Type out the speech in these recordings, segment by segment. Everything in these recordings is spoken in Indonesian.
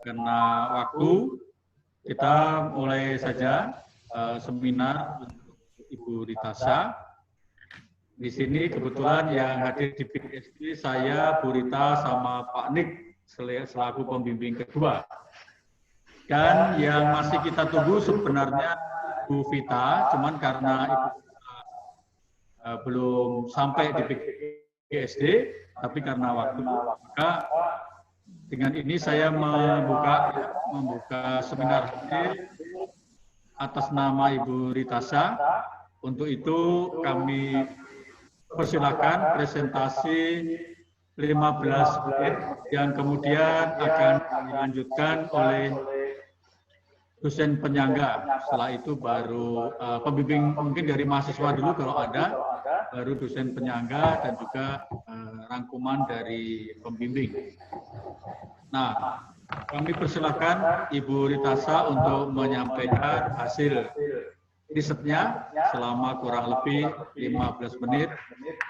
karena waktu, kita mulai saja seminar untuk Ibu Ritasa. Di sini kebetulan yang hadir di PIK saya, Bu Rita, sama Pak Nik selaku pembimbing kedua. Dan yang masih kita tunggu sebenarnya Bu Vita, cuman karena Ibu belum sampai di PGSD, tapi karena waktu, maka dengan ini saya membuka seminar hadir atas nama Ibu Ritasa. Untuk itu kami persilakan presentasi 15 menit yang kemudian akan dilanjutkan oleh dosen penyangga. Setelah itu baru pembimbing mungkin dari mahasiswa dulu kalau ada, baru dosen penyangga dan juga rangkuman dari pembimbing. Nah, kami persilakan Ibu Ritasa untuk menyampaikan hasil risetnya selama kurang lebih 15 menit.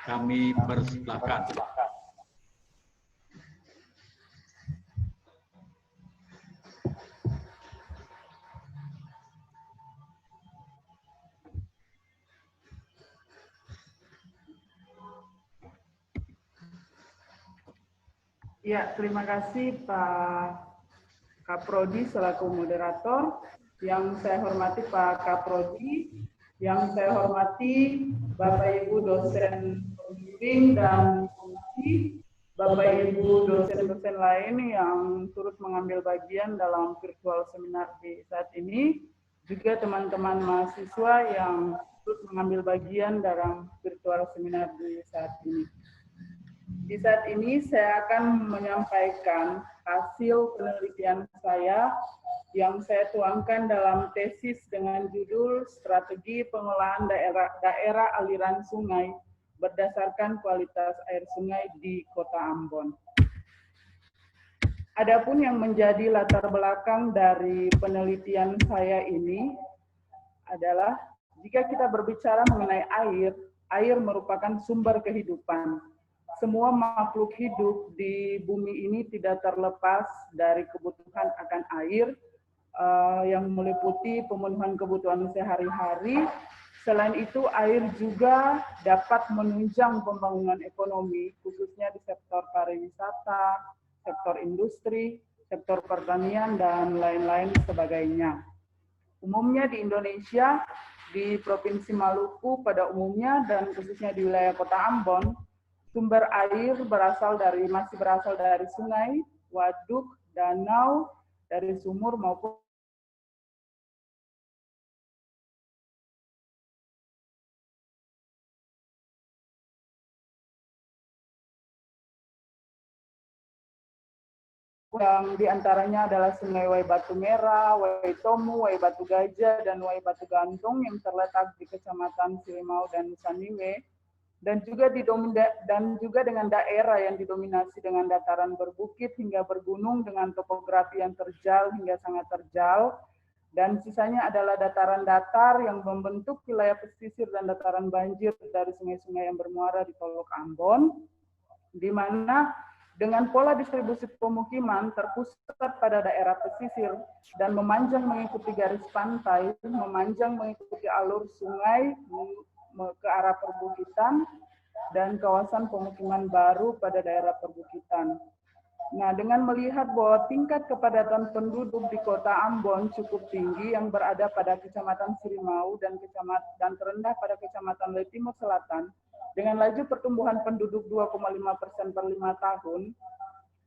Kami persilakan. Ya, terima kasih Pak Kaprodi selaku moderator. Yang saya hormati Pak Kaprodi, yang saya hormati Bapak Ibu dosen pembimbing dan komisi, Bapak Ibu dosen-dosen lain yang turut mengambil bagian dalam virtual seminar di saat ini, juga teman-teman mahasiswa yang turut mengambil bagian dalam virtual seminar di saat ini. Di saat ini saya akan menyampaikan hasil penelitian saya yang saya tuangkan dalam tesis dengan judul Strategi Pengolahan Daerah Aliran Sungai berdasarkan kualitas air sungai di Kota Ambon. Adapun yang menjadi latar belakang dari penelitian saya ini adalah jika kita berbicara mengenai air, air merupakan sumber kehidupan. Semua makhluk hidup di bumi ini tidak terlepas dari kebutuhan akan air yang meliputi pemenuhan kebutuhan sehari-hari. Selain itu, air juga dapat menunjang pembangunan ekonomi, khususnya di sektor pariwisata, sektor industri, sektor pertanian, dan lain-lain sebagainya. Umumnya di Indonesia, di Provinsi Maluku pada umumnya, dan khususnya di wilayah Kota Ambon, sumber air masih berasal dari sungai, waduk, danau, dari sumur maupun yang diantaranya adalah Sungai Wai Batu Merah, Wai Tomu, Wai Batu Gajah, dan Wai Batu Gantung yang terletak di Kecamatan Silimau dan Saniwe, dan juga dengan daerah yang didominasi dengan dataran berbukit hingga bergunung dengan topografi yang terjal hingga sangat terjal, dan sisanya adalah dataran datar yang membentuk wilayah pesisir dan dataran banjir dari sungai-sungai yang bermuara di Teluk Ambon, di mana dengan pola distribusi pemukiman terpusat pada daerah pesisir dan memanjang mengikuti garis pantai, memanjang mengikuti alur sungai ke arah perbukitan, dan kawasan pemukiman baru pada daerah perbukitan. Nah, dengan melihat bahwa tingkat kepadatan penduduk di Kota Ambon cukup tinggi yang berada pada Kecamatan Sirimau dan terendah pada Kecamatan Letimur Selatan, dengan laju pertumbuhan penduduk 2,5% per 5 tahun,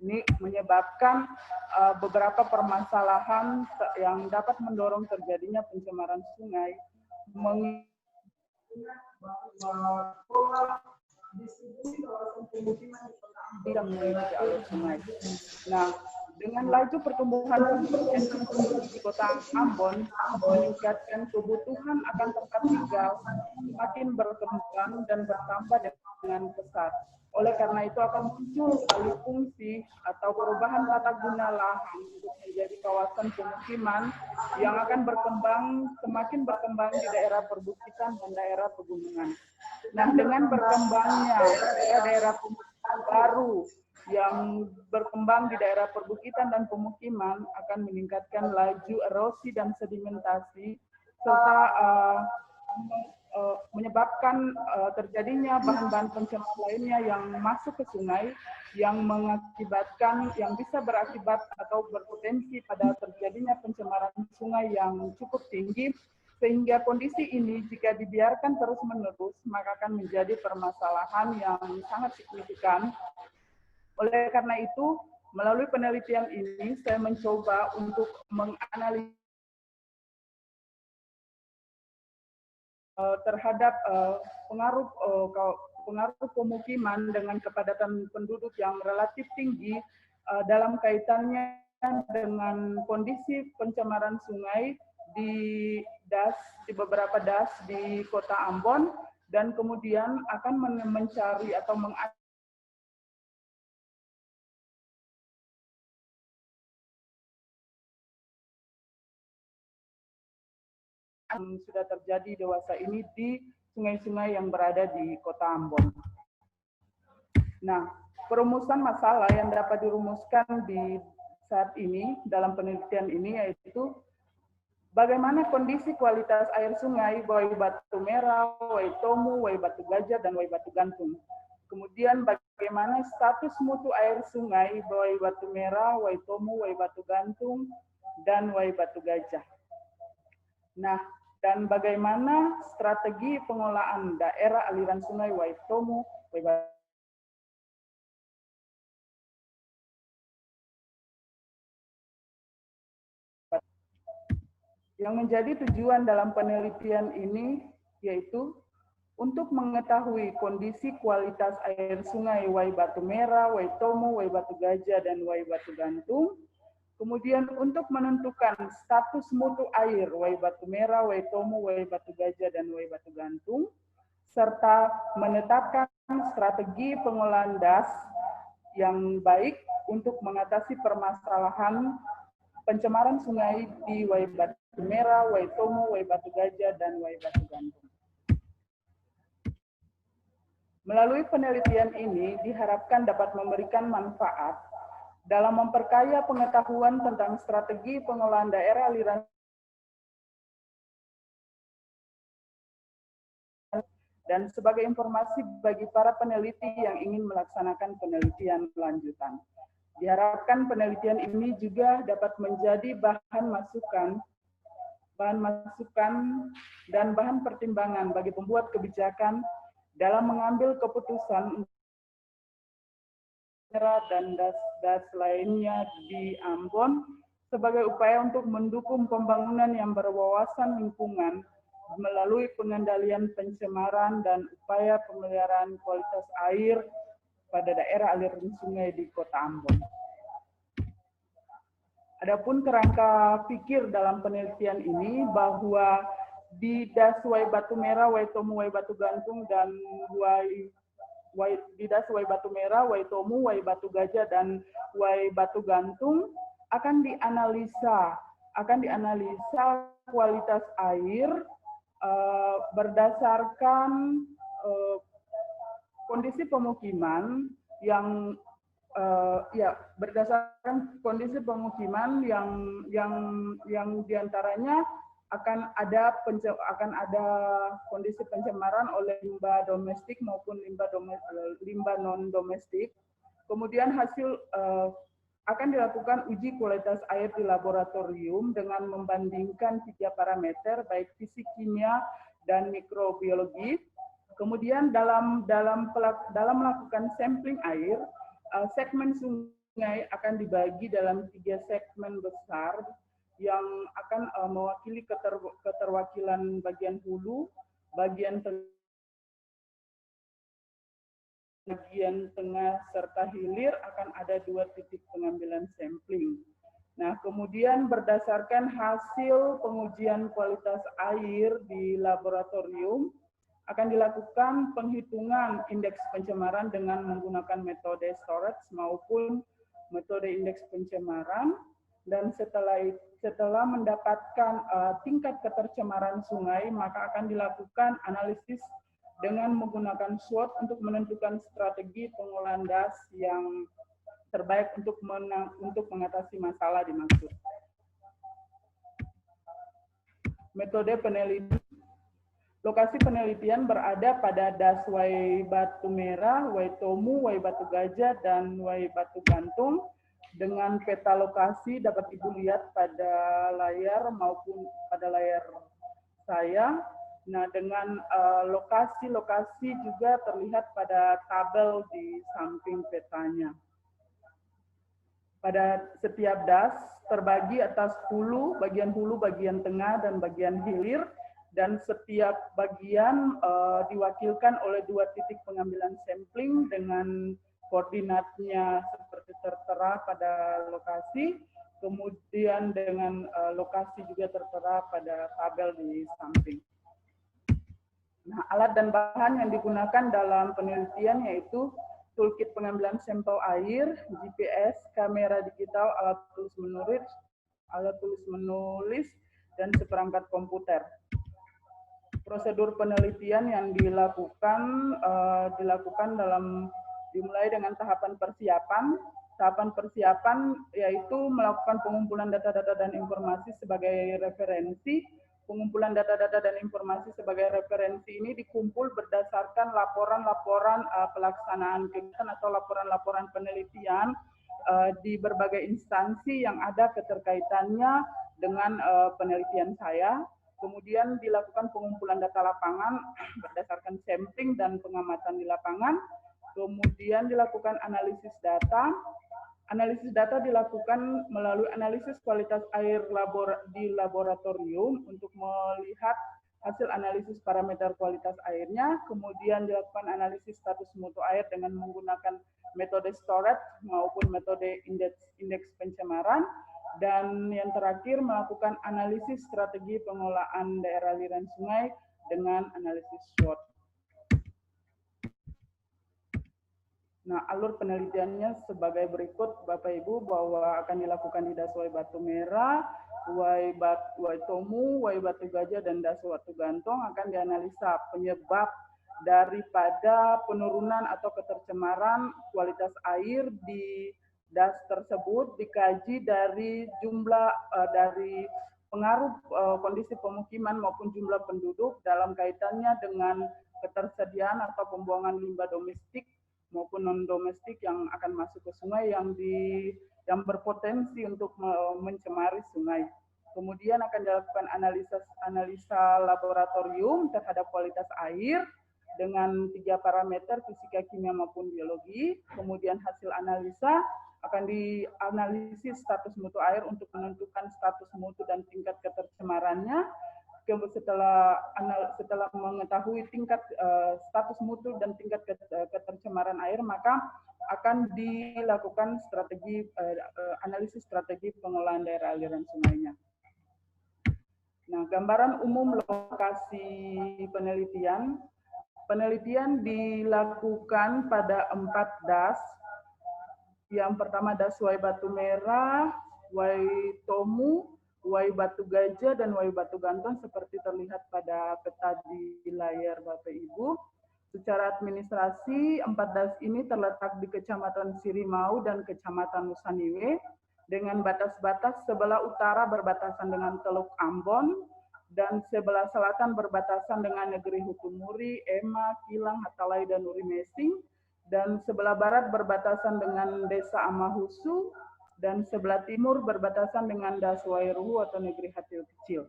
ini menyebabkan beberapa permasalahan yang dapat mendorong terjadinya pencemaran sungai, mengingat distribusi kawasan pemukiman di Kota Ambon tidak memiliki alur sungai. Nah, dengan laju pertumbuhan penduduk di Kota Ambon meningkatkan kebutuhan akan tempat tinggal semakin berkembang dan bertambah dengan pesat. Oleh karena itu akan muncul alih fungsi atau perubahan tata guna lahan untuk menjadi kawasan pemukiman yang akan semakin berkembang di daerah perbukitan dan daerah pegunungan. Nah, dengan berkembangnya daerah pemukiman baru yang berkembang di daerah perbukitan dan pemukiman akan meningkatkan laju erosi dan sedimentasi serta menyebabkan terjadinya bahan-bahan pencemar lainnya yang masuk ke sungai yang bisa berakibat atau berpotensi pada terjadinya pencemaran sungai yang cukup tinggi, sehingga kondisi ini jika dibiarkan terus-menerus maka akan menjadi permasalahan yang sangat signifikan. Oleh karena itu, melalui penelitian ini saya mencoba untuk menganalisis terhadap pengaruh pemukiman dengan kepadatan penduduk yang relatif tinggi dalam kaitannya dengan kondisi pencemaran sungai di beberapa das di Kota Ambon, dan kemudian akan mencari atau yang sudah terjadi dewasa ini di sungai-sungai yang berada di Kota Ambon. Nah, perumusan masalah yang dapat dirumuskan di saat ini dalam penelitian ini yaitu bagaimana kondisi kualitas air sungai Wai Batu Merah, Wai Tomu, Wai Batu Gajah, dan Wai Batu Gantung. Kemudian bagaimana status mutu air sungai Wai Batu Merah, Wai Tomu, Wai Batu Gantung, dan Wai Batu Gajah. Nah, dan bagaimana strategi pengolahan daerah aliran sungai Wai Tomu, Wai Batu yang menjadi tujuan dalam penelitian ini yaitu untuk mengetahui kondisi kualitas air sungai Wai Batu Merah, Wai Tomu, Wai Batu Gajah, dan Wai Batu Gantung. Kemudian untuk menentukan status mutu air Wai Batu Merah, Wai Tomu, Wai Batu Gajah, dan Wai Batu Gantung, serta menetapkan strategi pengolahan das yang baik untuk mengatasi permasalahan pencemaran sungai di Wai Batu Merah, Wai Tomu, Wai Batu Gajah, dan Wai Batu Gantung. Melalui penelitian ini diharapkan dapat memberikan manfaat dalam memperkaya pengetahuan tentang strategi pengolahan daerah aliran dan sebagai informasi bagi para peneliti yang ingin melaksanakan penelitian lanjutan. Diharapkan penelitian ini juga dapat menjadi bahan masukan dan bahan pertimbangan bagi pembuat kebijakan dalam mengambil keputusan dan das lainnya di Ambon sebagai upaya untuk mendukung pembangunan yang berwawasan lingkungan melalui pengendalian pencemaran dan upaya pemeliharaan kualitas air pada daerah aliran sungai di Kota Ambon. Adapun kerangka pikir dalam penelitian ini bahwa di das Wai Batu Merah, Wai Tomu, Wai Batu Gantung, dan di das Wai Batu Merah, Wai Tomu, Wai Batu Gajah, dan Wai Batu Gantung akan dianalisa kualitas air berdasarkan kondisi pemukiman yang berdasarkan kondisi pemukiman yang diantaranya akan ada kondisi pencemaran oleh limbah domestik maupun limbah non domestik. Kemudian hasil akan dilakukan uji kualitas air di laboratorium dengan membandingkan 3 parameter baik fisik, kimia, dan mikrobiologi. Kemudian dalam melakukan sampling air, segmen sungai akan dibagi dalam 3 segmen besar yang akan mewakili keterwakilan bagian hulu, bagian tengah, serta hilir akan ada 2 titik pengambilan sampling. Nah, kemudian berdasarkan hasil pengujian kualitas air di laboratorium, akan dilakukan penghitungan indeks pencemaran dengan menggunakan metode storage maupun metode indeks pencemaran, dan setelah mendapatkan tingkat ketercemaran sungai, maka akan dilakukan analisis dengan menggunakan SWOT untuk menentukan strategi pengolahan das yang terbaik untuk mengatasi masalah dimaksud. Metode penelitian. Lokasi penelitian berada pada Das Wai Batu Merah, Wai Tomu, Wai Batu Gajah, dan Wai Batu Gantung. Dengan peta lokasi dapat Ibu lihat pada layar maupun pada layar saya. Nah, dengan lokasi-lokasi juga terlihat pada tabel di samping petanya. Pada setiap das terbagi atas hulu, bagian tengah, dan bagian hilir, dan setiap bagian diwakilkan oleh 2 titik pengambilan sampling dengan koordinatnya seperti tertera pada lokasi, kemudian dengan lokasi juga tertera pada tabel di samping. Nah, alat dan bahan yang digunakan dalam penelitian yaitu toolkit pengambilan sampel air, GPS, kamera digital, alat tulis menulis, dan seperangkat komputer. Prosedur penelitian yang dilakukan dimulai dengan tahapan persiapan. Tahapan persiapan yaitu melakukan pengumpulan data-data dan informasi sebagai referensi. Pengumpulan data-data dan informasi sebagai referensi ini dikumpul berdasarkan laporan-laporan pelaksanaan kegiatan atau laporan-laporan penelitian di berbagai instansi yang ada keterkaitannya dengan penelitian saya. Kemudian dilakukan pengumpulan data lapangan berdasarkan sampling dan pengamatan di lapangan. Kemudian dilakukan analisis data. Analisis data dilakukan melalui analisis kualitas air di laboratorium untuk melihat hasil analisis parameter kualitas airnya. Kemudian dilakukan analisis status mutu air dengan menggunakan metode storage maupun metode indeks pencemaran. Dan yang terakhir melakukan analisis strategi pengelolaan daerah aliran sungai dengan analisis SWOT. Nah, alur penelitiannya sebagai berikut, Bapak Ibu, bahwa akan dilakukan di Das Wai Batu Merah, Wai Tomu, Wai Batu Gajah, dan Das Wai Batu Gantung akan dianalisa penyebab daripada penurunan atau ketercemaran kualitas air di das tersebut, dikaji dari jumlah dari pengaruh kondisi pemukiman maupun jumlah penduduk dalam kaitannya dengan ketersediaan atau pembuangan limbah domestik maupun non-domestik yang akan masuk ke sungai yang berpotensi untuk mencemari sungai. Kemudian akan dilakukan analisa laboratorium terhadap kualitas air dengan 3 parameter fisika, kimia maupun biologi. Kemudian hasil analisa akan dianalisis status mutu air untuk menentukan status mutu dan tingkat ketercemarannya. Setelah mengetahui tingkat status mutu dan tingkat ketercemaran air, maka akan dilakukan analisis strategi pengelolaan daerah aliran sungainya. Nah, gambaran umum lokasi penelitian. Penelitian dilakukan pada 4 das. Yang pertama das Wai Batu Merah, Wai Tomu, Wai Batu Gajah, dan Wai Batu Gantung seperti terlihat pada peta di layar Bapak Ibu. Secara administrasi, 4 das ini terletak di Kecamatan Sirimau dan Kecamatan Nusaniwe, dengan batas-batas sebelah utara berbatasan dengan Teluk Ambon, dan sebelah selatan berbatasan dengan Negeri Hukum Muri, Ema, Kilang, Hatalai, dan Uri Mesing, dan sebelah barat berbatasan dengan Desa Amahusu, dan sebelah timur berbatasan dengan Das Wai Ruhu atau Negeri Hatil Kecil.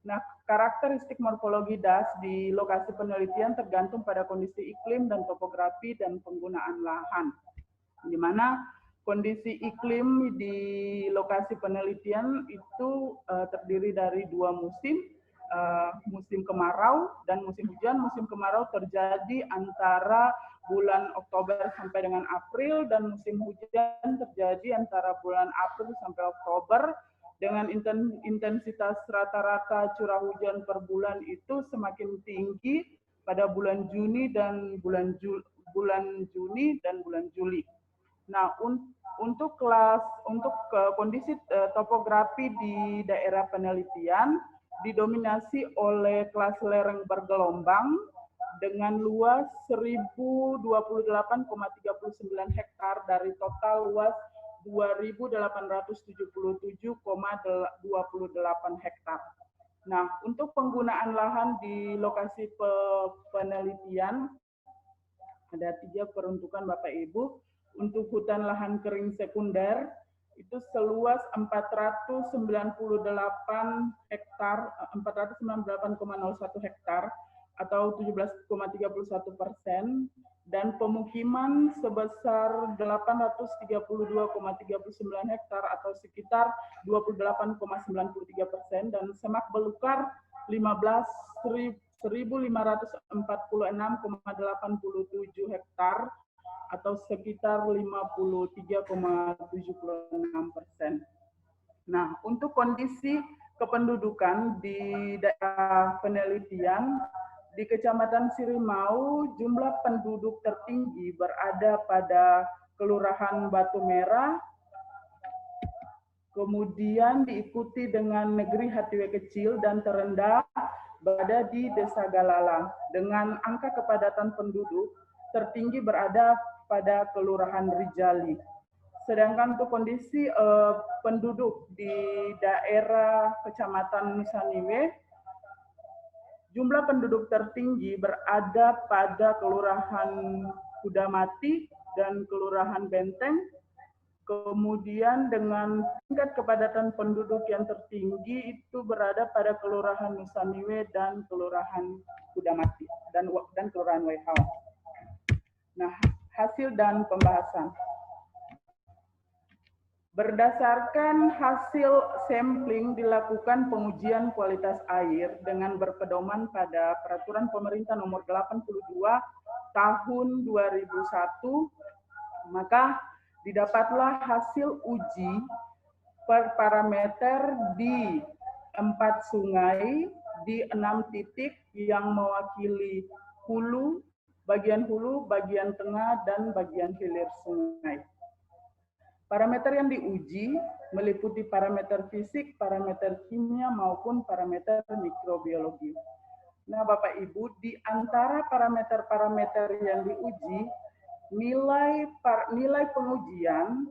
Nah, karakteristik morfologi das di lokasi penelitian tergantung pada kondisi iklim dan topografi dan penggunaan lahan. Di mana kondisi iklim di lokasi penelitian itu terdiri dari 2 musim, musim kemarau dan musim hujan. Musim kemarau terjadi antara bulan Oktober sampai dengan April, dan musim hujan terjadi antara bulan April sampai Oktober, dengan intensitas rata-rata curah hujan per bulan itu semakin tinggi pada bulan Juni dan bulan Juni dan bulan Juli. Nah, untuk kondisi topografi di daerah penelitian didominasi oleh kelas lereng bergelombang dengan luas 1028,39 hektar dari total luas 2.877,28 hektar. Nah, untuk penggunaan lahan di lokasi penelitian ada 3 peruntukan Bapak Ibu. Untuk hutan lahan kering sekunder itu seluas 498 hektar, 498,01 hektar atau 17,31%, dan pemukiman sebesar 832,39 hektar atau sekitar 28,93%, dan semak belukar 1.546,87 hektar atau sekitar 53,76%. Nah, untuk kondisi kependudukan di daerah penelitian, di Kecamatan Sirimau, jumlah penduduk tertinggi berada pada Kelurahan Batu Merah, kemudian diikuti dengan Negeri Hatiwe Kecil, dan terendah berada di Desa Galala. Dengan angka kepadatan penduduk tertinggi berada pada Kelurahan Rijali. Sedangkan untuk kondisi penduduk di daerah Kecamatan Nusaniwe, jumlah penduduk tertinggi berada pada Kelurahan Kudamati dan Kelurahan Benteng. Kemudian dengan tingkat kepadatan penduduk yang tertinggi itu berada pada Kelurahan Nusaniwe dan Kelurahan Kudamati dan Kelurahan Waihau. Nah, hasil dan pembahasan. Berdasarkan hasil sampling dilakukan pengujian kualitas air dengan berpedoman pada Peraturan Pemerintah Nomor 82 Tahun 2001, maka didapatlah hasil uji per parameter di 4 sungai di 6 titik yang mewakili hulu, bagian tengah, dan bagian hilir sungai. Parameter yang diuji meliputi parameter fisik, parameter kimia, maupun parameter mikrobiologi. Nah, Bapak Ibu, di antara parameter-parameter yang diuji, nilai pengujian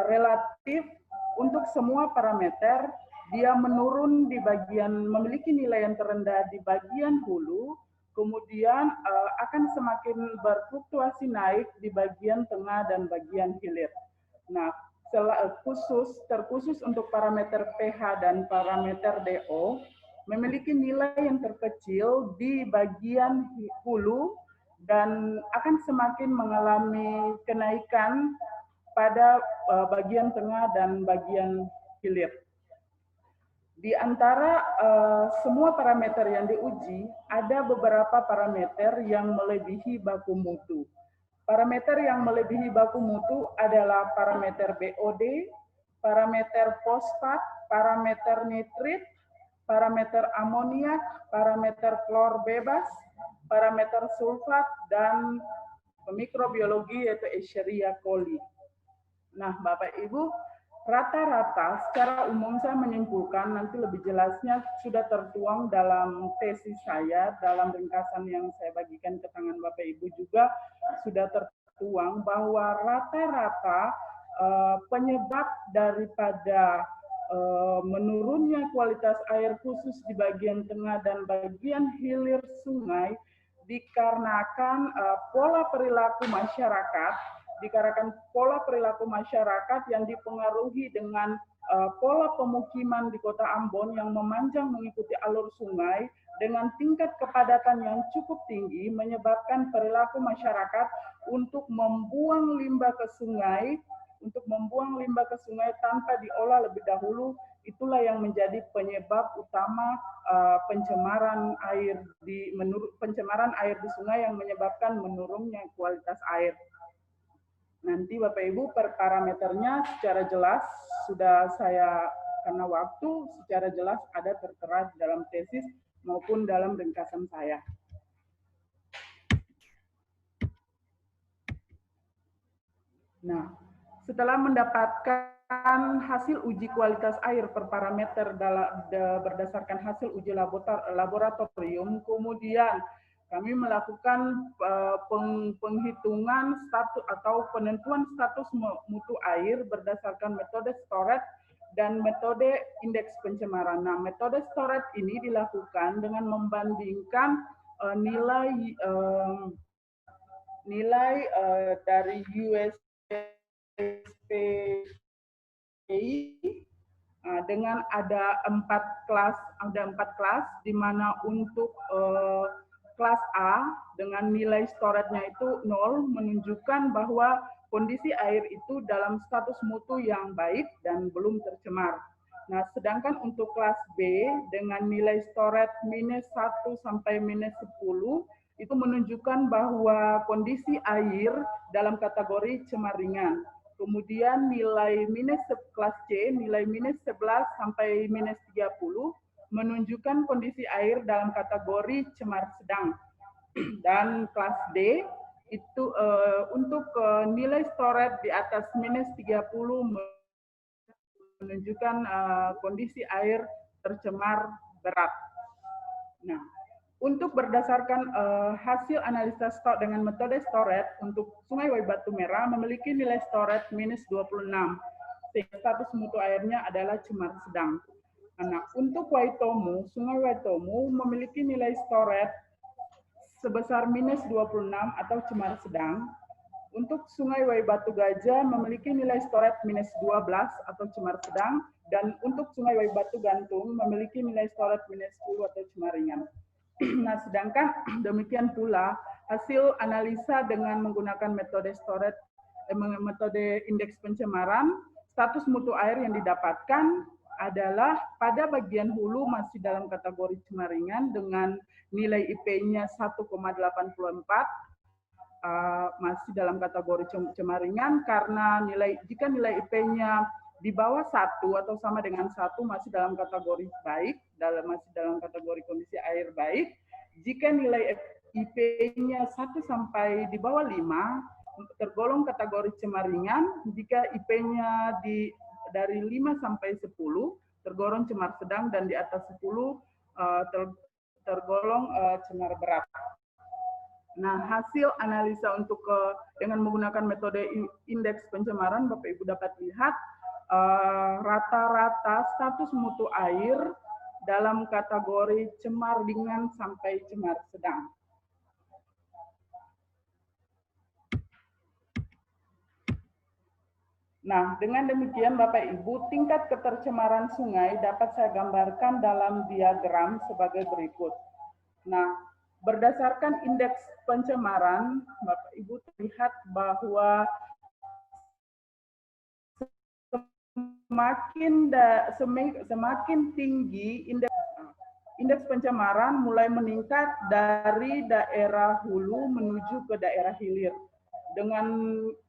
relatif untuk semua parameter, dia menurun di memiliki nilai yang terendah di bagian hulu, kemudian akan semakin berfluktuasi naik di bagian tengah dan bagian hilir. Nah, terkhusus untuk parameter pH dan parameter DO memiliki nilai yang terkecil di bagian hulu dan akan semakin mengalami kenaikan pada bagian tengah dan bagian hilir. Di antara semua parameter yang diuji, ada beberapa parameter yang melebihi baku mutu. Parameter yang melebihi baku mutu adalah parameter BOD, parameter fosfat, parameter nitrit, parameter amoniak, parameter klor bebas, parameter sulfat, dan mikrobiologi yaitu Escherichia coli. Nah, Bapak Ibu, rata-rata secara umum saya menyimpulkan, nanti lebih jelasnya sudah tertuang dalam tesis saya, dalam ringkasan yang saya bagikan ke tangan Bapak Ibu juga sudah tertuang bahwa rata-rata penyebab daripada menurunnya kualitas air khusus di bagian tengah dan bagian hilir sungai dikarenakan pola perilaku masyarakat yang dipengaruhi dengan pola pemukiman di Kota Ambon yang memanjang mengikuti alur sungai dengan tingkat kepadatan yang cukup tinggi menyebabkan perilaku masyarakat untuk membuang limbah ke sungai tanpa diolah lebih dahulu. Itulah yang menjadi penyebab utama pencemaran air di sungai yang menyebabkan menurunnya kualitas air. Nanti Bapak Ibu per parameternya secara jelas sudah saya, karena waktu, secara jelas ada tertera dalam tesis maupun dalam ringkasan saya. Nah, setelah mendapatkan hasil uji kualitas air per parameter berdasarkan hasil uji laboratorium, kemudian Kami melakukan penghitungan status atau penentuan status mutu air berdasarkan metode Storet dan metode indeks pencemaran. Nah, metode Storet ini dilakukan dengan membandingkan nilai dari USPI dengan ada empat kelas, di mana untuk kelas A dengan nilai Storetnya itu 0 menunjukkan bahwa kondisi air itu dalam status mutu yang baik dan belum tercemar. Nah, sedangkan untuk kelas B dengan nilai Storet -1 sampai -10 itu menunjukkan bahwa kondisi air dalam kategori cemar ringan. Kemudian nilai kelas C, nilai -11 sampai -30 menunjukkan kondisi air dalam kategori cemar sedang. Dan kelas D itu untuk nilai Storet di atas -30 menunjukkan kondisi air tercemar berat. Nah, untuk berdasarkan hasil analisa stok dengan metode Storet untuk Sungai Wai Batu Merah memiliki nilai Storet -26, sehingga status mutu airnya adalah cemar sedang. Nah, untuk Waitomu, Sungai Waitomu memiliki nilai Storet sebesar -26 atau cemar sedang. Untuk Sungai Wai Batu Gajah memiliki nilai Storet -12 atau cemar sedang, dan untuk Sungai Wai Batu Gantung memiliki nilai Storet -10 atau cemar ringan. Nah, sedangkan demikian pula hasil analisa dengan menggunakan metode Storet, metode indeks pencemaran, status mutu air yang didapatkan adalah pada bagian hulu masih dalam kategori cemar ringan dengan nilai IP-nya 1,84, masih dalam kategori cemar ringan karena jika nilai IP-nya di bawah 1 atau sama dengan 1 masih dalam kategori baik, masih dalam kategori kondisi air baik. Jika nilai IP-nya 1 sampai di bawah 5 tergolong kategori cemar ringan, jika IP-nya dari 5 sampai 10 tergolong cemar sedang, dan di atas 10 tergolong cemar berat. Nah, hasil analisa untuk dengan menggunakan metode indeks pencemaran, Bapak Ibu dapat lihat rata-rata status mutu air dalam kategori cemar ringan sampai cemar sedang. Nah, dengan demikian Bapak Ibu, tingkat ketercemaran sungai dapat saya gambarkan dalam diagram sebagai berikut. Nah, berdasarkan indeks pencemaran, Bapak Ibu terlihat bahwa semakin tinggi indeks pencemaran mulai meningkat dari daerah hulu menuju ke daerah hilir. Dengan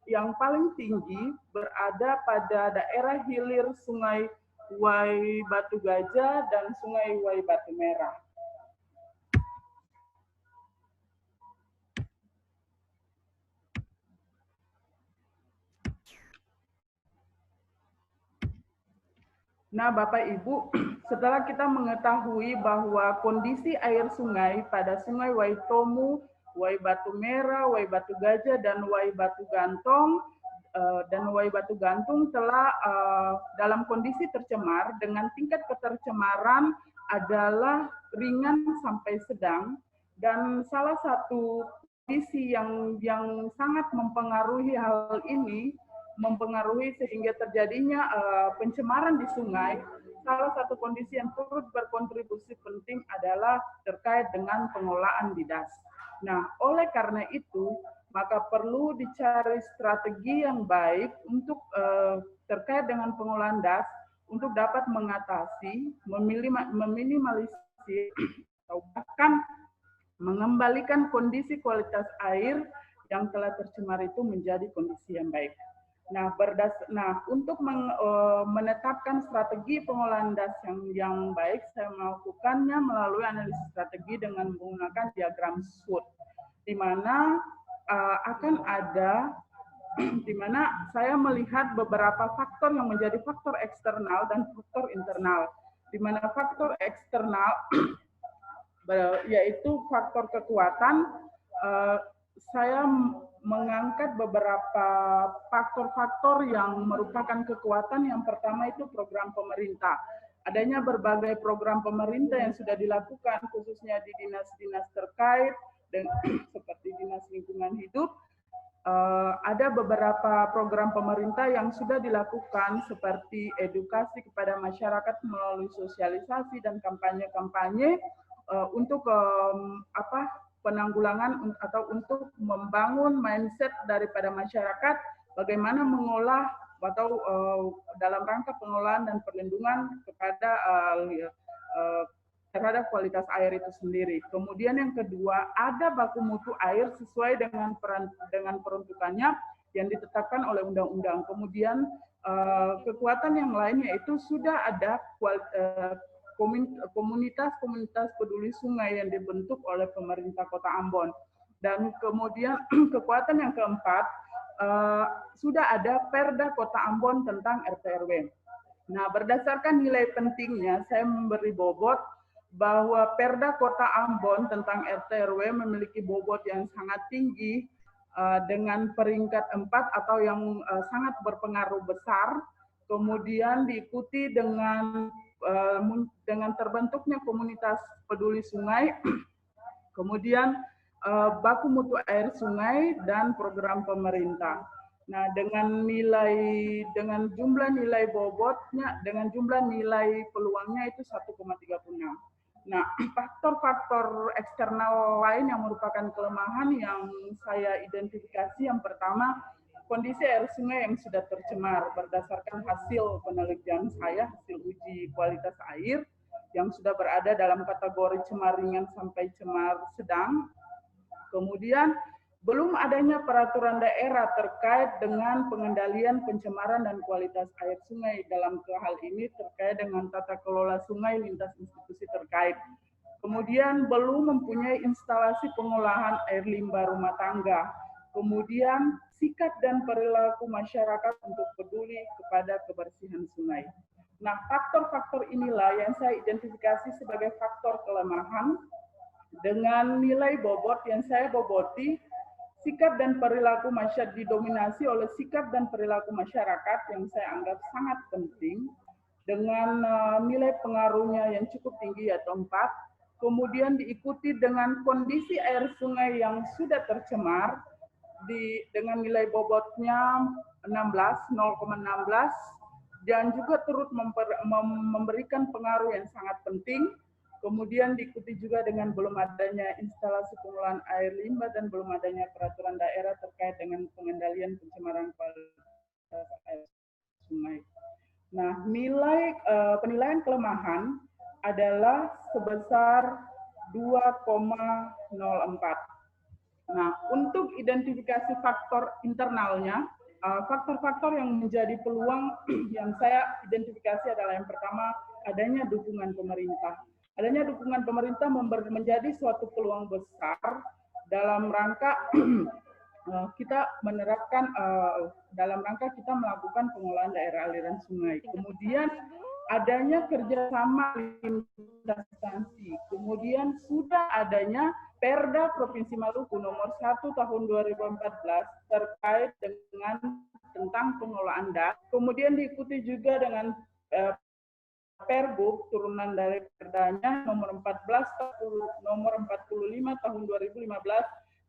yang paling tinggi berada pada daerah hilir Sungai Wai Batu Gajah dan Sungai Wai Batu Merah. Nah, Bapak Ibu, setelah kita mengetahui bahwa kondisi air sungai pada Sungai Waitomu, Wai Batu Merah, Wai Batu Gajah, dan Wai Batu Gantung telah dalam kondisi tercemar dengan tingkat ketercemaran adalah ringan sampai sedang, dan salah satu kondisi yang sangat mempengaruhi hal ini, sehingga terjadinya pencemaran di sungai, salah satu kondisi yang turut berkontribusi penting adalah terkait dengan pengelolaan bidas. Nah, oleh karena itu, maka perlu dicari strategi yang baik untuk terkait dengan pengelolaan das untuk dapat mengatasi, meminimalisir, atau bahkan mengembalikan kondisi kualitas air yang telah tercemar itu menjadi kondisi yang baik. Nah, untuk menetapkan strategi pengolahan das yang baik, saya melakukannya melalui analisis strategi dengan menggunakan diagram SWOT, di mana di mana saya melihat beberapa faktor yang menjadi faktor eksternal dan faktor internal. Di mana faktor eksternal yaitu faktor kekuatan. Saya mengangkat beberapa faktor-faktor yang merupakan kekuatan. Yang pertama itu program pemerintah. Adanya berbagai program pemerintah yang sudah dilakukan khususnya di dinas-dinas terkait seperti Dinas Lingkungan Hidup. Ada beberapa program pemerintah yang sudah dilakukan seperti edukasi kepada masyarakat melalui sosialisasi dan kampanye-kampanye untuk penanggulangan atau untuk membangun mindset daripada masyarakat bagaimana mengolah atau dalam rangka pengelolaan dan perlindungan kepada terhadap kualitas air itu sendiri. Kemudian yang kedua, ada baku mutu air sesuai dengan peruntukannya yang ditetapkan oleh undang-undang. Kemudian kekuatan yang lain yaitu sudah ada komunitas-komunitas peduli sungai yang dibentuk oleh pemerintah Kota Ambon. Dan kemudian kekuatan yang keempat, sudah ada Perda Kota Ambon tentang RT/RW. Nah, berdasarkan nilai pentingnya, saya memberi bobot bahwa Perda Kota Ambon tentang RT/RW memiliki bobot yang sangat tinggi dengan peringkat 4 atau yang sangat berpengaruh besar. Kemudian diikuti dengan terbentuknya komunitas peduli sungai, kemudian baku mutu air sungai dan program pemerintah. Nah, dengan jumlah nilai bobotnya, dengan jumlah nilai peluangnya itu 1,36. Nah, faktor-faktor eksternal lain yang merupakan kelemahan yang saya identifikasi, yang pertama, kondisi air sungai yang sudah tercemar berdasarkan hasil penelitian saya, hasil uji kualitas air yang sudah berada dalam kategori cemar ringan sampai cemar sedang. Kemudian, belum adanya peraturan daerah terkait dengan pengendalian pencemaran dan kualitas air sungai. Dalam hal ini terkait dengan tata kelola sungai lintas institusi terkait. Kemudian belum mempunyai instalasi pengolahan air limbah rumah tangga. Kemudian sikap dan perilaku masyarakat untuk peduli kepada kebersihan sungai. Nah, faktor-faktor inilah yang saya identifikasi sebagai faktor kelemahan dengan nilai bobot yang saya boboti. Sikap dan perilaku masyarakat didominasi oleh sikap dan perilaku masyarakat yang saya anggap sangat penting dengan nilai pengaruhnya yang cukup tinggi yaitu 4. Kemudian diikuti dengan kondisi air sungai yang sudah tercemar dengan nilai bobotnya 0,16 dan juga turut memberikan pengaruh yang sangat penting. Kemudian diikuti juga dengan belum adanya instalasi pengolahan air limbah dan belum adanya peraturan daerah terkait dengan pengendalian pencemaran kualitas air sungai. Nah, penilaian kelemahan adalah sebesar 2,04. Nah, untuk identifikasi faktor internalnya, faktor-faktor yang menjadi peluang yang saya identifikasi adalah yang pertama, adanya dukungan pemerintah. Adanya dukungan pemerintah menjadi suatu peluang besar dalam rangka kita menerapkan, dalam rangka kita melakukan pengolahan daerah aliran sungai. Kemudian adanya kerjasama lintas instansi. Kemudian sudah adanya Perda Provinsi Maluku nomor 1 tahun 2014 terkait dengan tentang pengolahan daerah. Kemudian diikuti juga dengan Perbuk turunan dari Perdanya nomor 45 tahun 2015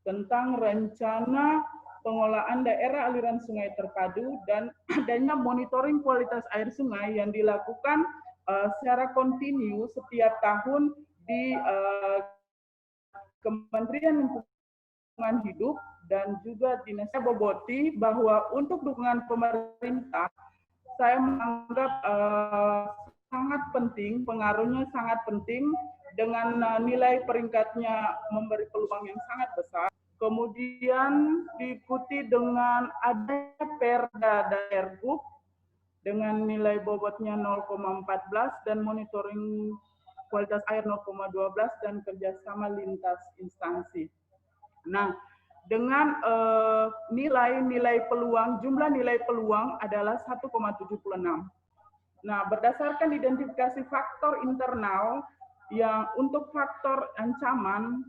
tentang rencana pengolahan daerah aliran sungai terpadu dan adanya monitoring kualitas air sungai yang dilakukan secara kontinu setiap tahun di Kementerian Lingkungan Hidup dan juga Dinas Boboti, bahwa untuk dukungan pemerintah saya menganggap sangat penting, pengaruhnya sangat penting dengan nilai peringkatnya memberi peluang yang sangat besar. Kemudian diikuti dengan adanya Perda Daergub dengan nilai bobotnya 0,14 dan monitoring kualitas air 0,12 dan kerjasama lintas instansi. Nah, dengan nilai peluang, jumlah nilai peluang adalah 1,76. Nah, berdasarkan identifikasi faktor internal, Yang untuk faktor ancaman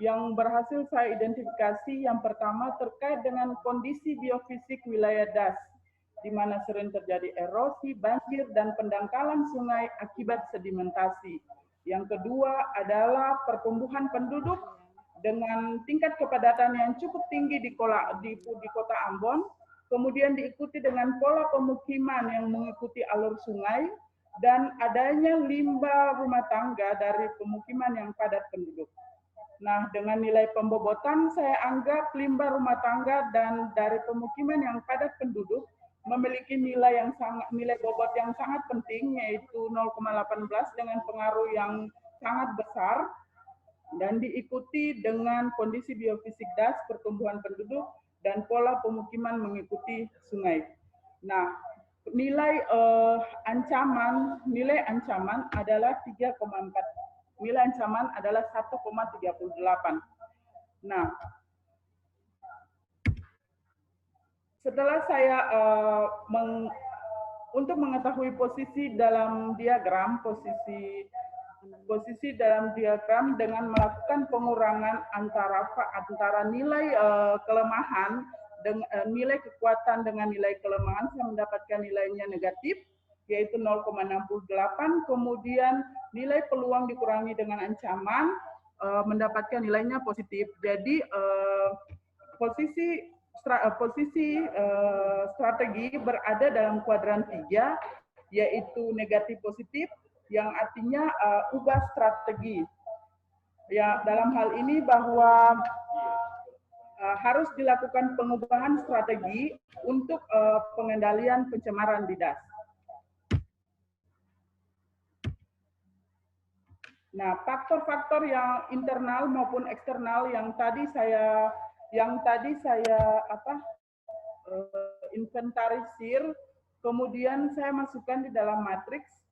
yang berhasil saya identifikasi, yang pertama terkait dengan kondisi biofisik wilayah das, di mana sering terjadi erosi, banjir, dan pendangkalan sungai akibat sedimentasi. Yang kedua adalah pertumbuhan penduduk dengan tingkat kepadatan yang cukup tinggi di kota Ambon, kemudian diikuti dengan pola pemukiman yang mengikuti alur sungai, dan adanya limbah rumah tangga dari pemukiman yang padat penduduk. Nah, dengan nilai pembobotan, saya anggap limbah rumah tangga dan dari pemukiman yang padat penduduk memiliki nilai bobot yang sangat penting, yaitu 0,18 dengan pengaruh yang sangat besar, dan diikuti dengan kondisi biofisik das, pertumbuhan penduduk, dan pola pemukiman mengikuti sungai. Nah, nilai ancaman adalah 3,4. Nilai ancaman adalah 1,38. Nah, setelah saya untuk mengetahui posisi dalam diagram, posisi dalam diagram dengan melakukan pengurangan antara nilai kelemahan dengan nilai kekuatan dengan nilai kelemahan, saya mendapatkan nilainya negatif, yaitu 0,68. Kemudian nilai peluang dikurangi dengan ancaman, mendapatkan nilainya positif. Jadi posisi strategi berada dalam kuadran 3, yaitu negatif positif, yang artinya ubah strategi. Ya, dalam hal ini bahwa harus dilakukan pengubahan strategi untuk pengendalian pencemaran di das. Nah, faktor-faktor yang internal maupun eksternal yang tadi saya inventarisir, kemudian saya masukkan di dalam matriks,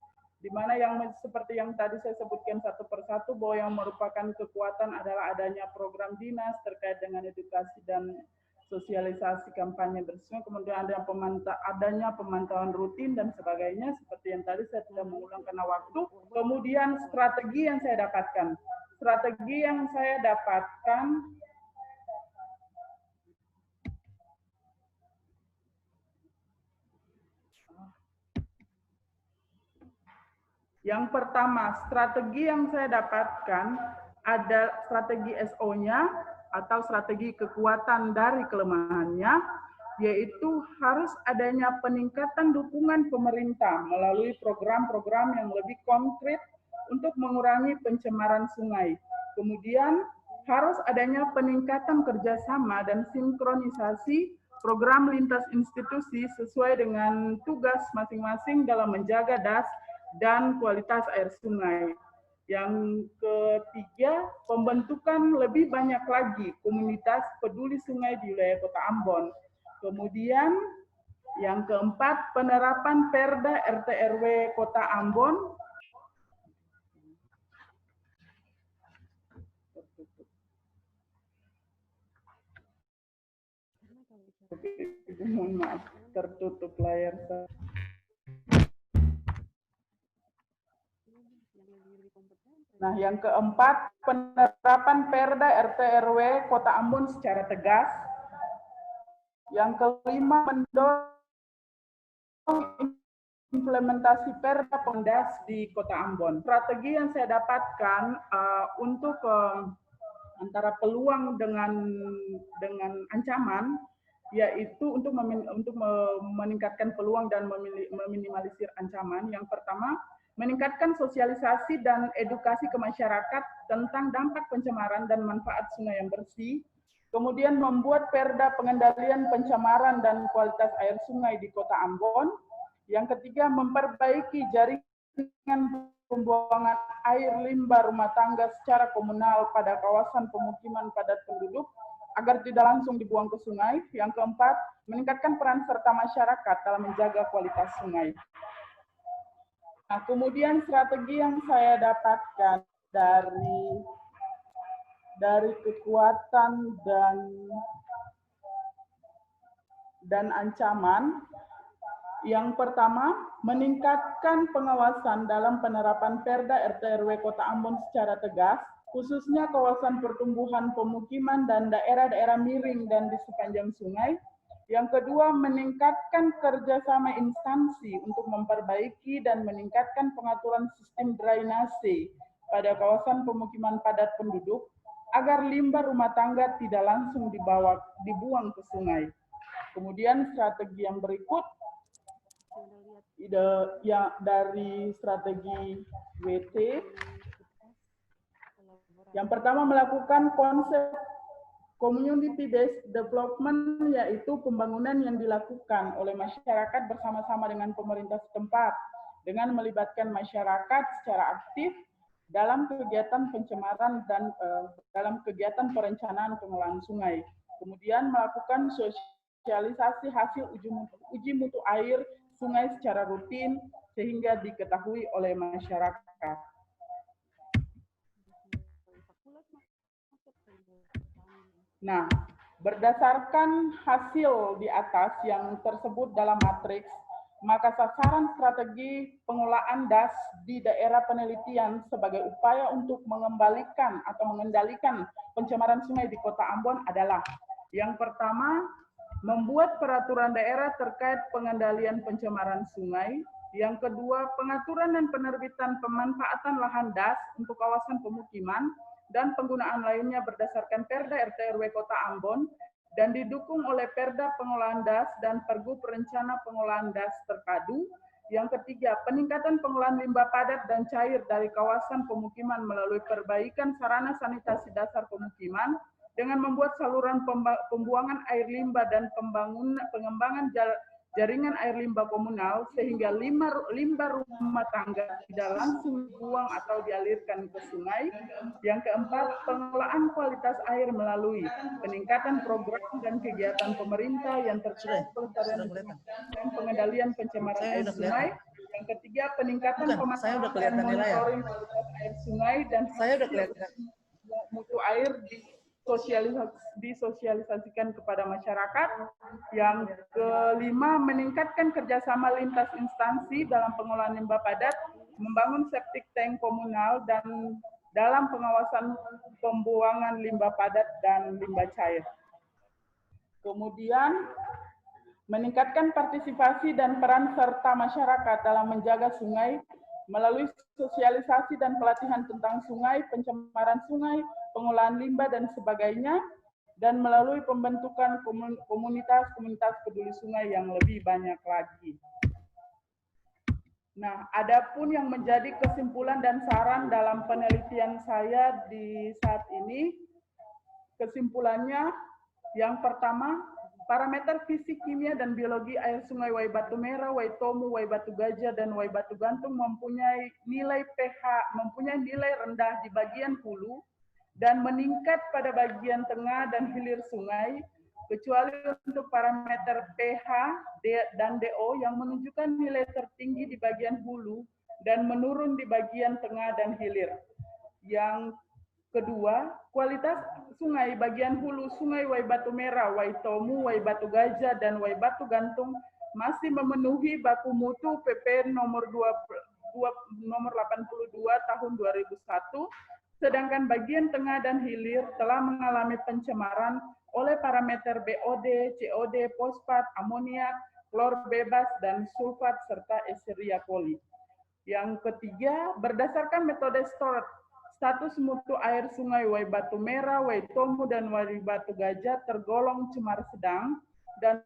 di mana yang seperti yang tadi saya sebutkan satu persatu, bahwa yang merupakan kekuatan adalah adanya program dinas terkait dengan edukasi dan sosialisasi kampanye bersih, kemudian adanya pemantauan rutin dan sebagainya, seperti yang tadi saya tidak mengulang karena waktu. Kemudian strategi yang saya dapatkan. Strategi yang saya dapatkan yang pertama, strategi yang saya dapatkan ada strategi SO-nya atau strategi kekuatan dari kelemahannya, yaitu harus adanya peningkatan dukungan pemerintah melalui program-program yang lebih konkret untuk mengurangi pencemaran sungai. Kemudian harus adanya peningkatan kerjasama dan sinkronisasi program lintas institusi sesuai dengan tugas masing-masing dalam menjaga das dan kualitas air sungai. Yang ketiga, pembentukan lebih banyak lagi komunitas peduli sungai di wilayah Kota Ambon. Kemudian yang keempat, penerapan Perda RT RW Kota Ambon. Mohon maaf, tertutup layar saya. Nah, yang keempat, penerapan Perda RT RW Kota Ambon secara tegas. Yang kelima, mendorong implementasi Perda Pendas di Kota Ambon. Strategi yang saya dapatkan untuk antara peluang dengan ancaman, yaitu untuk meningkatkan peluang dan meminimalisir ancaman. Yang pertama, meningkatkan sosialisasi dan edukasi ke masyarakat tentang dampak pencemaran dan manfaat sungai yang bersih. Kemudian membuat Perda pengendalian pencemaran dan kualitas air sungai di Kota Ambon. Yang ketiga, memperbaiki jaringan pembuangan air limbah rumah tangga secara komunal pada kawasan pemukiman padat penduduk agar tidak langsung dibuang ke sungai. Yang keempat, meningkatkan peran serta masyarakat dalam menjaga kualitas sungai. Nah, kemudian strategi yang saya dapatkan dari kekuatan dan ancaman, Yang pertama, meningkatkan pengawasan dalam penerapan Perda RT/RW Kota Ambon secara tegas, khususnya kawasan pertumbuhan pemukiman dan daerah-daerah miring dan di sepanjang sungai. Yang kedua, meningkatkan kerjasama instansi untuk memperbaiki dan meningkatkan pengaturan sistem drainase pada kawasan pemukiman padat penduduk, agar limbah rumah tangga tidak langsung dibuang ke sungai. Kemudian strategi yang berikut, dari strategi WT, yang pertama melakukan konsep community based development, yaitu pembangunan yang dilakukan oleh masyarakat bersama-sama dengan pemerintah setempat dengan melibatkan masyarakat secara aktif dalam kegiatan pencemaran dan dalam kegiatan perencanaan pengelolaan sungai. Kemudian melakukan sosialisasi hasil uji mutu air sungai secara rutin sehingga diketahui oleh masyarakat. Nah, berdasarkan hasil di atas yang tersebut dalam matriks, maka sasaran strategi pengelolaan DAS di daerah penelitian sebagai upaya untuk mengembalikan atau mengendalikan pencemaran sungai di Kota Ambon adalah: yang pertama, membuat peraturan daerah terkait pengendalian pencemaran sungai. Yang kedua, pengaturan dan penerbitan pemanfaatan lahan DAS untuk kawasan pemukiman dan penggunaan lainnya berdasarkan Perda RT/RW Kota Ambon dan didukung oleh Perda Pengelolaan DAS dan Pergub Rencana Pengelolaan DAS Terpadu. Yang ketiga, peningkatan pengelolaan limbah padat dan cair dari kawasan pemukiman melalui perbaikan sarana sanitasi dasar pemukiman dengan membuat saluran pembuangan air limbah dan pengembangan jaringan air limbah komunal sehingga limbah rumah tangga tidak langsung dibuang atau dialirkan ke sungai. Yang keempat, pengelolaan kualitas air melalui peningkatan program dan kegiatan pemerintah yang terkait pelestarian dan pengendalian pencemaran air sungai. Yang ketiga, peningkatan pemantauan dan monitoring kualitas air sungai dan mutu air disosialisasikan kepada masyarakat. Yang kelima, meningkatkan kerjasama lintas instansi dalam pengelolaan limbah padat, membangun septic tank komunal dan dalam pengawasan pembuangan limbah padat dan limbah cair. Kemudian, meningkatkan partisipasi dan peran serta masyarakat dalam menjaga sungai melalui sosialisasi dan pelatihan tentang sungai, pencemaran sungai, pengolahan limbah, dan sebagainya, dan melalui pembentukan komunitas-komunitas peduli sungai yang lebih banyak lagi. Nah, adapun yang menjadi kesimpulan dan saran dalam penelitian saya di saat ini, kesimpulannya, yang pertama, parameter fisik, kimia, dan biologi air sungai Wai Batu Merah, Wai Tomu, Wai Batu Gajah, dan Wai Batu Gantung mempunyai nilai pH, mempunyai nilai rendah di bagian hulu dan meningkat pada bagian tengah dan hilir sungai, kecuali untuk parameter pH dan DO yang menunjukkan nilai tertinggi di bagian hulu dan menurun di bagian tengah dan hilir. Yang kedua, kualitas sungai bagian hulu sungai Wai Batu Merah, Wai Tomu, Wai Batu Gajah, dan Wai Batu Gantung masih memenuhi baku mutu PP nomor 82 tahun 2001, sedangkan bagian tengah dan hilir telah mengalami pencemaran oleh parameter BOD, COD, fosfat, amoniak, klor bebas, dan sulfat, serta Escherichia coli. Yang ketiga, berdasarkan metode STORT, status mutu air sungai Wai Batu Merah, Wai Tomu, dan Wai Batu Gajah tergolong cemar sedang, dan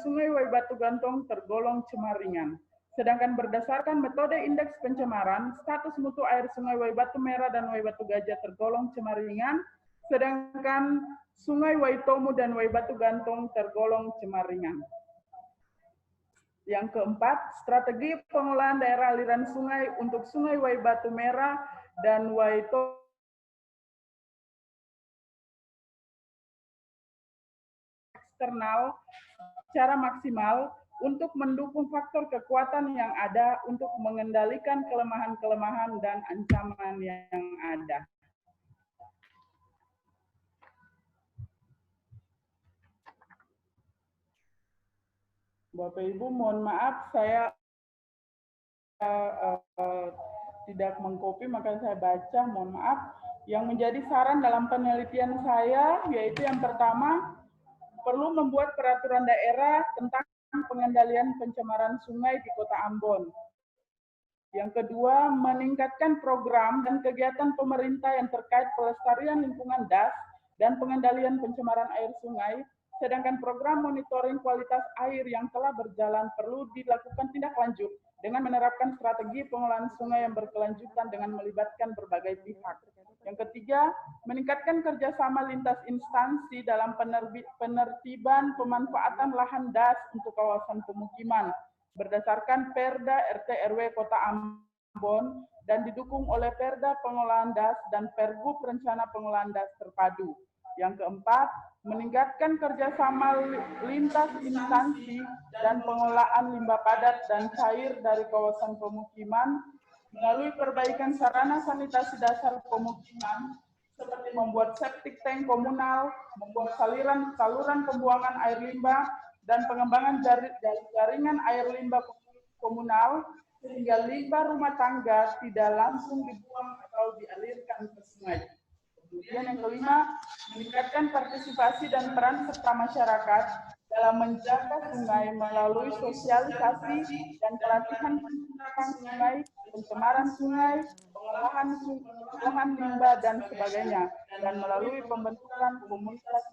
sungai Wai Batu Gantung tergolong cemar ringan. Sedangkan berdasarkan metode indeks pencemaran, status mutu air sungai Wai Batu Merah dan Wai Batu Gajah tergolong cemar ringan, sedangkan sungai Wai Tomu dan Wai Batu Gantung tergolong cemar ringan. Yang keempat, strategi pengelolaan daerah aliran sungai untuk sungai Wai Batu Merah dan Wai Tomu eksternal secara maksimal untuk mendukung faktor kekuatan yang ada untuk mengendalikan kelemahan-kelemahan dan ancaman yang ada. Bapak Ibu, mohon maaf saya tidak mengcopy, maka saya baca, mohon maaf. Yang menjadi saran dalam penelitian saya yaitu yang pertama, perlu membuat peraturan daerah tentang pengendalian pencemaran sungai di Kota Ambon. Yang kedua, meningkatkan program dan kegiatan pemerintah yang terkait pelestarian lingkungan das dan pengendalian pencemaran air sungai, sedangkan program monitoring kualitas air yang telah berjalan perlu dilakukan tindak lanjut dengan menerapkan strategi pengelolaan sungai yang berkelanjutan dengan melibatkan berbagai pihak. Yang ketiga, meningkatkan kerjasama lintas instansi dalam penertiban pemanfaatan lahan das untuk kawasan pemukiman berdasarkan Perda RT RW Kota Ambon dan didukung oleh Perda Pengelolaan Das dan Pergub Rencana Pengelolaan Das Terpadu. Yang keempat, meningkatkan kerjasama lintas instansi dan pengelolaan limbah padat dan cair dari kawasan pemukiman melalui perbaikan sarana sanitasi dasar pemukiman seperti membuat septic tank komunal, membuat saluran pembuangan air limbah, dan pengembangan jaringan air limbah komunal sehingga limbah rumah tangga tidak langsung dibuang atau dialirkan ke sungai. Kemudian yang kelima, meningkatkan partisipasi dan peran serta masyarakat dalam menjaga sungai melalui sosialisasi dan pelatihan tentang sungai, pencemaran sungai, pengolahan limbah dan sebagainya, dan melalui pembentukan komunitas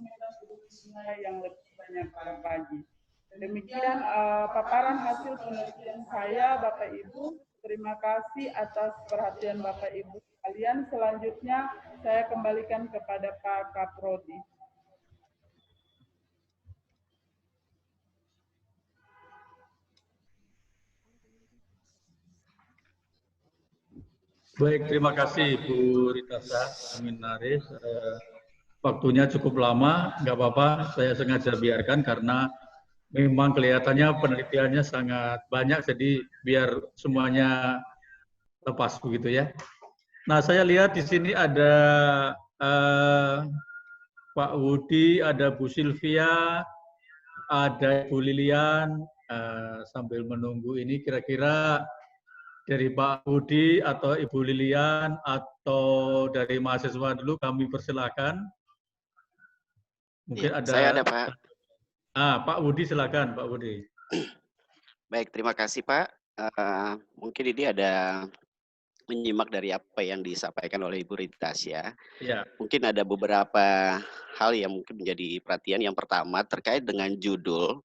sungai yang lebih banyak lagi. Demikian paparan hasil penelitian saya, Bapak Ibu. Terima kasih atas perhatian Bapak Ibu sekalian. Selanjutnya saya kembalikan kepada Pak Kaprodi. Baik, terima kasih Bu Ritasa, seminaris. Waktunya cukup lama, nggak apa-apa, saya sengaja biarkan karena memang kelihatannya penelitiannya sangat banyak, jadi biar semuanya lepas begitu ya. Nah, saya lihat di sini ada Pak Wudi, ada Bu Sylvia, ada Bu Lilian. Sambil menunggu ini, kira-kira dari Pak Budi atau Ibu Lilian atau dari mahasiswa dulu kami persilakan. Mungkin ada. Saya ada, Pak. Pak Budi silakan, Pak Budi. Baik, terima kasih, Pak. Mungkin ini ada menyimak dari apa yang disampaikan oleh Ibu Ritasa. Ya. Mungkin ada beberapa hal yang mungkin menjadi perhatian. Yang pertama terkait dengan judul.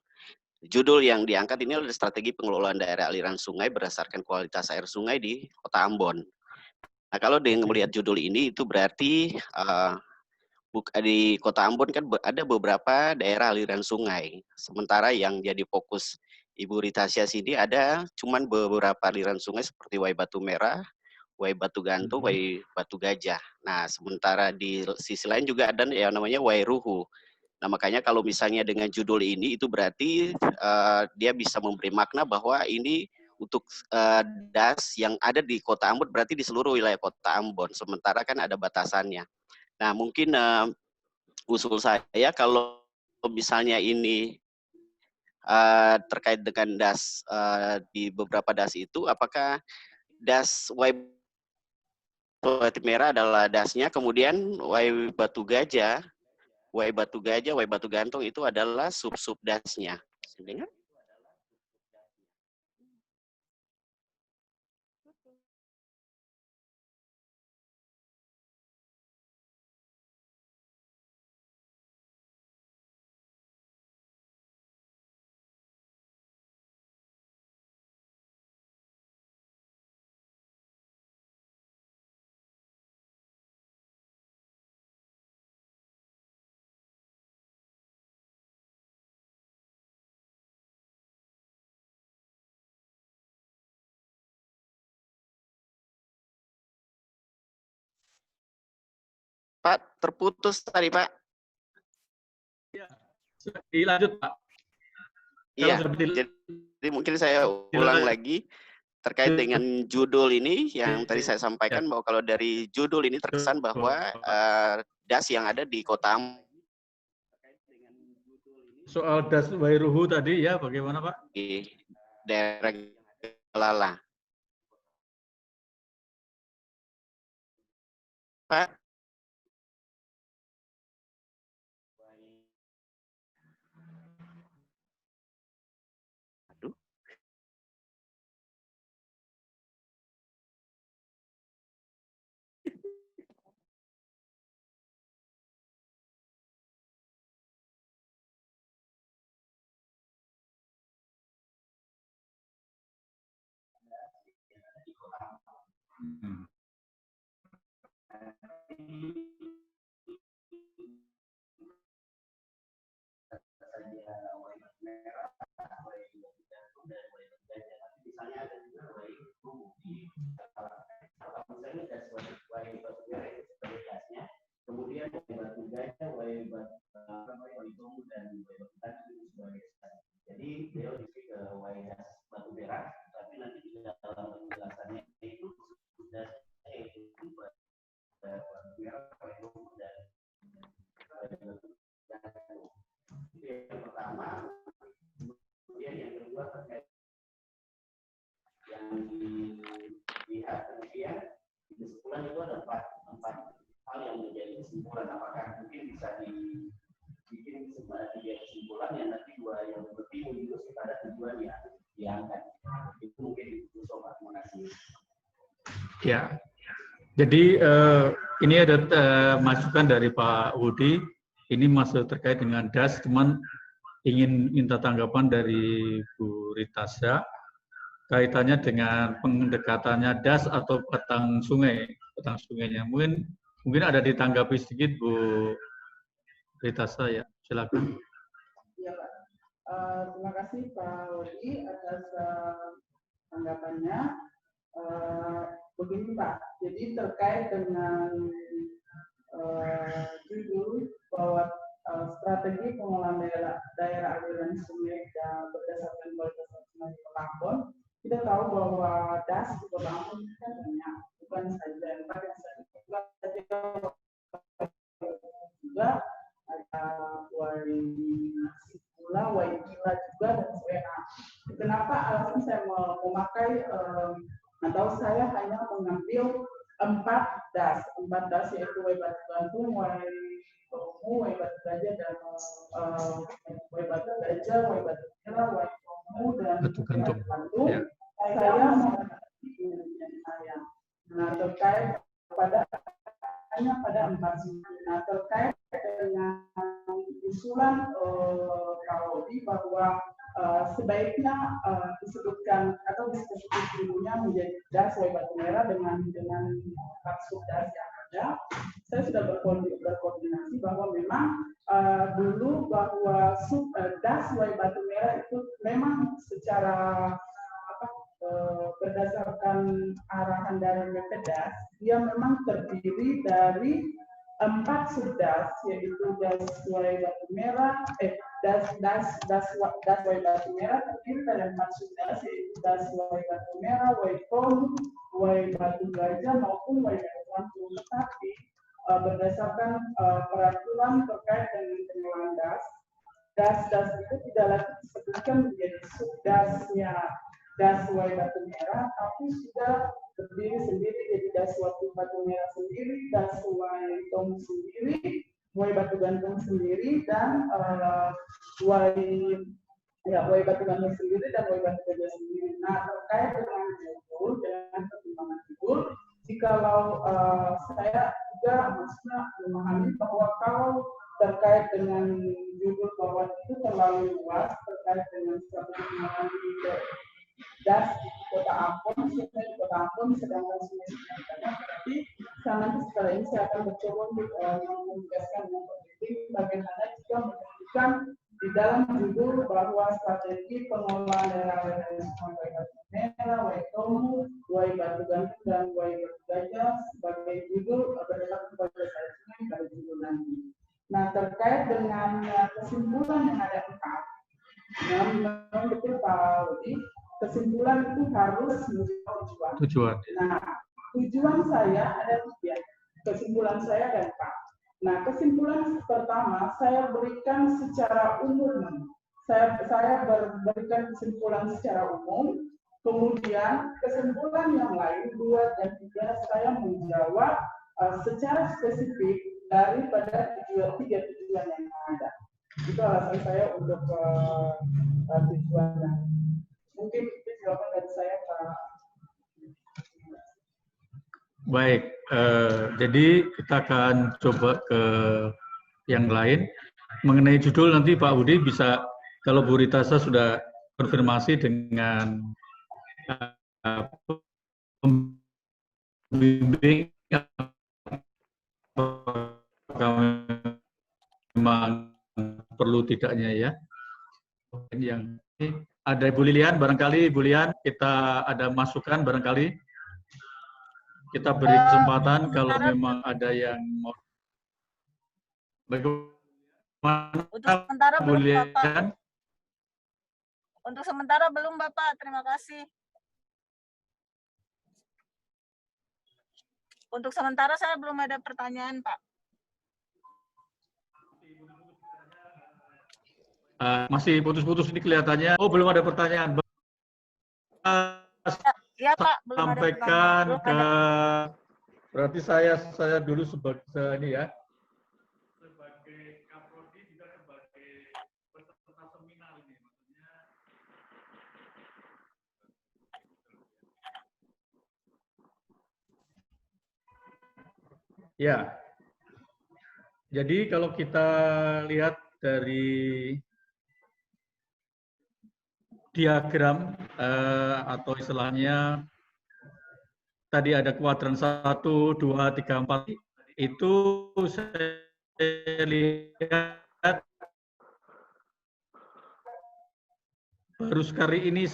Judul yang diangkat ini adalah strategi pengelolaan daerah aliran sungai berdasarkan kualitas air sungai di Kota Ambon. Nah, kalau dengan melihat judul ini itu berarti di Kota Ambon kan ada beberapa daerah aliran sungai. Sementara yang jadi fokus Ibu Ritasa sini ada cuman beberapa aliran sungai seperti Wai Batu Merah, Wai Batu Gantung, Wai Batu Gajah. Nah, sementara di sisi lain juga ada yang namanya Wai Ruhu. Nah, makanya kalau misalnya dengan judul ini itu berarti dia bisa memberi makna bahwa ini untuk das yang ada di Kota Ambon berarti di seluruh wilayah Kota Ambon. Sementara kan ada batasannya. Nah, mungkin usul saya kalau misalnya ini terkait dengan das di beberapa das itu, apakah das Wai Batu Merah adalah dasnya, kemudian Wai Batu Gajah, Wai Batu Gajah, Wai Batu Gantung itu adalah sub-sub dasnya. Dengar? Pak, terputus tadi, Pak. Ya, dilanjut, Pak. Iya, jadi mungkin saya ulang lagi terkait dengan judul ini yang tadi saya sampaikan bahwa kalau dari judul ini terkesan bahwa das yang ada di Kota Ambon soal das wairuhu tadi ya, bagaimana Pak? Di daerah Lala. Pak? Aduh. Kemudian batu gajah, jadi beliau di ke batu merah, tapi nanti di dalam penjelasannya itu sudah yang pertama, kemudian yang kedua terkait yang dilihat kemudian di kesimpulan itu ada empat hal yang menjadi kesimpulan. Apakah mungkin bisa dibikin tiga kesimpulan yang nanti dua yang lebih menjurus kepada tujuan yang diangkat. Itu mungkin itu sobat. Terima kasih. Ya, jadi ini ada masukan dari Pak Budi. Ini masih terkait dengan das, cuman ingin minta tanggapan dari Bu Ritasya kaitannya dengan pendekatannya das atau petang sungainya. Mungkin ada ditanggapi sedikit Bu Ritasya ya, silakan. Iya Pak. Terima kasih Pak Wodi atas tanggapannya. Begini Pak, jadi terkait dengan judul bahwa strategi pengelolaan daerah aliran sungai dan berdasarkan kualitas sungai di Kota Ambon, kita tahu bahwa das di Kota Ambon kan banyak, bukan saja tempat yang juga ada Waigila, Waigila juga dan Suena. Kenapa alasan saya memakai atau saya hanya mengambil 4 das yaitu Wai Batu Gantung, Wai Tomu, Wai Batu Gajah dan Wai Batu Gajah, Wai Batu Merah, Wai Tomu dan Batu Gantung. Ya. Saya mengenai saya. Nah terkait pada 4. Nah terkait dengan usulan Kaudi bahwa sebaiknya disebutkan atau disebut dulunya menjadi das Wai Batu Merah dengan 4 subdas yang ada. Saya sudah berkoordinasi bahwa memang dulu bahwa das Wai Batu Merah itu memang secara berdasarkan arahan dari Kedas, dia memang terdiri dari 4 subdas, yaitu das Wai Batu Merah, das Wai Batu Merah terdiri dari 4 subdas, yaitu das Wai Batu Merah, Wai Tomu, Wai Batu Gajah maupun Wai Batu Gantung. Tapi berdasarkan peraturan terkait dengan pengelolaan das itu tidak lagi disebutkan menjadi subdasnya das Wai Batu Merah, tapi sudah berdiri sendiri jadi das Batu Merah sendiri, das Wai Tomu sendiri, Wai Batu Gantung sendiri, dan Wai Batu Gantung sendiri dan Wai Batu Gajah sendiri. Nah terkait dengan judul, dengan pertimbangan judul, jikalau saya juga maksudnya memahami bahwa kalau terkait dengan judul bahwa itu terlalu luas terkait dengan strategi pengelolaan das di Kota Ambon, sungai di Kota Ambon, sedangkan sungai-sungai banyak. Berarti nanti setelah ini saya akan mencoba untuk menugaskan dengan peneliti bagaimana juga menunjukkan di dalam judul bahwa strategi pengelolaan daerah Wai Batu Merah, Wai Tomu, Wai Batu Gantung dan Wai Batu Gajah sebagai judul berdasarkan kepada sungai pada judul nanti. Nah terkait dengan kesimpulan yang ada 4, memang betul Pak Wudi, kesimpulan itu harus menuju tujuan. Nah, tujuan saya ada 3. Kesimpulan saya ada 4. Nah, kesimpulan pertama saya berikan secara umum. Saya berikan kesimpulan secara umum. Kemudian kesimpulan yang lain 2 dan 3 saya menjawab secara spesifik daripada 3 tujuan yang ada. Itu alasan saya untuk tujuannya. Mungkin itu jawaban dari saya, Pak. Baik, jadi kita akan coba ke yang lain. Mengenai judul nanti Pak Budi bisa, kalau Bu Ritasa sudah konfirmasi dengan pembimbing, memang perlu tidaknya ya. Yang ada Ibu Lilian, barangkali Ibu Lilian kita ada masukan, barangkali kita beri kesempatan kalau memang ada yang mau. Bagaimana untuk sementara Bu belum Lilian? Bapak. Untuk sementara belum Bapak, terima kasih. Untuk sementara saya belum ada pertanyaan, Pak. Masih putus-putus ini kelihatannya. Oh, belum ada pertanyaan. Ya, Pak, belum sampaikan ada ke ada. Berarti saya dulu sebagai ini ya. Sebagai Kaprodi juga sebagai peserta seminar ini maksudnya. Ya. Jadi kalau kita lihat dari diagram atau istilahnya tadi ada kuadran 1, 2, 3, 4 itu saya lihat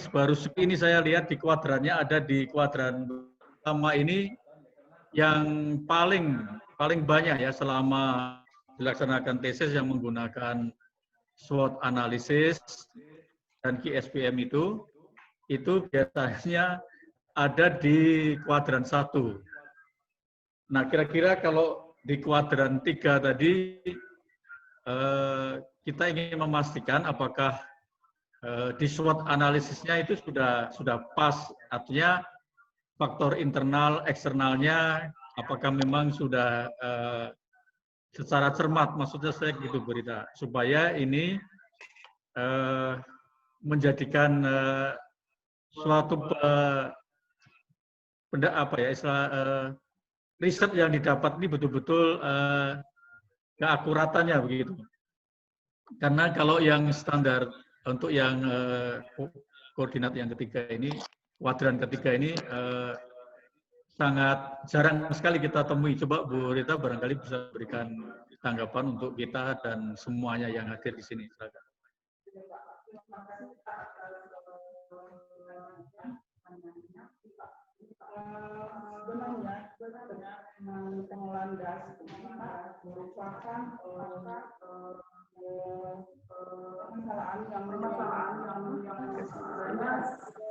baru ini saya lihat di kuadrannya ada di kuadran pertama ini yang paling banyak ya selama dilaksanakan tesis yang menggunakan SWOT analisis dan QSPM itu biasanya ada di kuadran 1. Nah, kira-kira kalau di kuadran 3 tadi kita ingin memastikan apakah di SWOT analisisnya itu sudah pas, artinya faktor internal, eksternalnya apakah memang sudah secara cermat, maksudnya saya gitu berita, supaya ini menjadikan suatu riset yang didapat ini betul-betul keakuratannya begitu. Karena kalau yang standar untuk yang koordinat yang ketiga ini, kuadran ketiga ini sangat jarang sekali kita temui. Coba Bu Rita barangkali bisa berikan tanggapan untuk kita dan semuanya yang hadir di sini. Silakan. Sebenarnya pengelolaan gas merupakan permasalahan yang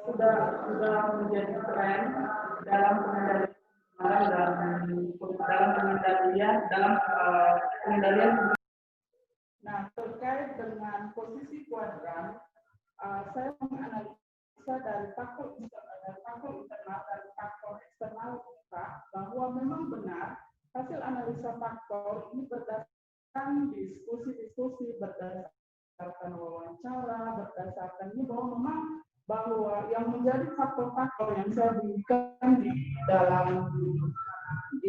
sudah menjadi tren dalam pengendalian. Nah, terkait dengan posisi kuadran, saya menganalisa dari faktor internal dan faktor eksternal kita bahwa memang benar hasil analisa faktor ini berdasarkan diskusi, berdasarkan wawancara, berdasarkan ini bahwa memang bahwa yang menjadi faktor-faktor yang saya berikan di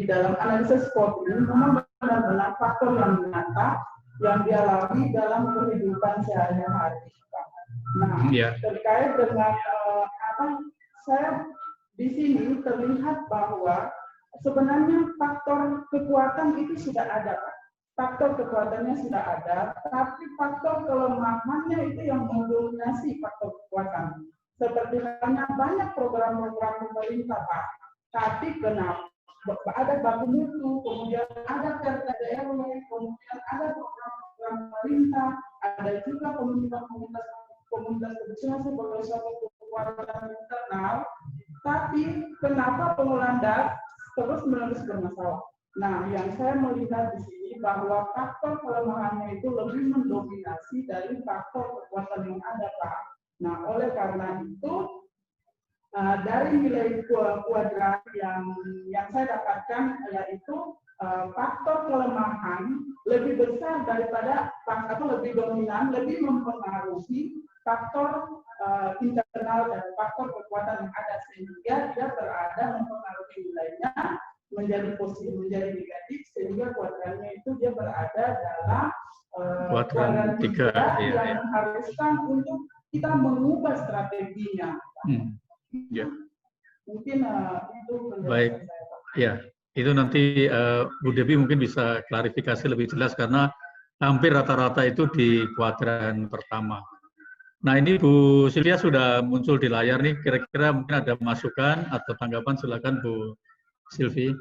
dalam analisis SWOT ini memang benar-benar faktor yang nyata yang dialami dalam kehidupan sehari-hari. Nah, terkait dengan saya di sini terlihat bahwa sebenarnya faktor kekuatan itu sudah ada, Pak. Faktor kekuatannya sudah ada, tapi faktor kelemahannya itu yang mendominasi faktor kekuatan. Seperti halnya banyak program-program pemerintah, Pak. Tapi kenapa ada baku mutu, kemudian ada perda RW, kemudian ada program-program pemerintah, ada juga komunitas kecil sebagai suatu kekuatan internal, tapi kenapa pengelolaan das terus-menerus bermasalah? Nah, yang saya melihat di sini bahwa faktor kelemahannya itu lebih mendominasi dari faktor kekuatan yang ada, Pak. Nah, oleh karena itu, dari nilai kuadrat yang saya dapatkan yaitu faktor kelemahan lebih besar daripada faktor lebih dominan, lebih mempengaruhi faktor internal dan faktor kekuatan yang ada, sehingga dia berada mempengaruhi nilainya menjadi positif, menjadi negatif, sehingga kuadrannya itu dia berada dalam kuadran 3 yang mengharuskan untuk kita mengubah strateginya. Ya. Mungkin itu baik. Ya, itu nanti Bu Devi mungkin bisa klarifikasi lebih jelas karena hampir rata-rata itu di kuadran pertama. Nah, ini Bu Sylvia sudah muncul di layar nih. Kira-kira mungkin ada masukan atau tanggapan, silakan Bu Sylvie.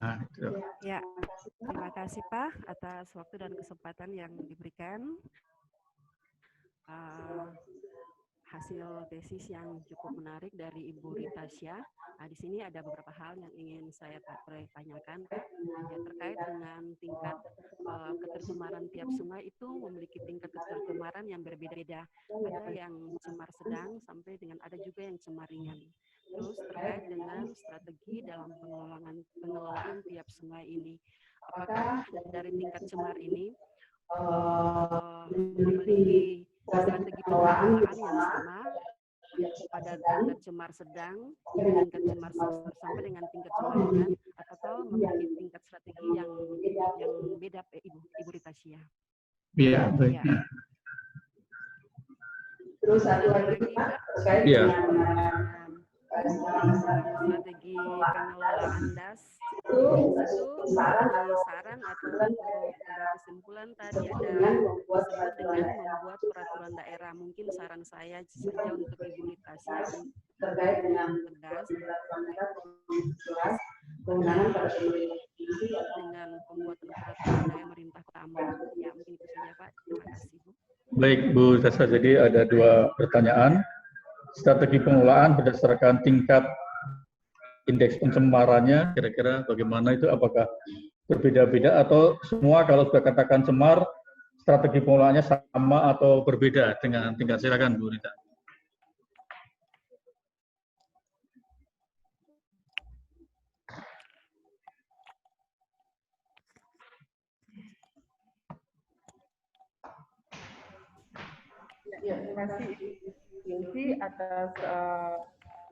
Nah, ya, terima kasih Pak atas waktu dan kesempatan yang diberikan. Hasil tesis yang cukup menarik dari Ibu Ritasya. Nah, di sini ada beberapa hal yang ingin saya tanyakan, ya, terkait dengan tingkat ketercemaran tiap sungai itu memiliki tingkat ketercemaran yang berbeda-beda. Ada yang cemar sedang sampai dengan ada juga yang cemar ringan. Terus terkait dengan strategi dalam pengelolaan tiap sungai ini, apakah dari tingkat cemar ini memiliki strategi pengelolaan yang sama pada tingkat cemar sedang, tingkat cemar sampai dengan tingkat cemar ringan, atau memiliki tingkat strategi yang beda, Ibu Ritasya? Iya, baik. Ya. Terus satu lagi Pak, terkait dengan strategi pengelolaan DAS itu saran atau kesimpulan tadi ada disebut dengan membuat peraturan daerah. Mungkin saran saya saja untuk Ibu Ritasya terkait dengan DAS dengan pembuatan peraturan daerah pemerintah Kota Ambon. Ya, mungkin itu saja Pak. Terima kasih Bu. Baik Bu Tasa, jadi ada 2 pertanyaan. Strategi pengelolaan berdasarkan tingkat indeks pencemarannya, kira-kira bagaimana itu? Apakah berbeda-beda atau semua kalau sudah katakan cemar, strategi pengelolaannya sama atau berbeda dengan tingkat? Silakan Bu Rita. Ya, terima kasih Yulfi atas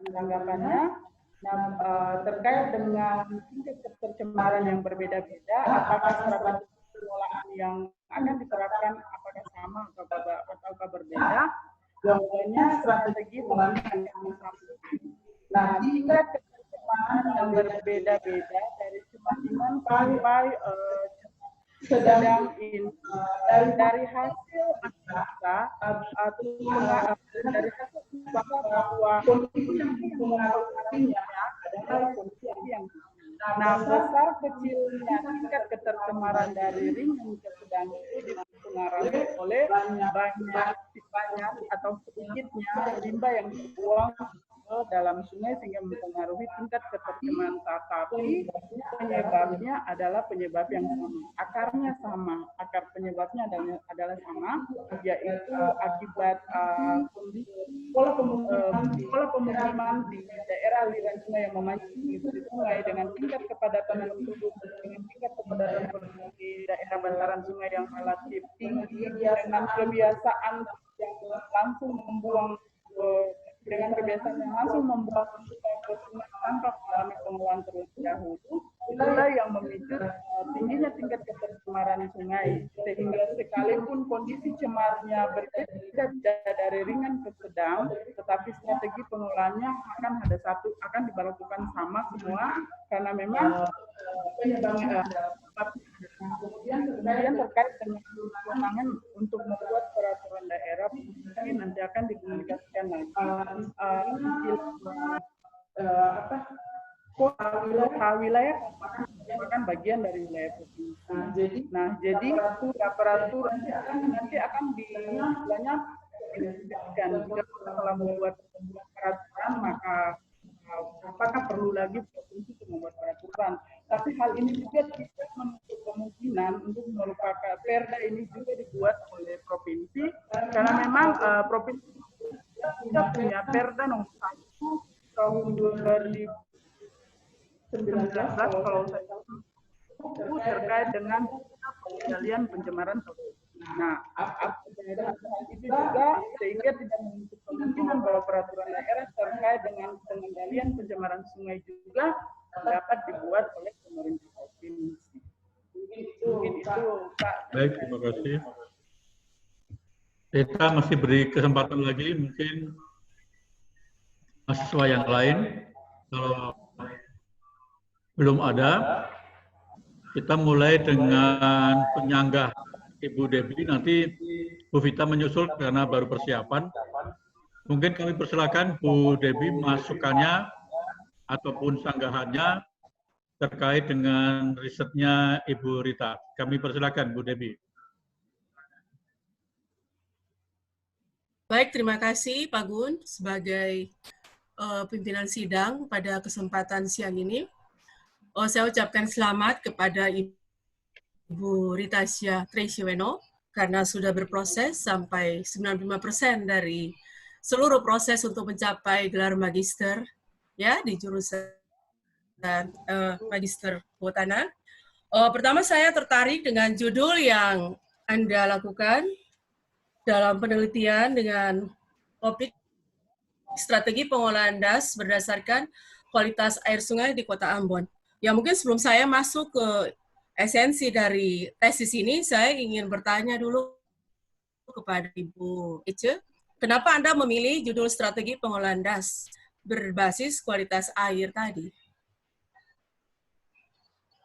tanggapannya. Nah, terkait dengan tingkat pencemaran yang berbeda-beda, apakah strategi pengelolaan yang akan diterapkan apakah sama atau berbeda? Jawabannya strategi pengelolaan yang sama. Nah, tingkat pencemaran yang berbeda-beda dari cemar ringan sampai sedang dari hasil analisa atau dari hasil bahwa kondisi yang mengaruhinya adalah kondisi yang nah, besar kecilnya tingkat ketercemaran dari ringan ke sedang itu dipengaruhi oleh banyak atau sedikitnya limbah yang dibuang dalam sungai sehingga mempengaruhi tingkat ketercemaran. Tapi penyebabnya adalah penyebab yang sama, akarnya sama, akar penyebabnya adalah sama, yaitu akibat pola pemukiman di daerah aliran sungai yang memancing di sungai dengan tingkat kepadatan penduduk, dengan tingkat kepadatan penduduk di daerah bantaran sungai yang relatif tinggi, dengan kebiasaan yang langsung membuang dengan kebiasaan yang langsung membuang ke sungai tanpa mengalami pengelolaan terlebih dahulu, itulah yang memicu tingginya tingkat ketercemaran sungai, sehingga sekalipun kondisi cemarnya berbeda dari ringan ke sedang, tetapi strategi pengelolaannya akan diberlakukan sama semua karena memang penyebabnya. Kemudian terkait dengan kewenangan untuk membuat peraturan daerah, mungkin nanti akan dikomunikasikan lagi. Wilayah merupakan bagian dari wilayah provinsi. Nah, jadi peraturan nanti akan dilanjutkan jika setelah membuat peraturan, maka apakah perlu lagi provinsi untuk membuat peraturan. Tapi hal ini juga tidak menutup kemungkinan untuk merupakan perda ini juga dibuat oleh provinsi, karena memang provinsi kita punya perda nomor 1 tahun 2019 kalau saya tahu terkait dengan pengendalian pencemaran. Nah, itu juga sehingga tidak menutup kemungkinan bahwa peraturan daerah terkait dengan pengendalian pencemaran sungai juga dapat dibuat oleh pemerintah provinsi. Mungkin itu, Pak. Baik, terima kasih. Kita masih beri kesempatan lagi, mungkin mahasiswa yang lain. Kalau belum ada, kita mulai dengan penyanggah Ibu Debbie, nanti Bu Vita menyusul karena baru persiapan. Mungkin kami persilakan Bu Debbie masukannya ataupun sanggahannya terkait dengan risetnya Ibu Rita. Kami persilakan Bu Debbie. Baik, terima kasih Pak Gun sebagai pimpinan sidang pada kesempatan siang ini. Saya ucapkan selamat kepada Ibu Ritasya Tresiweno karena sudah berproses sampai 95% dari seluruh proses untuk mencapai gelar magister ya di jurusan magister kehutanan. Pertama saya tertarik dengan judul yang Anda lakukan dalam penelitian dengan topik strategi pengolahan das berdasarkan kualitas air sungai di Kota Ambon. Ya mungkin sebelum saya masuk ke esensi dari tesis ini, saya ingin bertanya dulu kepada Ibu Ece, kenapa Anda memilih judul strategi pengolahan das berbasis kualitas air tadi?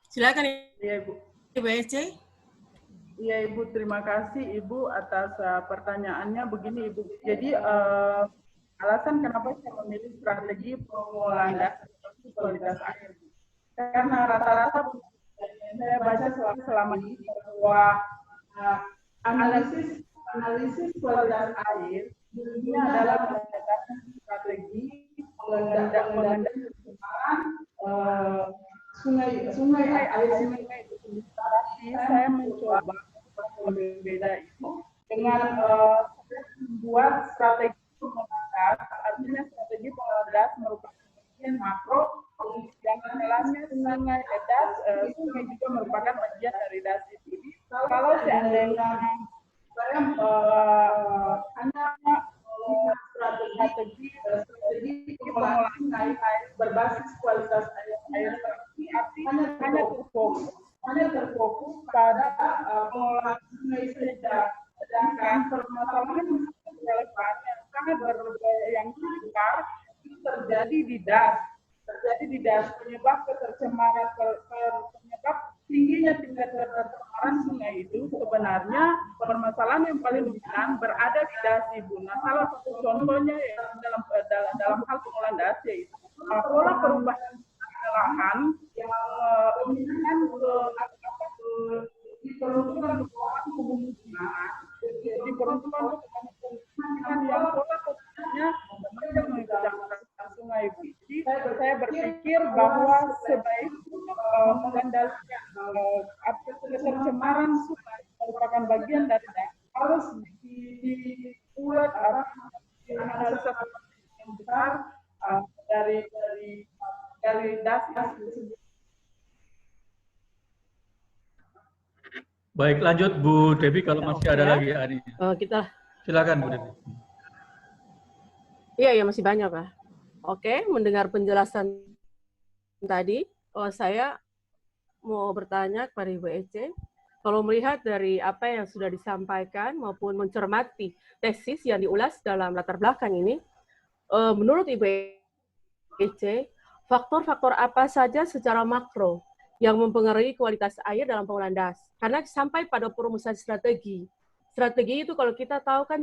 Silakan Ya, Ibu. Ibu Ece. Iya Ibu, terima kasih Ibu atas pertanyaannya. Begini Ibu, jadi alasan kenapa saya memilih strategi pengolahan das kualitas air, karena rata-rata saya baca selama ini bahwa analisis kualitas air ini adalah berdasarkan strategi pengendalian pencemaran sungai air itu sendiri. Tapi saya mencoba berbeda itu dengan membuat strategi pengolahan das. Artinya strategi pengolahan das merupakan bagian makro yang dalamnya sungai das, sungai juga merupakan bagian dari das itu. Kalau seandainya saya hanya strategi pengolahan air berbasis kualitas air, artinya hanya terfokus pada pengolahan sungai saja, sedangkan permasalahan relevan yang sangat yang besar itu terjadi di das, penyebab ketercemaran, penyebab tingginya tingkat ketercemaran sungai itu sebenarnya permasalahan yang paling dominan berada di das Ibu. Nah, salah satu contohnya ya, dalam hal pengolahan das yaitu pola perubahan lahan yang dominan diperuntukkan untuk pemukiman, diperuntukkan untuk pemukiman yang pola perubahannya banyak menggunakan sungai Ibu. Jadi saya berpikir bahwa sebaiknya mengendalikan ketercemaran sungai merupakan bagian dari harus dibuat analisa yang besar dari das itu. Baik, lanjut Bu Debbie kalau masih ada lagi Ani. Kita Silakan Bu Debbie. Iya, masih banyak, Pak. Oke, mendengar penjelasan tadi, saya mau bertanya kepada Ibu Ece, kalau melihat dari apa yang sudah disampaikan maupun mencermati tesis yang diulas dalam latar belakang ini, menurut Ibu Ece, faktor-faktor apa saja secara makro yang mempengaruhi kualitas air dalam pengolahan das? Karena sampai pada perumusan strategi. Strategi itu kalau kita tahu kan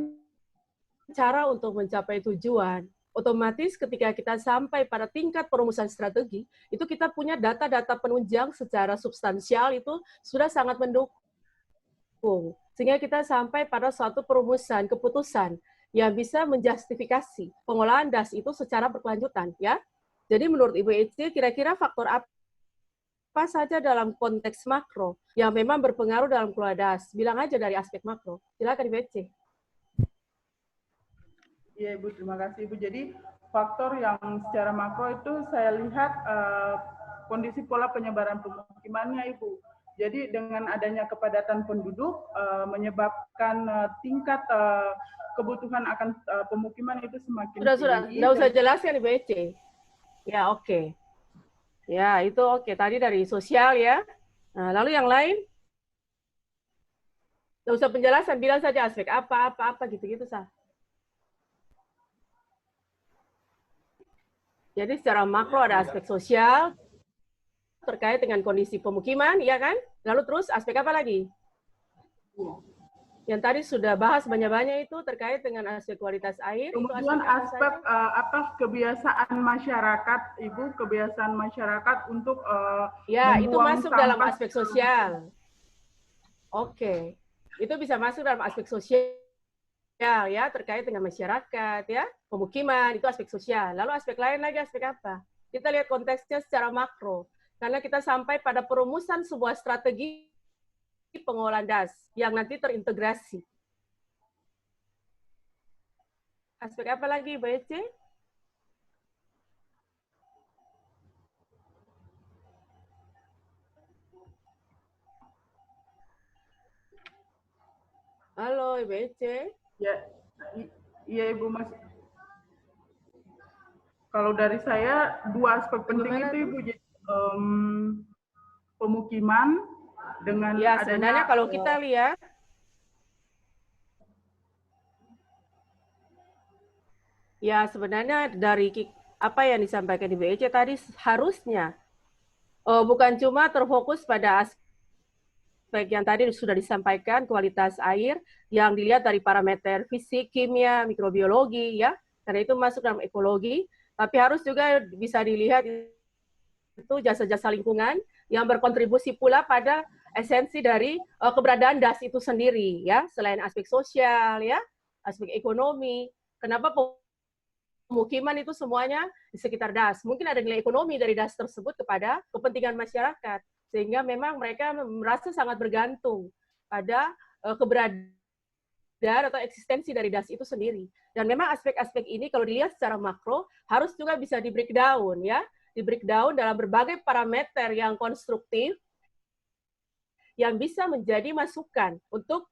cara untuk mencapai tujuan. Otomatis ketika kita sampai pada tingkat perumusan strategi, itu kita punya data-data penunjang secara substansial itu sudah sangat mendukung. Sehingga kita sampai pada suatu perumusan, keputusan yang bisa menjustifikasi pengolahan das itu secara berkelanjutan. Ya. Jadi menurut Ibu Ece, kira-kira faktor apa saja dalam konteks makro yang memang berpengaruh dalam kelola DAS? Bilang aja dari aspek makro. Silakan Ibu Ece. Iya Ibu, terima kasih Ibu. Jadi faktor yang secara makro itu saya lihat kondisi pola penyebaran pemukimannya Ibu. Jadi dengan adanya kepadatan penduduk menyebabkan tingkat kebutuhan akan pemukiman itu semakin tinggi. Sudah usah jelaskan Ibu Ece. Ya, oke. Ya, itu oke. Tadi dari sosial ya. Nah, lalu yang lain? Nggak usah penjelasan, bilang saja aspek apa, gitu-gitu sah. Jadi secara makro ada aspek sosial terkait dengan kondisi pemukiman, ya kan? Lalu terus aspek apa lagi? Yang tadi sudah bahas banyak-banyak itu terkait dengan aspek kualitas air. Kemudian aspek kebiasaan masyarakat, Ibu, kebiasaan masyarakat untuk ya itu masuk dalam aspek sosial. Oke, itu bisa masuk dalam aspek sosial ya, terkait dengan masyarakat ya, pemukiman itu aspek sosial. Lalu aspek lain lagi aspek apa? Kita lihat konteksnya secara makro. Karena kita sampai pada perumusan sebuah strategi pengolahan DAS yang nanti terintegrasi. Aspek apa lagi, Mbak Ece? Halo, Ibu Ece. Ya, iya Ibu Mas. Kalau dari saya dua aspek penting itu Ibu, jadi pemukiman dengan ya sebenarnya kalau kita lihat ya sebenarnya dari apa yang disampaikan Ibu Ece tadi harusnya bukan cuma terfokus pada aspek yang tadi sudah disampaikan, kualitas air yang dilihat dari parameter fisik, kimia, mikrobiologi ya, karena itu masuk dalam ekologi, tapi harus juga bisa dilihat itu jasa-jasa lingkungan yang berkontribusi pula pada esensi dari keberadaan DAS itu sendiri ya, selain aspek sosial ya, aspek ekonomi. Kenapa pemukiman itu semuanya di sekitar DAS? Mungkin ada nilai ekonomi dari DAS tersebut kepada kepentingan masyarakat, sehingga memang mereka merasa sangat bergantung pada keberadaan atau eksistensi dari DAS itu sendiri. Dan memang aspek-aspek ini kalau dilihat secara makro harus juga bisa di breakdown ya, di breakdown dalam berbagai parameter yang konstruktif yang bisa menjadi masukan untuk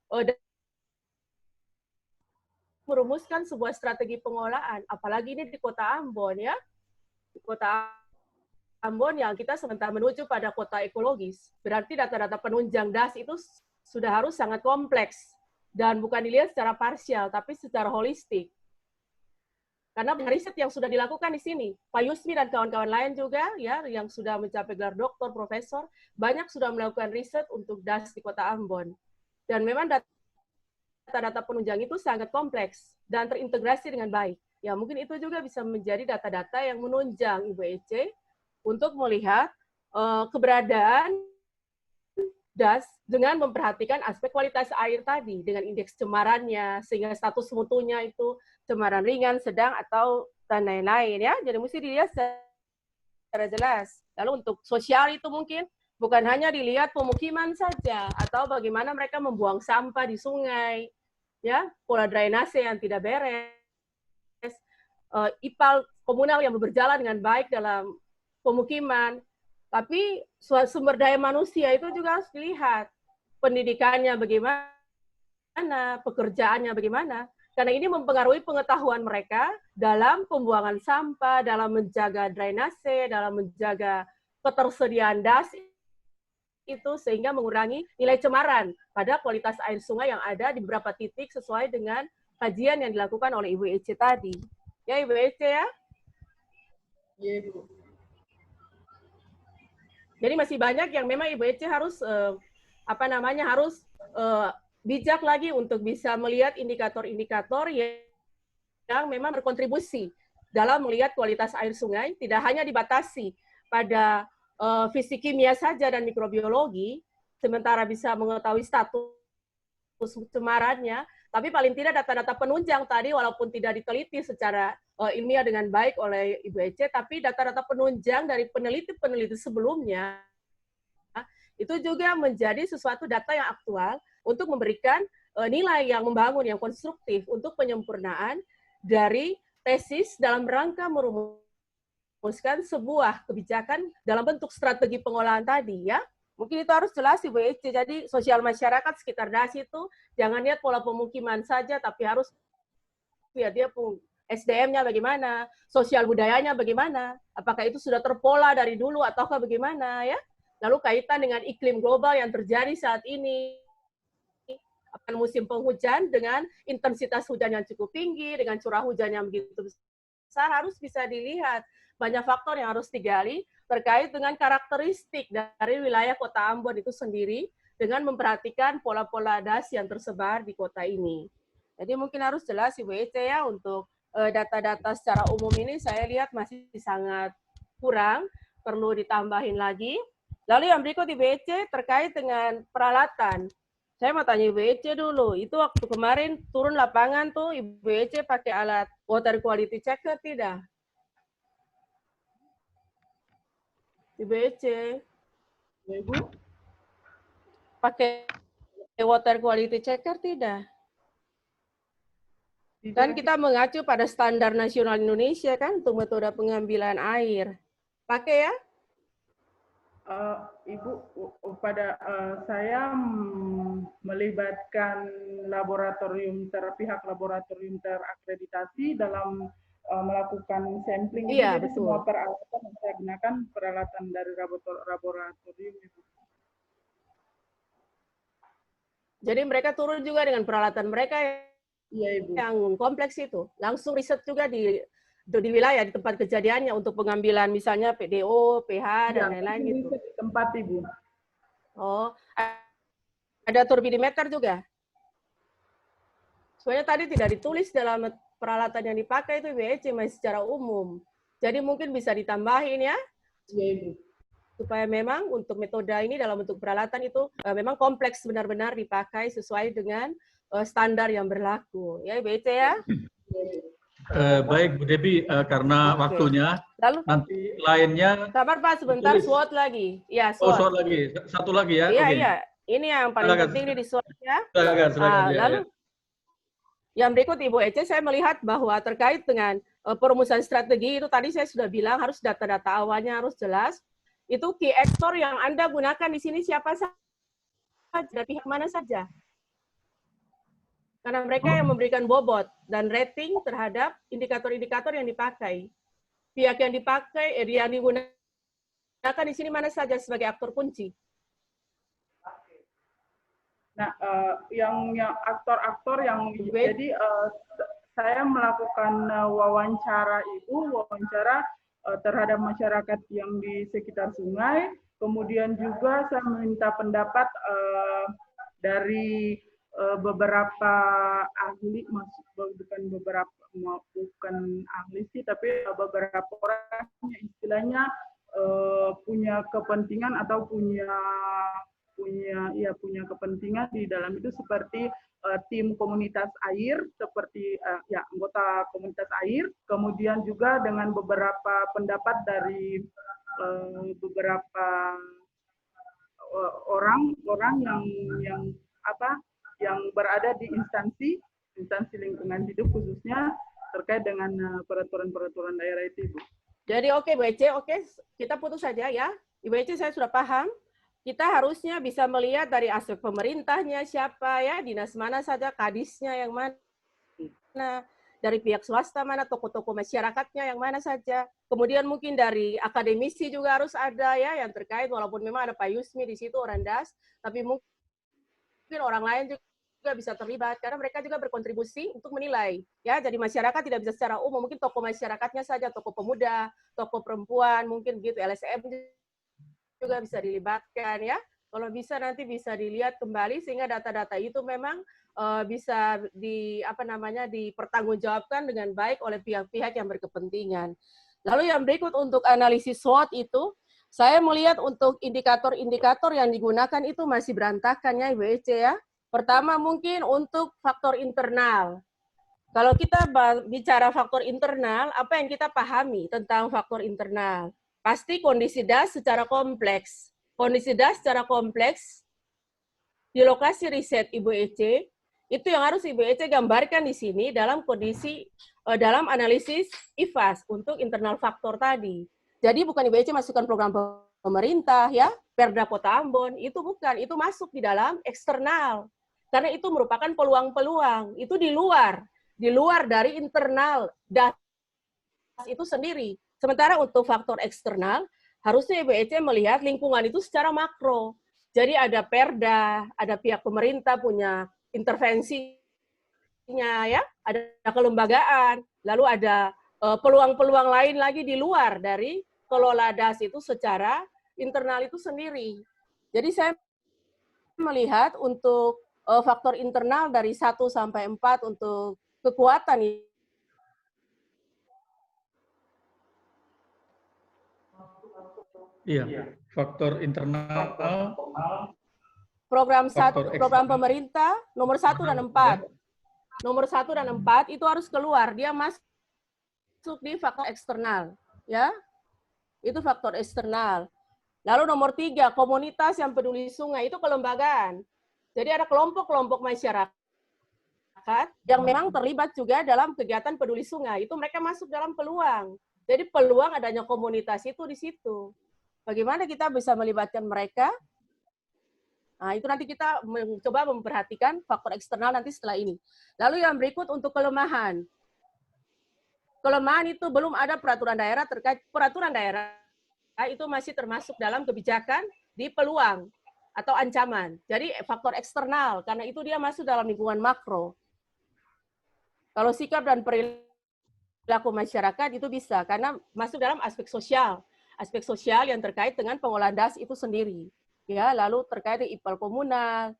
merumuskan sebuah strategi pengolahan, apalagi ini di Kota Ambon ya, di Kota Ambon yang kita sementara menuju pada kota ekologis, berarti data-data penunjang DAS itu sudah harus sangat kompleks dan bukan dilihat secara parsial, tapi secara holistik. Karena riset yang sudah dilakukan di sini, Pak Yusmi dan kawan-kawan lain juga ya yang sudah mencapai gelar doktor, profesor, banyak sudah melakukan riset untuk DAS di Kota Ambon. Dan memang data-data penunjang itu sangat kompleks dan terintegrasi dengan baik. Ya mungkin itu juga bisa menjadi data-data yang menunjang Ibu Ece untuk melihat keberadaan DAS dengan memperhatikan aspek kualitas air tadi, dengan indeks cemarannya, sehingga status mutunya itu cemaran ringan, sedang, atau dan lain-lain ya. Jadi mesti dilihat secara jelas. Lalu untuk sosial itu mungkin bukan hanya dilihat pemukiman saja, atau bagaimana mereka membuang sampah di sungai, ya, pola drainase yang tidak beres, IPAL komunal yang berjalan dengan baik dalam pemukiman, tapi sumber daya manusia itu juga harus dilihat. Pendidikannya bagaimana, pekerjaannya bagaimana. Karena ini mempengaruhi pengetahuan mereka dalam pembuangan sampah, dalam menjaga drainase, dalam menjaga ketersediaan DAS itu, sehingga mengurangi nilai cemaran pada kualitas air sungai yang ada di beberapa titik sesuai dengan kajian yang dilakukan oleh Ibu Ece tadi. Ya, Ibu Ece ya? Iya, Ibu. Jadi masih banyak yang memang Ibu Ece harus harus bijak lagi untuk bisa melihat indikator-indikator yang memang berkontribusi dalam melihat kualitas air sungai, tidak hanya dibatasi pada fisik kimia saja dan mikrobiologi, sementara bisa mengetahui status cemarannya, tapi paling tidak data-data penunjang tadi walaupun tidak diteliti secara ilmiah dengan baik oleh Ibu Ece, tapi data-data penunjang dari peneliti-peneliti sebelumnya itu juga menjadi sesuatu data yang aktual untuk memberikan nilai yang membangun, yang konstruktif untuk penyempurnaan dari tesis dalam rangka merumuskan sebuah kebijakan dalam bentuk strategi pengolahan tadi, ya. Mungkin itu harus jelas Ibu Ece. Jadi sosial masyarakat sekitar dasi itu jangan lihat pola pemukiman saja, tapi harus lihat dia SDM-nya bagaimana, sosial budayanya bagaimana, apakah itu sudah terpola dari dulu ataukah bagaimana, ya. Lalu kaitan dengan iklim global yang terjadi saat ini, akan musim penghujan dengan intensitas hujan yang cukup tinggi, dengan curah hujan yang begitu besar, harus bisa dilihat. Banyak faktor yang harus digali terkait dengan karakteristik dari wilayah Kota Ambon itu sendiri, dengan memperhatikan pola-pola dasi yang tersebar di kota ini. Jadi mungkin harus jelas Ibu Ece ya, untuk data-data secara umum ini saya lihat masih sangat kurang, perlu ditambahin lagi. Lalu yang berikut Ibu Ece terkait dengan peralatan. Saya mau tanya Ibu Ece dulu, itu waktu kemarin turun lapangan tuh Ibu Ece pakai alat water quality checker tidak? Ibu Ece. Ibu? Pakai water quality checker tidak? Kan kita mengacu pada standar nasional Indonesia kan untuk metode pengambilan air. Pakai ya? Ibu, pada saya melibatkan pihak laboratorium terakreditasi dalam melakukan sampling. Iya, jadi betul. semua peralatan yang saya gunakan peralatan dari laboratorium. Ibu. Jadi mereka turun juga dengan peralatan mereka Iya, Ibu. yang kompleks itu. Langsung riset juga di wilayah, di tempat kejadiannya untuk pengambilan misalnya PDO, pH, dan lain-lain gitu. Di tempat, Ibu. Oh, ada turbidimeter juga? Soalnya tadi tidak ditulis dalam peralatan yang dipakai itu Ibu Ece, masih secara umum. Jadi mungkin bisa ditambahin ya. Iya, Ibu. Supaya memang untuk metode ini dalam bentuk peralatan itu memang kompleks benar-benar dipakai sesuai dengan standar yang berlaku. Ya Ibu Ece ya. Baik Bu Debbie, karena waktunya, lalu nanti lainnya. Sabar Pak, sebentar ditulis. SWOT lagi. Ya, SWOT. Oh, SWOT lagi, satu lagi ya. Iya, okay. iya. Ini yang paling penting nih di SWOT ya. Silakan, lalu yang berikut Ibu Ece, saya melihat bahwa terkait dengan perumusan strategi itu tadi saya sudah bilang harus data-data awalnya harus jelas. Itu key actor yang Anda gunakan di sini siapa saja, dari pihak mana saja. Karena mereka yang memberikan bobot dan rating terhadap indikator-indikator yang dipakai. Pihak yang dipakai, yang digunakan di sini mana saja sebagai aktor kunci. Nah, yang aktor-aktor yang jadi saya melakukan wawancara terhadap masyarakat yang di sekitar sungai. Kemudian juga saya meminta pendapat dari beberapa ahli, bukan ahli sih, tapi beberapa orang yang istilahnya punya kepentingan atau punya kepentingan di dalam itu, seperti tim komunitas air, seperti anggota komunitas air, kemudian juga dengan beberapa pendapat dari beberapa orang yang berada di instansi lingkungan hidup, khususnya terkait dengan peraturan daerah itu, Ibu. Jadi oke, Bu Ece, kita putus saja ya. Ibu Ece, saya sudah paham. Kita harusnya bisa melihat dari aspek pemerintahnya siapa ya, dinas mana saja, kadisnya yang mana, dari pihak swasta mana, tokoh-tokoh masyarakatnya yang mana saja. Kemudian mungkin dari akademisi juga harus ada ya yang terkait, walaupun memang ada Pak Yusmi di situ, Orandas, tapi mungkin orang lain juga bisa terlibat karena mereka juga berkontribusi untuk menilai ya. Jadi masyarakat tidak bisa secara umum, mungkin tokoh masyarakatnya saja, tokoh pemuda, tokoh perempuan, mungkin gitu, LSM juga bisa dilibatkan ya. Kalau bisa nanti bisa dilihat kembali sehingga data-data itu memang bisa dipertanggungjawabkan dengan baik oleh pihak-pihak yang berkepentingan. Lalu yang berikut untuk analisis SWOT itu, saya melihat untuk indikator-indikator yang digunakan itu masih berantakan ya Ibu Ece ya. Pertama mungkin untuk faktor internal. Kalau kita bicara faktor internal, apa yang kita pahami tentang faktor internal? Pasti kondisi das secara kompleks. Kondisi das secara kompleks di lokasi riset Ibu Ece, itu yang harus Ibu Ece gambarkan di sini dalam kondisi, dalam analisis IFAS untuk internal faktor tadi. Jadi bukan Ibu Ece masukkan program pemerintah, ya, Perda Kota Ambon, itu bukan, itu masuk di dalam eksternal. Karena itu merupakan peluang-peluang, itu di luar dari internal das itu sendiri. Sementara untuk faktor eksternal, harusnya Ibu Ece melihat lingkungan itu secara makro. Jadi ada perda, ada pihak pemerintah punya intervensinya, ya, ada kelembagaan, lalu ada peluang-peluang lain lagi di luar dari kelola das itu secara internal itu sendiri. Jadi saya melihat untuk faktor internal dari 1 sampai 4 untuk kekuatan Iya, faktor internal, program pemerintah nomor 1 dan 4. Nomor 1 dan 4 itu harus keluar, dia masuk di faktor eksternal, ya. Itu faktor eksternal. Lalu nomor 3, komunitas yang peduli sungai, itu kelembagaan. Jadi ada kelompok-kelompok masyarakat yang memang terlibat juga dalam kegiatan peduli sungai, itu mereka masuk dalam peluang. Jadi peluang adanya komunitas itu di situ. Bagaimana kita bisa melibatkan mereka? Nah, itu nanti kita mencoba memperhatikan faktor eksternal nanti setelah ini. Lalu yang berikut untuk kelemahan. Kelemahan itu belum ada peraturan daerah terkait peraturan daerah itu masih termasuk dalam kebijakan di peluang atau ancaman. Jadi faktor eksternal, karena itu dia masuk dalam lingkungan makro. Kalau sikap dan perilaku masyarakat itu bisa, karena masuk dalam aspek sosial yang terkait dengan pengolahan das itu sendiri, ya. Lalu terkait dengan IPAL komunal,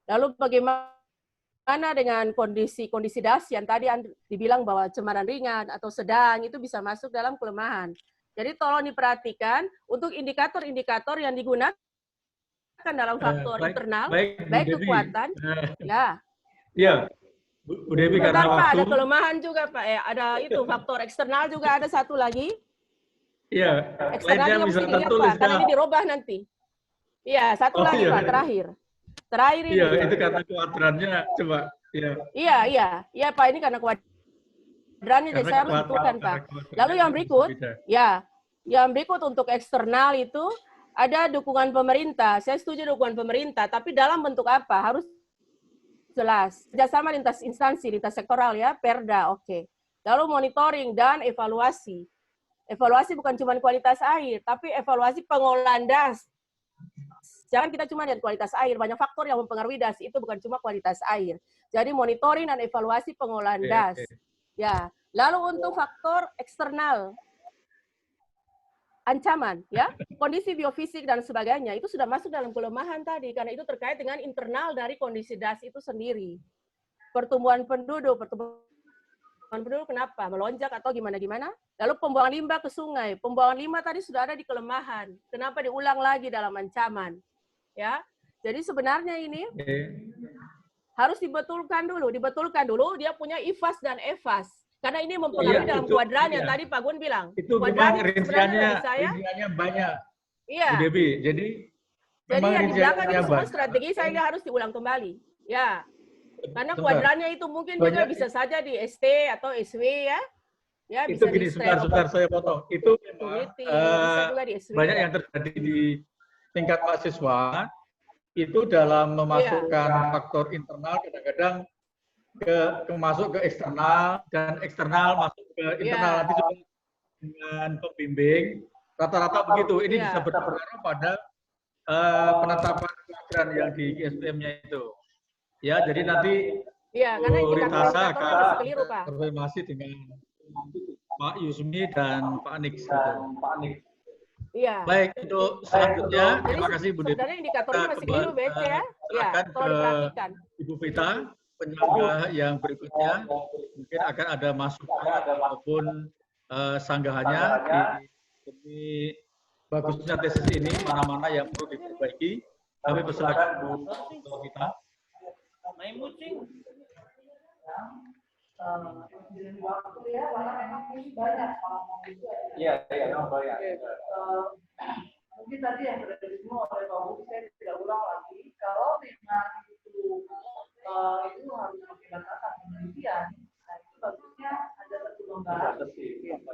lalu bagaimana dengan kondisi das yang tadi dibilang bahwa cemaran ringan atau sedang itu bisa masuk dalam kelemahan. Jadi tolong diperhatikan untuk indikator-indikator yang digunakan dalam faktor internal, baik kekuatan, ya. Iya, Bu Dewi, karena Pak, waktu. ada kelemahan juga Pak, ya. Ada itu faktor eksternal juga ada satu lagi. Iya, eksternal juga mesti dilihat Pak, karena ini dirubah nanti. Iya, satu lagi Pak, terakhir ini. Iya, itu karena kuadrannya, coba. Iya Pak, ini karena kuadrannya, jadi saya harus betulkan Pak. Lalu yang berikut, yang berikut untuk eksternal itu ada dukungan pemerintah. Saya setuju dukungan pemerintah, tapi dalam bentuk apa? Harus jelas. Kerjasama lintas instansi, lintas sektoral, ya, Perda, oke. Lalu monitoring dan evaluasi. Evaluasi bukan cuma kualitas air, tapi evaluasi pengolahan das. Jangan kita cuma lihat kualitas air, banyak faktor yang mempengaruhi das, itu bukan cuma kualitas air. Jadi monitoring dan evaluasi pengolahan das. Ya. Lalu untuk faktor eksternal, ancaman, ya, kondisi biofisik dan sebagainya, itu sudah masuk dalam kelemahan tadi, karena itu terkait dengan internal dari kondisi das itu sendiri. Pertumbuhan penduduk kenapa? Melonjak atau gimana-gimana? Lalu pembuangan limbah ke sungai. Pembuangan limbah tadi sudah ada di kelemahan. Kenapa diulang lagi dalam ancaman? Ya. Jadi sebenarnya ini harus dibetulkan dulu. Dia punya IFAS dan EFAS. Karena ini mempengaruhi dalam kuadran yang tadi Pak Gun bilang. Itu memang rinciannya banyak. Iya. Bu Dewi. Jadi yang di belakang itu semua strategi saya harus diulang kembali. Ya. Karena kuadrannya itu mungkin juga bisa saja di ST atau SW, ya. Ya, itu gini, sebentar saya potong. Itu banyak yang terjadi di tingkat mahasiswa itu dalam memasukkan faktor internal kadang-kadang masuk ke eksternal, dan eksternal masuk ke internal, nanti juga dengan pembimbing. Rata-rata begitu. Ini bisa berpengaruh pada penetapan pelajaran yang di ISPM-nya itu. Ya, jadi nanti Bu Ritasa akan konfirmasi dengan Pak Yusmi dan Pak Nix. Iya. Baik, untuk selanjutnya, terima kasih Bu Dewi. Sebenarnya indikatornya masih keliru, BC, ya. Ya, tolong diperhatikan. Ibu Vita, penyangga yang berikutnya, mungkin akan ada masukan maupun sanggahannya demi bagusnya tesis ini, mana-mana yang perlu diperbaiki. Kami persilakan Bu Vita. Izin waktu ya, karena memang ini banyak ngomong itu. Iya, memang banyak. Mungkin tadi yang sudah disinggung oleh Pak Budi, saya tidak ulang lagi. Kalau memang itu harus berdasarkan penelitian, nah itu bagusnya ada satu lembaga.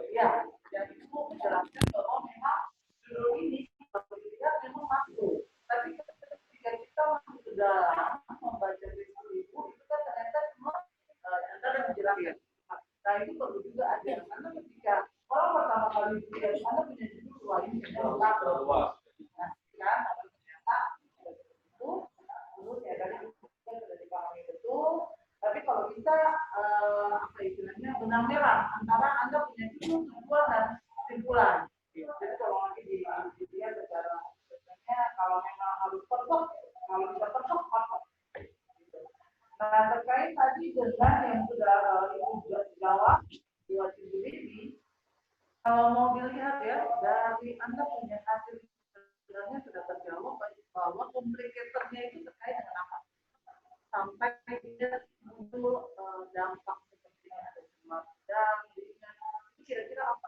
Ya, yang itu menjelaskan bahwa memang judul ini tidak memang masuk. Tapi ketika kita masuk ke dalam membaca buku itu kan ternyata semua ada menjelaskan. Nah itu perlu juga ada, karena ketika orang pertama kali lihat Anda punya judul wah ini lengkap loh. Nah, kan ternyata itu terus ya dari itu sudah dipahami betul. Tapi kalau kita apa istilahnya benang merah antara Anda punya judul, tujuan dan kesimpulan. Jadi kalau nanti dilihat secara sebenarnya kalau memang harus perfect, kalau bisa perfect apa? Nah terkait tadi dengan yang sudah Ibu jawab buat Ibu ini, kalau mau dilihat ya dari Anda punya hasil sebenarnya sudah terjawab bahwa komplikatornya itu terkait dengan apa? Sampai dia muncul dampak seperti yang ada di dan itu kira-kira apa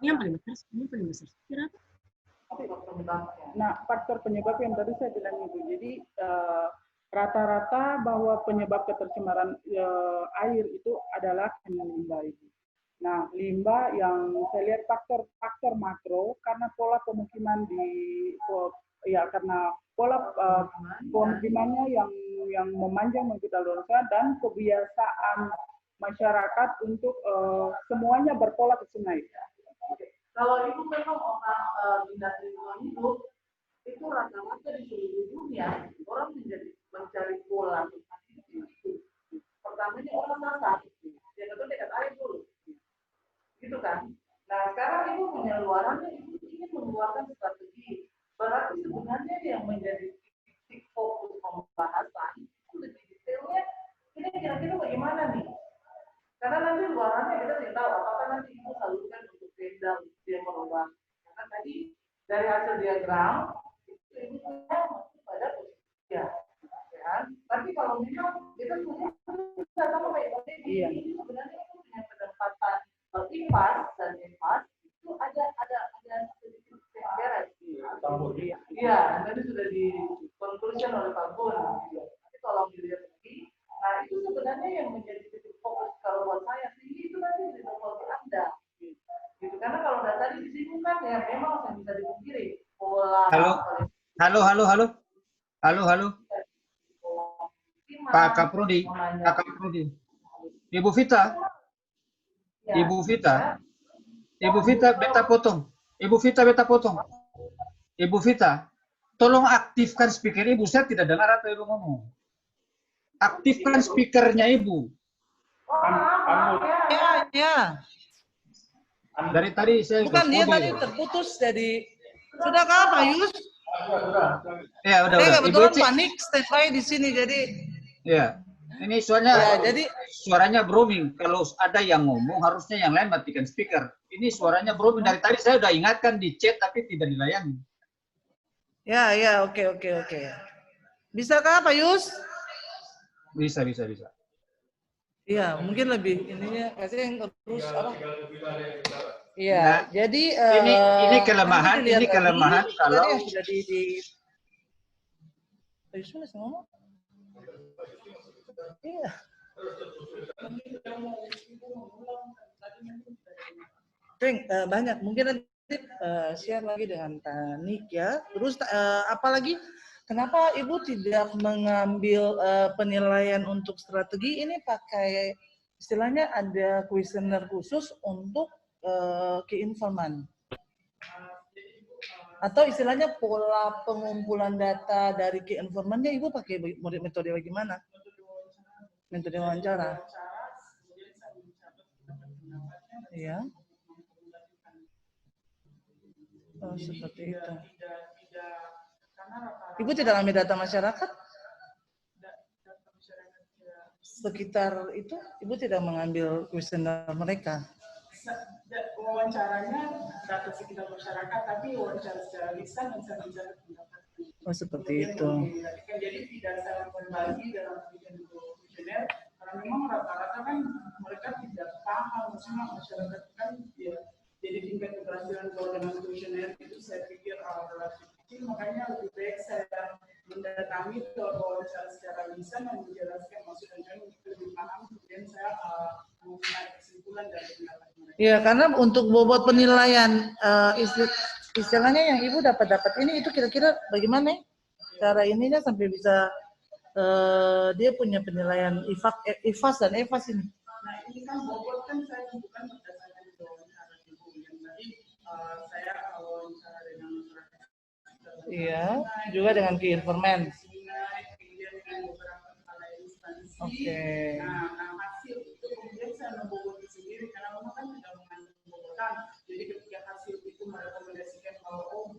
yang paling besar? Ini paling besar. Kira apa? Nah, faktor penyebab yang tadi saya bilang itu. Jadi rata-rata bahwa penyebab ketercemaran air itu adalah limbah itu. Nah, limbah yang saya lihat faktor makro karena pola pemukiman karena pola pemukimannya yang memanjang mengikuti luasan dan kebiasaan masyarakat untuk semuanya bertolak ke sungai. Kalau itu memang orang dinas lingkungan hidup itu rata-rata di seluruh dunia orang mencari pola itu. Pertamanya orang masak, yang kedua dekat air dulu, gitu kan? Nah sekarang itu penyalurannya itu ingin mengeluarkan strategi. Berarti sebenarnya yang menjadi titik fokus pembahasan itu lebih detailnya. Ini kira-kira bagaimana nih? Karena nanti luarannya kita tidak tahu apakah nanti itu salurkan untuk Pemda dia merubah. Karena tadi dari hasil diagram itu masuk pada posisi ya. Tapi kalau memang kita sudah sama kayak ini sebenarnya itu punya pendapatan IPAS dan IPAS itu ada sedikit beres. Iya, tadi sudah dikonklusikan oleh Pak Bun. Tapi kalau dilihat lagi, nah itu sebenarnya yang menjadi titik fokus kalau buat saya sih itu nanti di nomor Anda. Gitu. Karena kalau data di sini kan ya memang yang bisa dipungkiri pola. Halo. Pak Kaprodi. Ibu Vita. Ibu Vita, tolong aktifkan speaker Ibu. Saya tidak dengar apa Ibu ngomong. Aktifkan speakernya Ibu. Ya. Dari tadi saya bukan dia tadi terputus jadi sudah Pak Yus? Ya udah. Kebetulan panik standby di sini jadi. Ya. Ini suaranya roaming. Kalau ada yang ngomong harusnya yang lain matikan speaker. Ini suaranya roaming dari tadi saya udah ingatkan di chat tapi tidak dilayani. Ya, oke. Bisakah Pak Yus? Bisa. Iya, mungkin lebih ininya kasih yang terus apa? Iya, nah, jadi ini kelemahan kalau yang sudah di Pak Yus masih ngomong? Iya. Banyak. Mungkin nanti share lagi dengan Tanik ya. Terus apalagi kenapa Ibu tidak mengambil penilaian untuk strategi ini pakai istilahnya ada kuesioner khusus untuk keinforman? Atau istilahnya pola pengumpulan data dari keinformannya Ibu pakai metode bagaimana? Metode wawancara. Iya. Oh, seperti itu. Ibu tidak ambil data masyarakat? Sekitar itu, Ibu tidak mengambil kuesioner mereka? Wawancaranya data sekitar masyarakat, tapi wawancara secara lisan dan secara pendapat. Oh, seperti itu. Jadi tidak saling berbagi dalam kuesioner, karena memang rata-rata kan masyarakat tidak paham, maksudnya masyarakat kan ya, jadi tingkat keberhasilan kalau dengan kuesioner itu saya pikir relatif kecil, makanya lebih baik saya mendatangi ke wawancara secara lisan dan menjelaskan maksudnya untuk lebih paham, kemudian saya mengambil kesimpulan dari pendapat mereka. Iya, karena untuk bobot penilaian istilahnya yang Ibu dapat ini itu kira-kira bagaimana cara ininya sampai bisa dia punya penilaian IFAS dan EFAS ini. Nah ini kan bobot kan saya bukan berdasarkan wawancara Ibu yang tadi saya wawancara dengan masyarakat. Iya, juga dengan key informant. Kemudian dengan beberapa kepala instansi. Oke. Nah hasil itu kemudian saya membobotkan sendiri karena memang kan tidak mengandung bobotan. Jadi ketika hasil itu merekomendasikan bahwa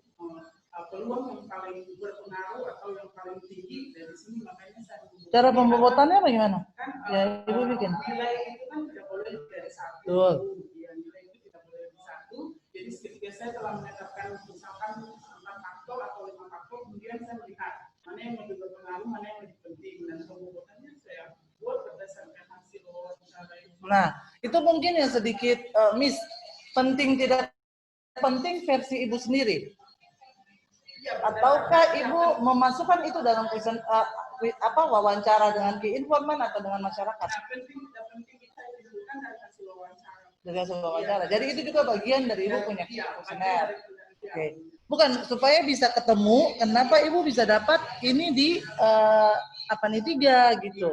peluang yang paling berpengaruh atau yang paling tinggi dari sini, makanya saya membobotkan. Cara pembobotannya bagaimana? Kan, ya Ibu bikin. Nilai itu kan tidak boleh dari satu. Betul. Ya, nilai itu tidak boleh dari satu. Jadi ketika saya telah menetapkan misalkan 4 faktor atau 5 faktor, kemudian saya melihat mana yang lebih berpengaruh, mana yang lebih penting, dan pembobotannya saya buat berdasarkan hasil wawancara itu. Nah, itu mungkin yang sedikit miss, penting tidak penting versi Ibu sendiri. Ataukah Ibu memasukkan itu dalam wawancara dengan key informant atau dengan masyarakat? Penting kita ditentukan dari hasil wawancara. Dari hasil wawancara. Jadi itu juga bagian dari Ibu punya kuesioner. Oke. Bukan supaya bisa ketemu kenapa Ibu bisa dapat ini di 3 gitu.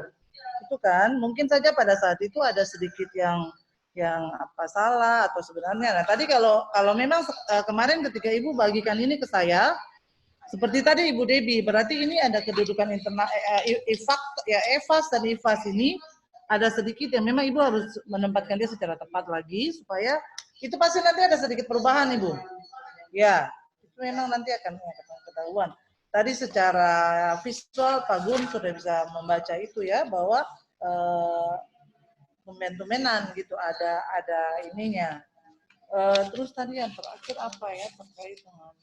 Itu kan mungkin saja pada saat itu ada sedikit yang salah atau sebenarnya. Nah, tadi kalau memang kemarin ketika Ibu bagikan ini ke saya, seperti tadi Ibu Debbie, berarti ini ada kedudukan internal EFAS dan IFAS ini ada sedikit yang memang Ibu harus menempatkan dia secara tepat lagi supaya itu pasti nanti ada sedikit perubahan Ibu. Ya, itu memang nanti akan ketahuan. Tadi secara visual Pak Gun sudah bisa membaca itu ya bahwa tumen-tumenan gitu ada ininya. Terus tadi yang terakhir apa ya terkait dengan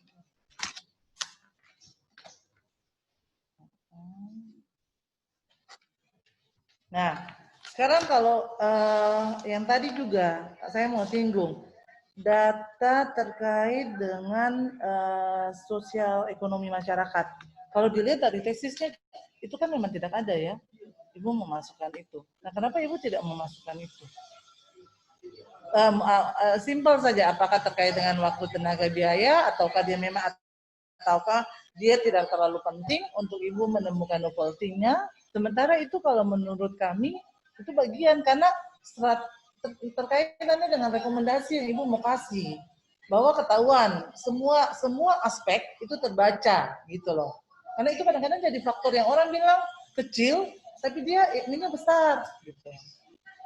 Nah, sekarang kalau yang tadi juga saya mau singgung data terkait dengan sosial ekonomi masyarakat. Kalau dilihat dari tesisnya itu kan memang tidak ada ya. Ibu memasukkan itu. Nah, kenapa Ibu tidak memasukkan itu? Simpel saja, apakah terkait dengan waktu, tenaga, biaya, ataukah dia tidak terlalu penting untuk Ibu menemukan novelty-nya. Sementara itu kalau menurut kami itu bagian karena terkaitannya dengan rekomendasi yang Ibu mau kasih bahwa ketahuan semua aspek itu terbaca gitu loh. Karena itu kadang-kadang jadi faktor yang orang bilang kecil tapi dia ininya besar gitu.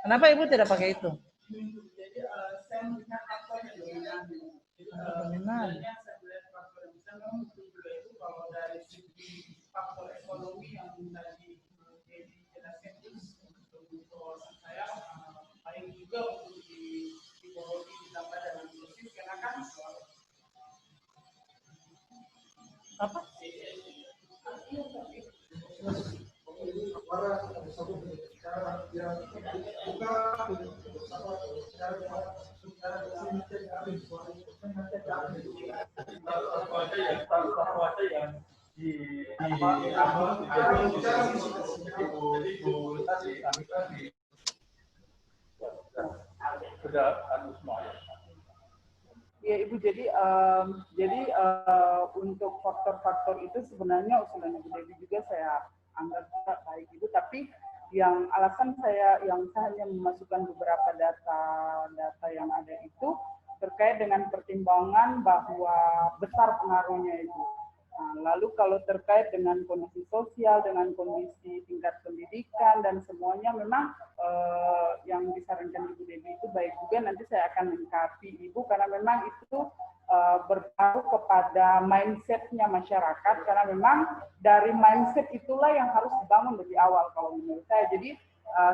Kenapa Ibu tidak pakai itu? Jadi saya melihat faktor yang dominan. Saya melihat faktor yang besar memang juga itu kalau dari segi faktor ekonomi yang tadi dijelaskan itu untuk wawasan saya baik juga untuk dibologi ditambah dalam dosis karena kan apa? Ya Ibu, jadi untuk faktor-faktor itu sebenarnya usulan Ibu Debbie juga saya anggap baik Ibu, tapi yang alasan saya hanya memasukkan beberapa data yang ada itu terkait dengan pertimbangan bahwa besar pengaruhnya itu. Nah, lalu kalau terkait dengan kondisi sosial, dengan kondisi tingkat pendidikan dan semuanya memang yang disarankan Ibu Debbie itu baik juga, nanti saya akan mengkapi Ibu karena memang itu berpengaruh kepada mindset-nya masyarakat karena memang dari mindset itulah yang harus dibangun lebih awal kalau menurut saya. Jadi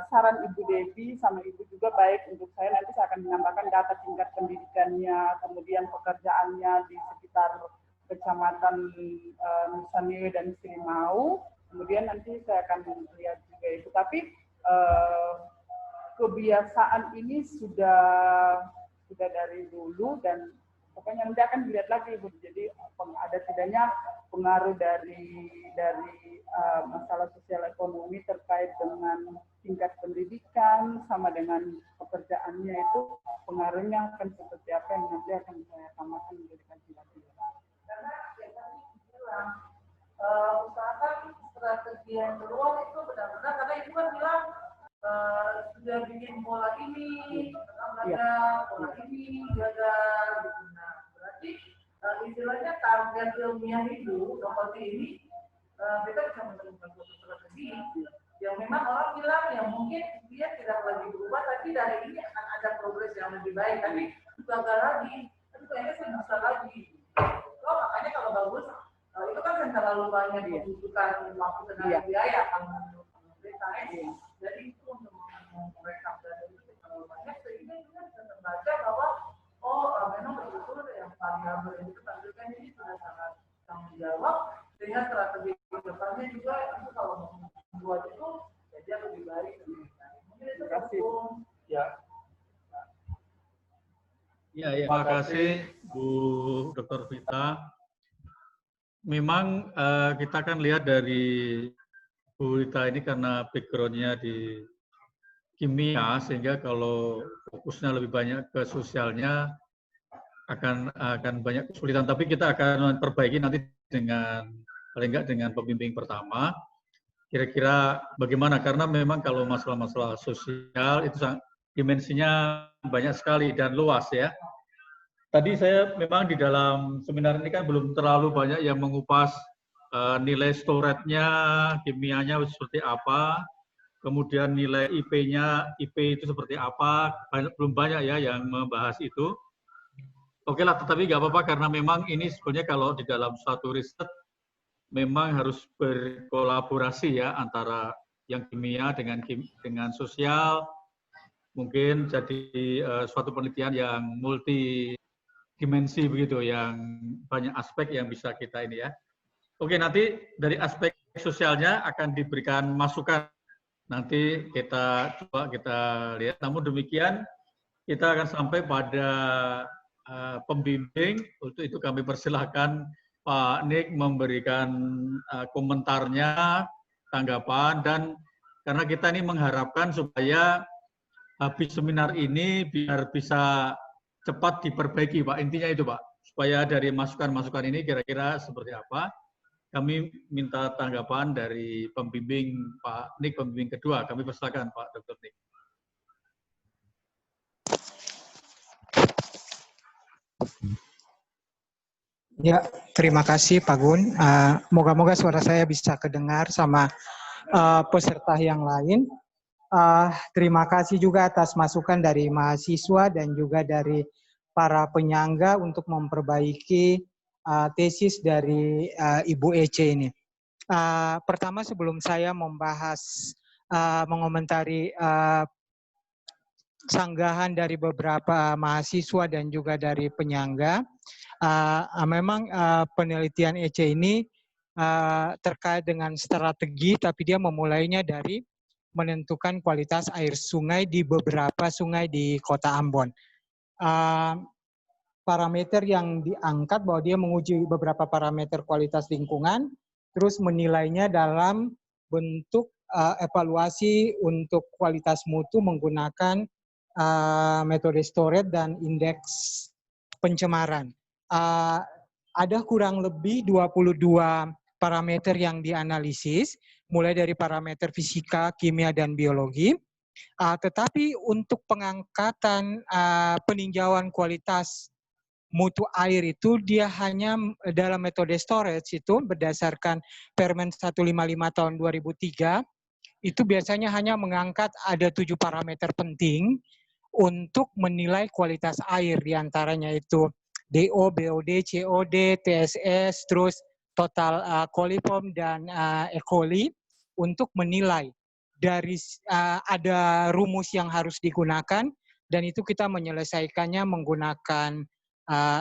saran Ibu Debbie sama Ibu juga baik untuk saya, nanti saya akan menambahkan data tingkat pendidikannya, kemudian pekerjaannya di sekitar Kecamatan Nusa Niwe dan Sirimau, kemudian nanti saya akan lihat juga itu. Tapi kebiasaan ini sudah dari dulu, dan pokoknya nanti akan dilihat lagi, Bu. Jadi ada tidaknya pengaruh dari masalah sosial ekonomi terkait dengan tingkat pendidikan sama dengan pekerjaannya, itu pengaruhnya akan seperti apa yang nanti akan saya tambahkan menjadikan tindak-tindak. Karena yang tadi bilang usahakan strategi yang keluar itu benar-benar, karena Ibu kan bilang sudah bikin pola ini, pola ini, gitu. Nah, berarti istilahnya target ilmiah itu seperti ini, kita bisa menemukan suatu strategi yang memang orang bilang yang mungkin dia tidak lagi berubah, tapi dari ini akan ada progres yang lebih baik. Tapi gagal lagi, tapi kayaknya saya bisa lagi. Oh, makanya kalau bagus, itu kan yang terlalu banyak membutuhkan waktu tenaga biaya kan menurut BKS. Jadi itu untuk merekap data itu terlalu banyak, sehingga kita bisa membaca bahwa memang betul-betul yang variabel yang kita tampilkan ini sudah sangat tanggung jawab, sehingga strategi depannya juga itu kalau membuat itu jadi lebih baik. Mungkin itu ya. Ya, terima kasih Bu Dr. Vita. Memang kita kan lihat dari Bu Rita ini karena background-nya di kimia, sehingga kalau fokusnya lebih banyak ke sosialnya akan banyak kesulitan. Tapi kita akan perbaiki nanti dengan paling enggak dengan pembimbing pertama. Kira-kira bagaimana? Karena memang kalau masalah-masalah sosial itu dimensinya banyak sekali dan luas ya. Tadi saya memang di dalam seminar ini kan belum terlalu banyak yang mengupas nilai storage-nya, kimianya seperti apa, kemudian nilai IP-nya, IP itu seperti apa, belum banyak ya yang membahas itu. Oke lah, tetapi nggak apa-apa karena memang ini sebenarnya kalau di dalam suatu riset memang harus berkolaborasi ya antara yang kimia dengan sosial, mungkin jadi suatu penelitian yang multidimensi begitu, yang banyak aspek yang bisa kita ini ya. Oke, nanti dari aspek sosialnya akan diberikan masukan. Nanti kita coba kita lihat. Namun demikian, kita akan sampai pada pembimbing. Untuk itu kami persilahkan Pak Nick memberikan komentarnya, tanggapan, dan karena kita ini mengharapkan supaya habis seminar ini biar bisa cepat diperbaiki, Pak. Intinya itu, Pak. Supaya dari masukan-masukan ini kira-kira seperti apa. Kami minta tanggapan dari pembimbing Pak Nick, pembimbing kedua. Kami persilakan Pak Dr. Nick. Ya, terima kasih Pak Gun. Moga-moga suara saya bisa kedengar sama peserta yang lain. Terima kasih juga atas masukan dari mahasiswa dan juga dari para penyangga untuk memperbaiki tesis dari Ibu Ece ini. Pertama sebelum saya membahas, mengomentari sanggahan dari beberapa mahasiswa dan juga dari penyangga, memang penelitian Ece ini terkait dengan strategi, tapi dia memulainya dari menentukan kualitas air sungai di beberapa sungai di Kota Ambon. Parameter yang diangkat bahwa dia menguji beberapa parameter kualitas lingkungan, terus menilainya dalam bentuk evaluasi untuk kualitas mutu menggunakan metode storage dan indeks pencemaran. Ada kurang lebih 22 parameter yang dianalisis, mulai dari parameter fisika, kimia, dan biologi. Tetapi untuk pengangkatan peninjauan kualitas mutu air itu dia hanya dalam metode storage itu berdasarkan Permen 155 tahun 2003 itu biasanya hanya mengangkat ada 7 parameter penting untuk menilai kualitas air, diantaranya itu DO, BOD, COD, TSS, terus total coliform dan E. coli untuk menilai. Dari ada rumus yang harus digunakan dan itu kita menyelesaikannya menggunakan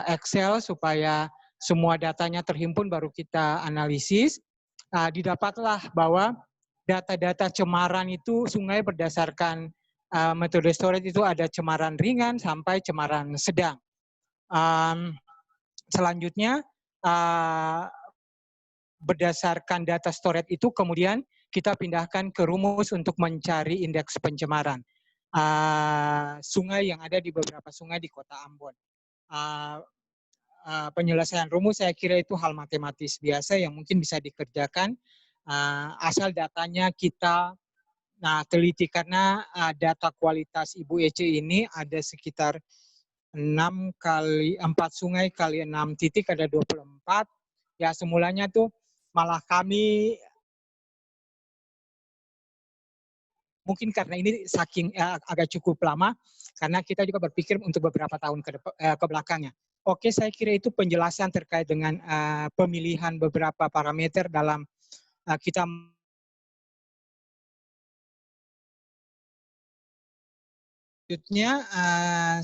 Excel supaya semua datanya terhimpun baru kita analisis. Didapatlah bahwa data-data cemaran itu sungai berdasarkan metode storage itu ada cemaran ringan sampai cemaran sedang. Selanjutnya, berdasarkan data storage itu kemudian kita pindahkan ke rumus untuk mencari indeks pencemaran sungai yang ada di beberapa sungai di Kota Ambon. Penyelesaian rumus saya kira itu hal matematis biasa yang mungkin bisa dikerjakan asal datanya kita teliti, karena data kualitas Ibu Ece ini ada sekitar 4 sungai kali 6 titik ada 24. Ya semulanya tuh malah kami mungkin karena ini saking agak cukup lama, karena kita juga berpikir untuk beberapa tahun ke belakangnya. Oke, saya kira itu penjelasan terkait dengan pemilihan beberapa parameter dalam kita. Selanjutnya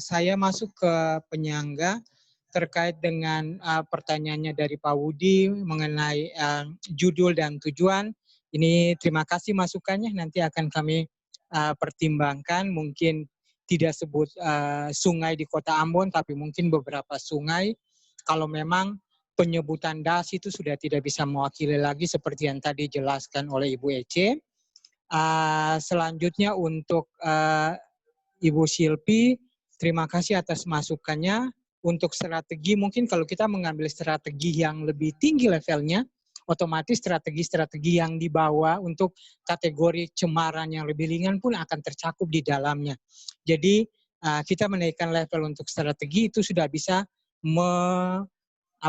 saya masuk ke penyangga terkait dengan pertanyaannya dari Pak Wudi mengenai judul dan tujuan. Ini terima kasih masukannya, nanti akan kami pertimbangkan. Mungkin tidak sebut sungai di Kota Ambon, tapi mungkin beberapa sungai. Kalau memang penyebutan das itu sudah tidak bisa mewakili lagi seperti yang tadi dijelaskan oleh Ibu Ece. Selanjutnya untuk Ibu Silpi, terima kasih atas masukannya. Untuk strategi, mungkin kalau kita mengambil strategi yang lebih tinggi levelnya, otomatis strategi-strategi yang dibawa untuk kategori cemaran yang lebih ringan pun akan tercakup di dalamnya. Jadi kita menaikkan level untuk strategi itu sudah bisa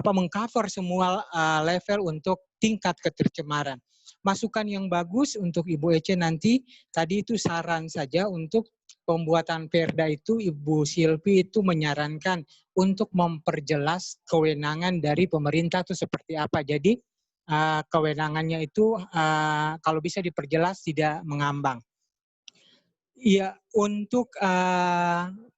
mengcover semua level untuk tingkat ketercemaran. Masukan yang bagus untuk Ibu Ece nanti, tadi itu saran saja untuk pembuatan perda itu Ibu Silpi itu menyarankan untuk memperjelas kewenangan dari pemerintah itu seperti apa. Jadi kewenangannya itu kalau bisa diperjelas tidak mengambang. Iya, untuk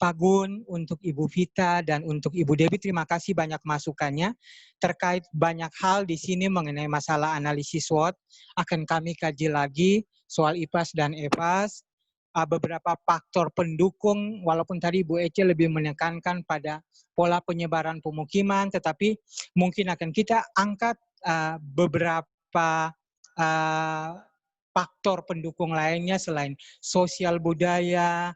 Pak Gun, untuk Ibu Vita, dan untuk Ibu Dewi, terima kasih banyak masukannya. Terkait banyak hal di sini mengenai masalah analisis SWOT, akan kami kaji lagi soal IPAS dan EPAS. Beberapa faktor pendukung, walaupun tadi Bu Ece lebih menekankan pada pola penyebaran pemukiman, tetapi mungkin akan kita angkat beberapa faktor pendukung lainnya selain sosial budaya,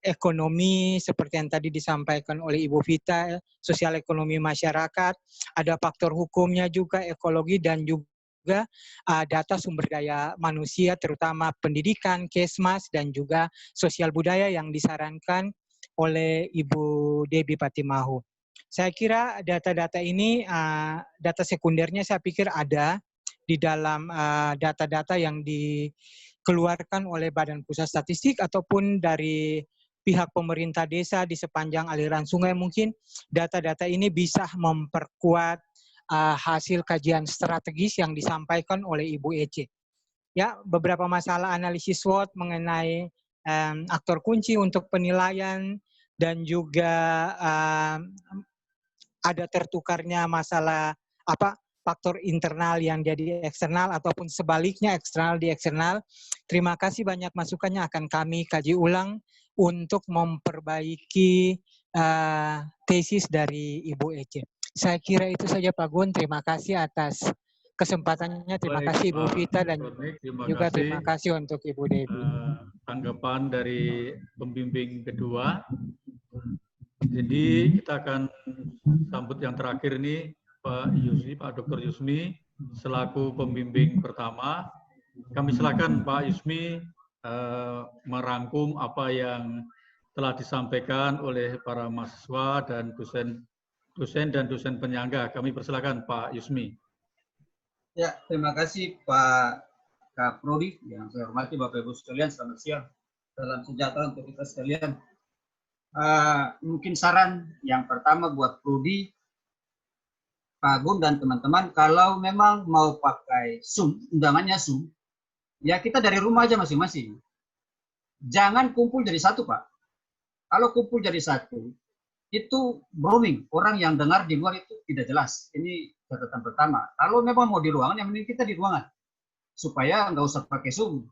ekonomi, seperti yang tadi disampaikan oleh Ibu Vita, sosial ekonomi masyarakat, ada faktor hukumnya juga, ekologi, dan juga data sumber daya manusia, terutama pendidikan, kesmas, dan juga sosial budaya yang disarankan oleh Ibu Debbie Patimahu. Saya kira data-data ini, data sekundernya saya pikir ada di dalam data-data yang dikeluarkan oleh Badan Pusat Statistik ataupun dari pihak pemerintah desa di sepanjang aliran sungai. Mungkin data-data ini bisa memperkuat hasil kajian strategis yang disampaikan oleh Ibu Ece. Ya, beberapa masalah analisis SWOT mengenai aktor kunci untuk penilaian, dan juga ada tertukarnya masalah faktor internal yang jadi eksternal ataupun sebaliknya eksternal di eksternal. Terima kasih banyak masukannya, akan kami kaji ulang untuk memperbaiki tesis dari Ibu Ece. Saya kira itu saja Pak Gun, terima kasih atas kesempatannya, terima kasih Ibu Vita, dan juga terima kasih untuk Ibu Debbie. Tanggapan dari pembimbing kedua. Jadi kita akan sambut yang terakhir ini Pak Yusmi, Pak Dr. Yusmi selaku pembimbing pertama. Kami silakan Pak Yusmi merangkum apa yang telah disampaikan oleh para mahasiswa dan dosen penyangga. Kami persilakan Pak Yusmi. Ya, terima kasih Pak Kaprodi. Yang saya hormati Bapak Ibu sekalian, selamat siang. Salam sejahtera untuk kita sekalian. Mungkin saran yang pertama buat Prodi, Pak Gun dan teman-teman, kalau memang mau pakai Zoom, undangannya Zoom, ya kita dari rumah aja masing-masing. Jangan kumpul jadi satu, Pak. Kalau kumpul jadi satu, itu roaming. Orang yang dengar di luar itu tidak jelas. Ini catatan pertama. Kalau memang mau di ruangan, yang penting kita di ruangan. Supaya nggak usah pakai Zoom.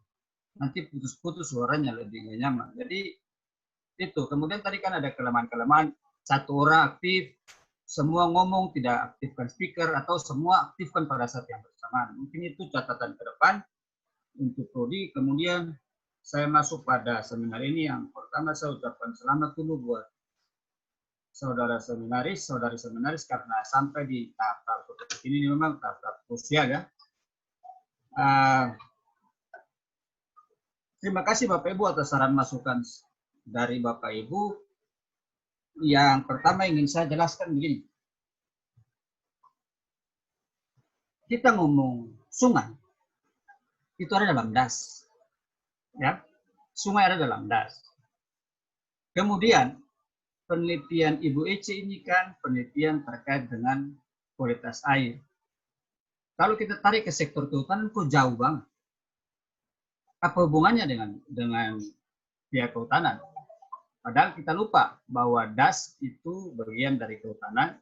nanti putus-putus suaranya lebih nggak nyaman. Jadi itu. Kemudian tadi kan ada kelemahan-kelemahan, satu orang aktif, semua ngomong tidak aktifkan speaker, atau semua aktifkan pada saat yang bersamaan. Mungkin itu catatan ke depan untuk prodi. Kemudian saya masuk pada seminar ini. Yang pertama saya ucapkan selamat dulu buat saudara seminaris, saudari seminaris, karena sampai di tahap-tahap seperti ini memang tahap-tahap krusial ya. Terima kasih Bapak Ibu atas saran masukan dari Bapak Ibu. Yang pertama ingin saya jelaskan begini. Kita ngomong sungai, itu ada dalam DAS. Ya, sungai ada dalam DAS. Kemudian penelitian Ibu Ece ini kan penelitian terkait dengan kualitas air. Kalau kita tarik ke sektor kehutanan, kok jauh banget. Apa hubungannya dengan pihak kehutanan? Padahal kita lupa bahwa DAS itu bagian dari kehutanan,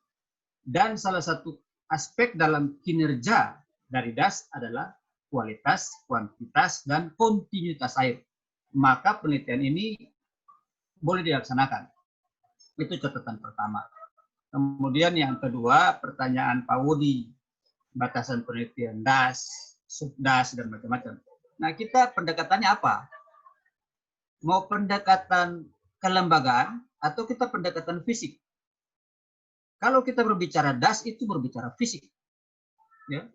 dan salah satu aspek dalam kinerja dari DAS adalah kualitas, kuantitas, dan kontinuitas air. Maka penelitian ini boleh dilaksanakan. Itu catatan pertama. Kemudian yang kedua, pertanyaan Pak Wudi, batasan penelitian DAS, subdas, dan macam-macam. Nah, kita pendekatannya apa? Mau pendekatan kelembagaan atau kita pendekatan fisik? Kalau kita berbicara DAS itu berbicara fisik. Ya.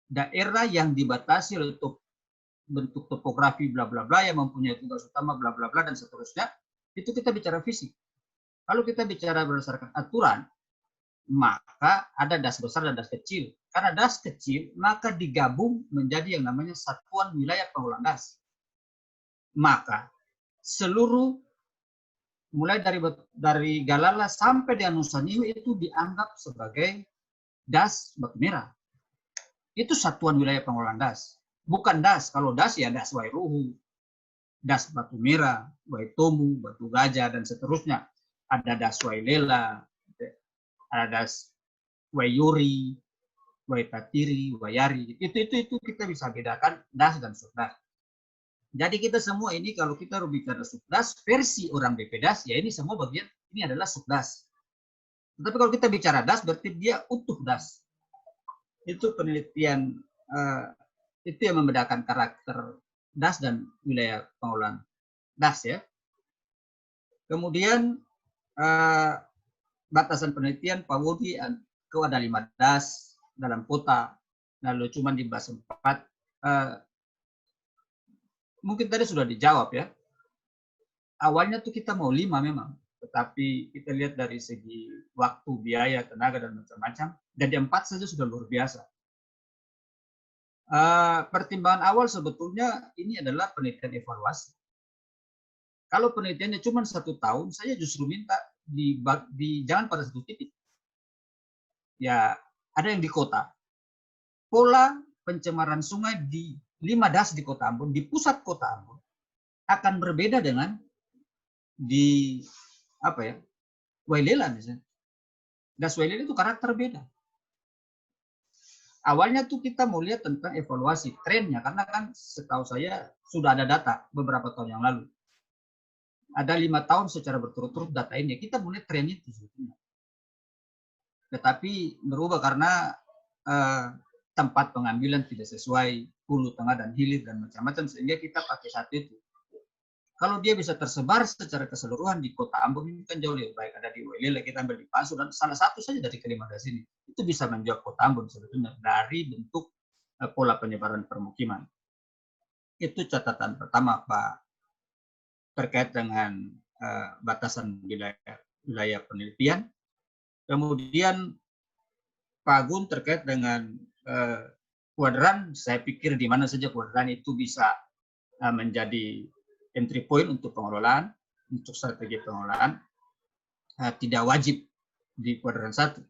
Daerah yang dibatasi oleh bentuk topografi bla bla bla yang mempunyai tugas utama bla bla bla dan seterusnya, itu kita bicara fisik. Kalau kita bicara berdasarkan aturan, maka ada DAS besar dan DAS kecil. Karena DAS kecil, maka digabung menjadi yang namanya Satuan Wilayah Pengelolaan DAS. Maka seluruh mulai dari Galala sampai di Nusa Niue itu dianggap sebagai DAS Batu Merah. Itu Satuan Wilayah Pengelolaan DAS. Bukan DAS. Kalau DAS ya DAS Wairuhu, DAS Batu Merah, Waitomu, Batu Gajah, dan seterusnya. Ada DAS Wailela, ada DAS Waiyuri, Waitatiri, Wayari. Itu kita bisa bedakan DAS dan subdas. Jadi kita semua ini kalau kita berbicara subdas versi orang BPDAS, ya ini semua bagian ini adalah subdas. Tetapi kalau kita bicara DAS berarti dia utuh DAS. Itu penelitian itu yang membedakan karakter DAS dan wilayah pengelolaan DAS ya. Kemudian batasan penelitian Pak Wudi ke ada 5 DAS dalam kota, lalu cuma dibahas 4. Mungkin tadi sudah dijawab ya. Awalnya tuh kita mau 5 memang, tetapi kita lihat dari segi waktu, biaya, tenaga, dan macam-macam, dan 4 saja sudah luar biasa. Pertimbangan awal sebetulnya ini adalah penelitian evaluasi. Kalau penelitiannya cuma 1 tahun, saya justru minta jangan pada satu titik. Ya, ada yang di kota. Pola pencemaran sungai di 5 DAS di Kota Ambon, di pusat Kota Ambon, akan berbeda dengan di Wailela misalnya. DAS Wailela itu karakter beda. Awalnya tuh kita mau lihat tentang evaluasi trennya, karena kan setahu saya sudah ada data beberapa tahun yang lalu. Ada 5 tahun secara berturut-turut data ini. Kita mulai tren itu sebetulnya. Tetapi berubah karena tempat pengambilan tidak sesuai hulu, tengah, dan hilir, dan macam-macam, sehingga kita pakai satu itu. Kalau dia bisa tersebar secara keseluruhan di Kota Ambon, ini kan jauh lebih baik. Ada di Wailela, kita ambil di Pasu, dan salah satu saja dari ke-5 DAS ini. Itu bisa menjawab Kota Ambon sebetulnya dari bentuk pola penyebaran permukiman. Itu catatan pertama, Pak, terkait dengan batasan wilayah penelitian. Kemudian Pak Agun terkait dengan kuadran, saya pikir di mana saja kuadran itu bisa menjadi entry point untuk pengelolaan, untuk strategi pengelolaan, tidak wajib di kuadran 1.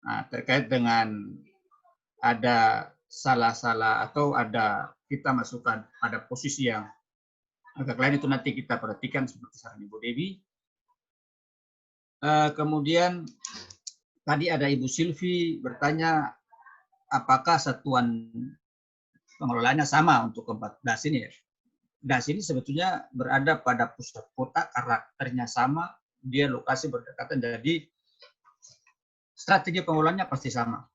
Nah, terkait dengan ada salah-salah atau ada kita masukkan pada posisi yang agak lain, itu nanti kita perhatikan seperti saran Ibu Dewi. Kemudian tadi ada Ibu Silvi bertanya apakah satuan pengelolaannya sama untuk ke-14 ini ya. DAS ini sebetulnya berada pada pusat kota, karakternya sama, dia lokasi berdekatan, jadi strategi pengelolaannya pasti sama.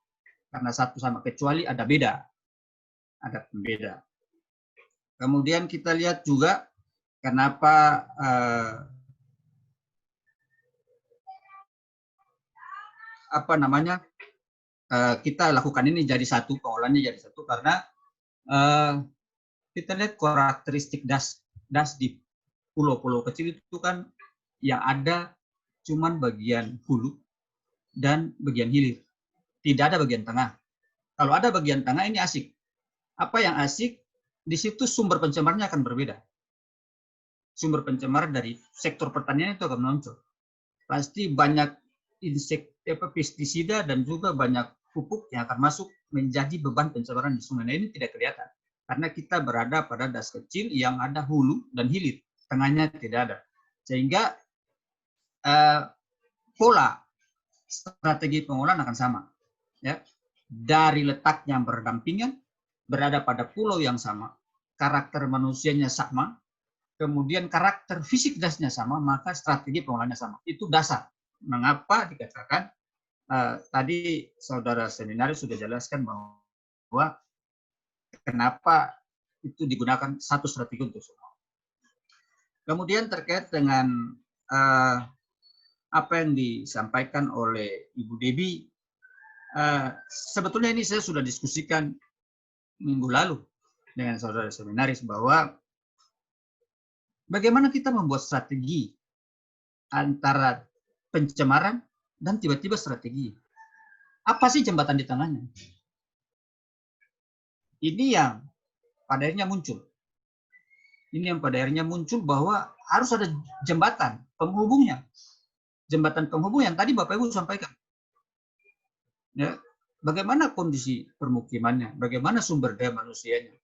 Karena satu sama, kecuali ada beda. Ada pembeda. Kemudian kita lihat juga kenapa kita lakukan ini jadi satu, pengolahannya jadi satu, karena kita lihat karakteristik das di pulau-pulau kecil itu kan yang ada cuman bagian hulu dan bagian hilir. Tidak ada bagian tengah. Kalau ada bagian tengah ini asik. Apa yang asik? Di situ sumber pencemarnya akan berbeda. Sumber pencemar dari sektor pertanian itu akan muncul. Pasti banyak pestisida dan juga banyak pupuk yang akan masuk menjadi beban pencemaran di sungai. Nah, ini tidak kelihatan. Karena kita berada pada das kecil yang ada hulu dan hilir. Tengahnya tidak ada. Sehingga pola strategi pengolahan akan sama. Ya. Dari letak yang berdampingan, berada pada pulau yang sama, karakter manusianya sama, kemudian karakter fisik dasnya sama, maka strategi pengolahannya sama. Itu dasar. Mengapa dikatakan, tadi saudara seminaris sudah jelaskan bahwa kenapa itu digunakan satu strategi untuk semua. Kemudian terkait dengan apa yang disampaikan oleh Ibu Debbie, sebetulnya ini saya sudah diskusikan minggu lalu dengan saudara seminaris bahwa bagaimana kita membuat strategi antara pencemaran dan tiba-tiba strategi. Apa sih jembatan di tengahnya? Ini yang pada akhirnya muncul. Ini yang pada akhirnya muncul bahwa harus ada jembatan penghubungnya. Jembatan penghubung yang tadi Bapak Ibu sampaikan. Ya, bagaimana kondisi permukimannya, bagaimana sumber daya manusianya,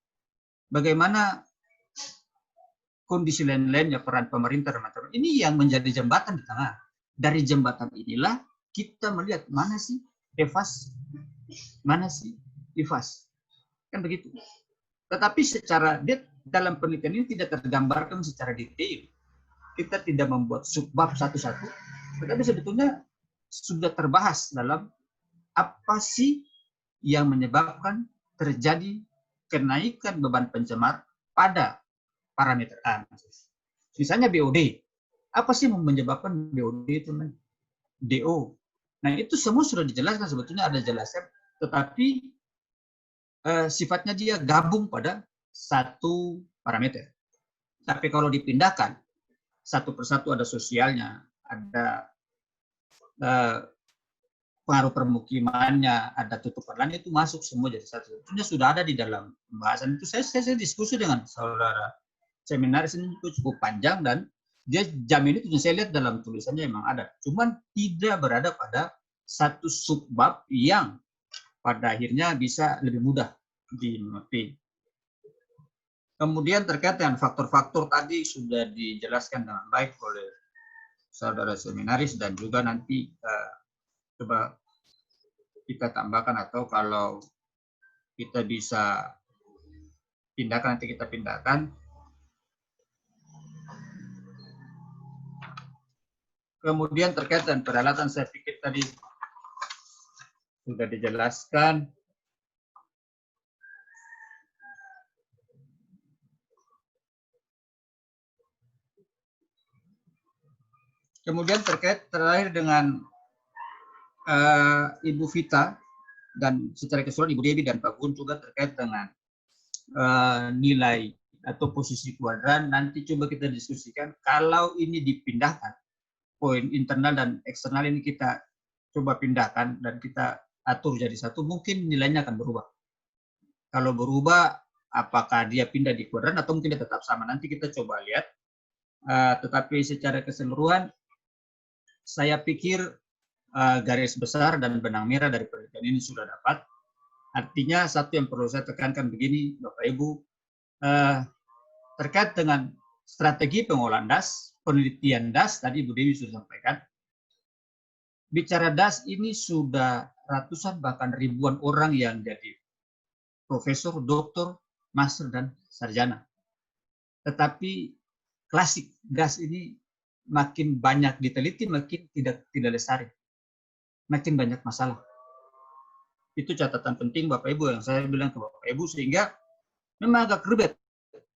bagaimana kondisi lain-lainnya, peran pemerintah dan macam-macam. Ini yang menjadi jembatan di tengah. Dari jembatan inilah kita melihat mana sih EVAS, mana sih IFAS. Kan begitu. Tetapi secara dalam penelitian ini tidak tergambarkan secara detail. Kita tidak membuat subbab satu-satu, tetapi sebetulnya sudah terbahas dalam apa sih yang menyebabkan terjadi kenaikan beban pencemar pada parameter A. Misalnya BOD. Apa sih yang menyebabkan BOD itu? DO. Nah, itu semua sudah dijelaskan, sebetulnya ada jelaskan, tetapi sifatnya dia gabung pada satu parameter. Tapi kalau dipindahkan, satu persatu ada sosialnya, ada pengaruh permukimannya, ada tutupan lain, itu masuk semua jadi satu. Sebetulnya sudah ada di dalam pembahasan itu. Saya diskusi dengan saudara seminaris ini cukup panjang dan dia jamin itu saya lihat dalam tulisannya memang ada. Cuman tidak berada pada satu subbab yang pada akhirnya bisa lebih mudah dimengerti. Kemudian terkait dengan faktor-faktor tadi sudah dijelaskan dengan baik oleh saudara seminaris dan juga nanti coba kita tambahkan atau kalau kita bisa pindahkan nanti kita pindahkan. Kemudian terkait dengan peralatan saya pikir tadi sudah dijelaskan. Kemudian terkait terakhir dengan Ibu Vita dan secara keseluruhan Ibu Debbie dan Pak Gun juga terkait dengan nilai atau posisi kuadran, nanti coba kita diskusikan kalau ini dipindahkan, poin internal dan eksternal ini kita coba pindahkan dan kita atur jadi satu, mungkin nilainya akan berubah. Kalau berubah, apakah dia pindah di kuadran atau mungkin dia tetap sama, nanti kita coba lihat. Tetapi secara keseluruhan, saya pikir garis besar dan benang merah dari penelitian ini sudah dapat. Artinya satu yang perlu saya tekankan begini, Bapak Ibu, terkait dengan strategi pengolahan DAS, penelitian DAS, tadi Bu Dewi sudah sampaikan, bicara DAS ini sudah ratusan bahkan ribuan orang yang jadi profesor, doktor, master, dan sarjana. tetapi klasik gas ini makin banyak diteliti, makin tidak lestari, makin banyak masalah. Itu catatan penting Bapak Ibu yang saya bilang ke Bapak Ibu, sehingga memang agak ribet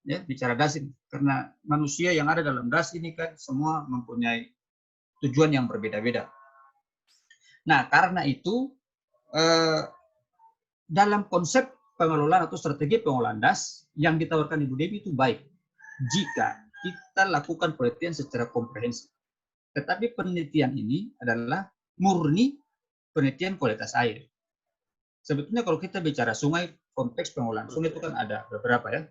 ya bicara gas ini, karena manusia yang ada dalam gas ini kan semua mempunyai tujuan yang berbeda-beda. Nah, karena itu dalam konsep pengelolaan atau strategi pengelolaan gas yang ditawarkan Ibu Dewi itu baik jika kita lakukan penelitian secara komprehensif. Tetapi penelitian ini adalah murni penelitian kualitas air. Sebetulnya kalau kita bicara sungai, konteks pengelolaan sungai itu kan ada beberapa ya.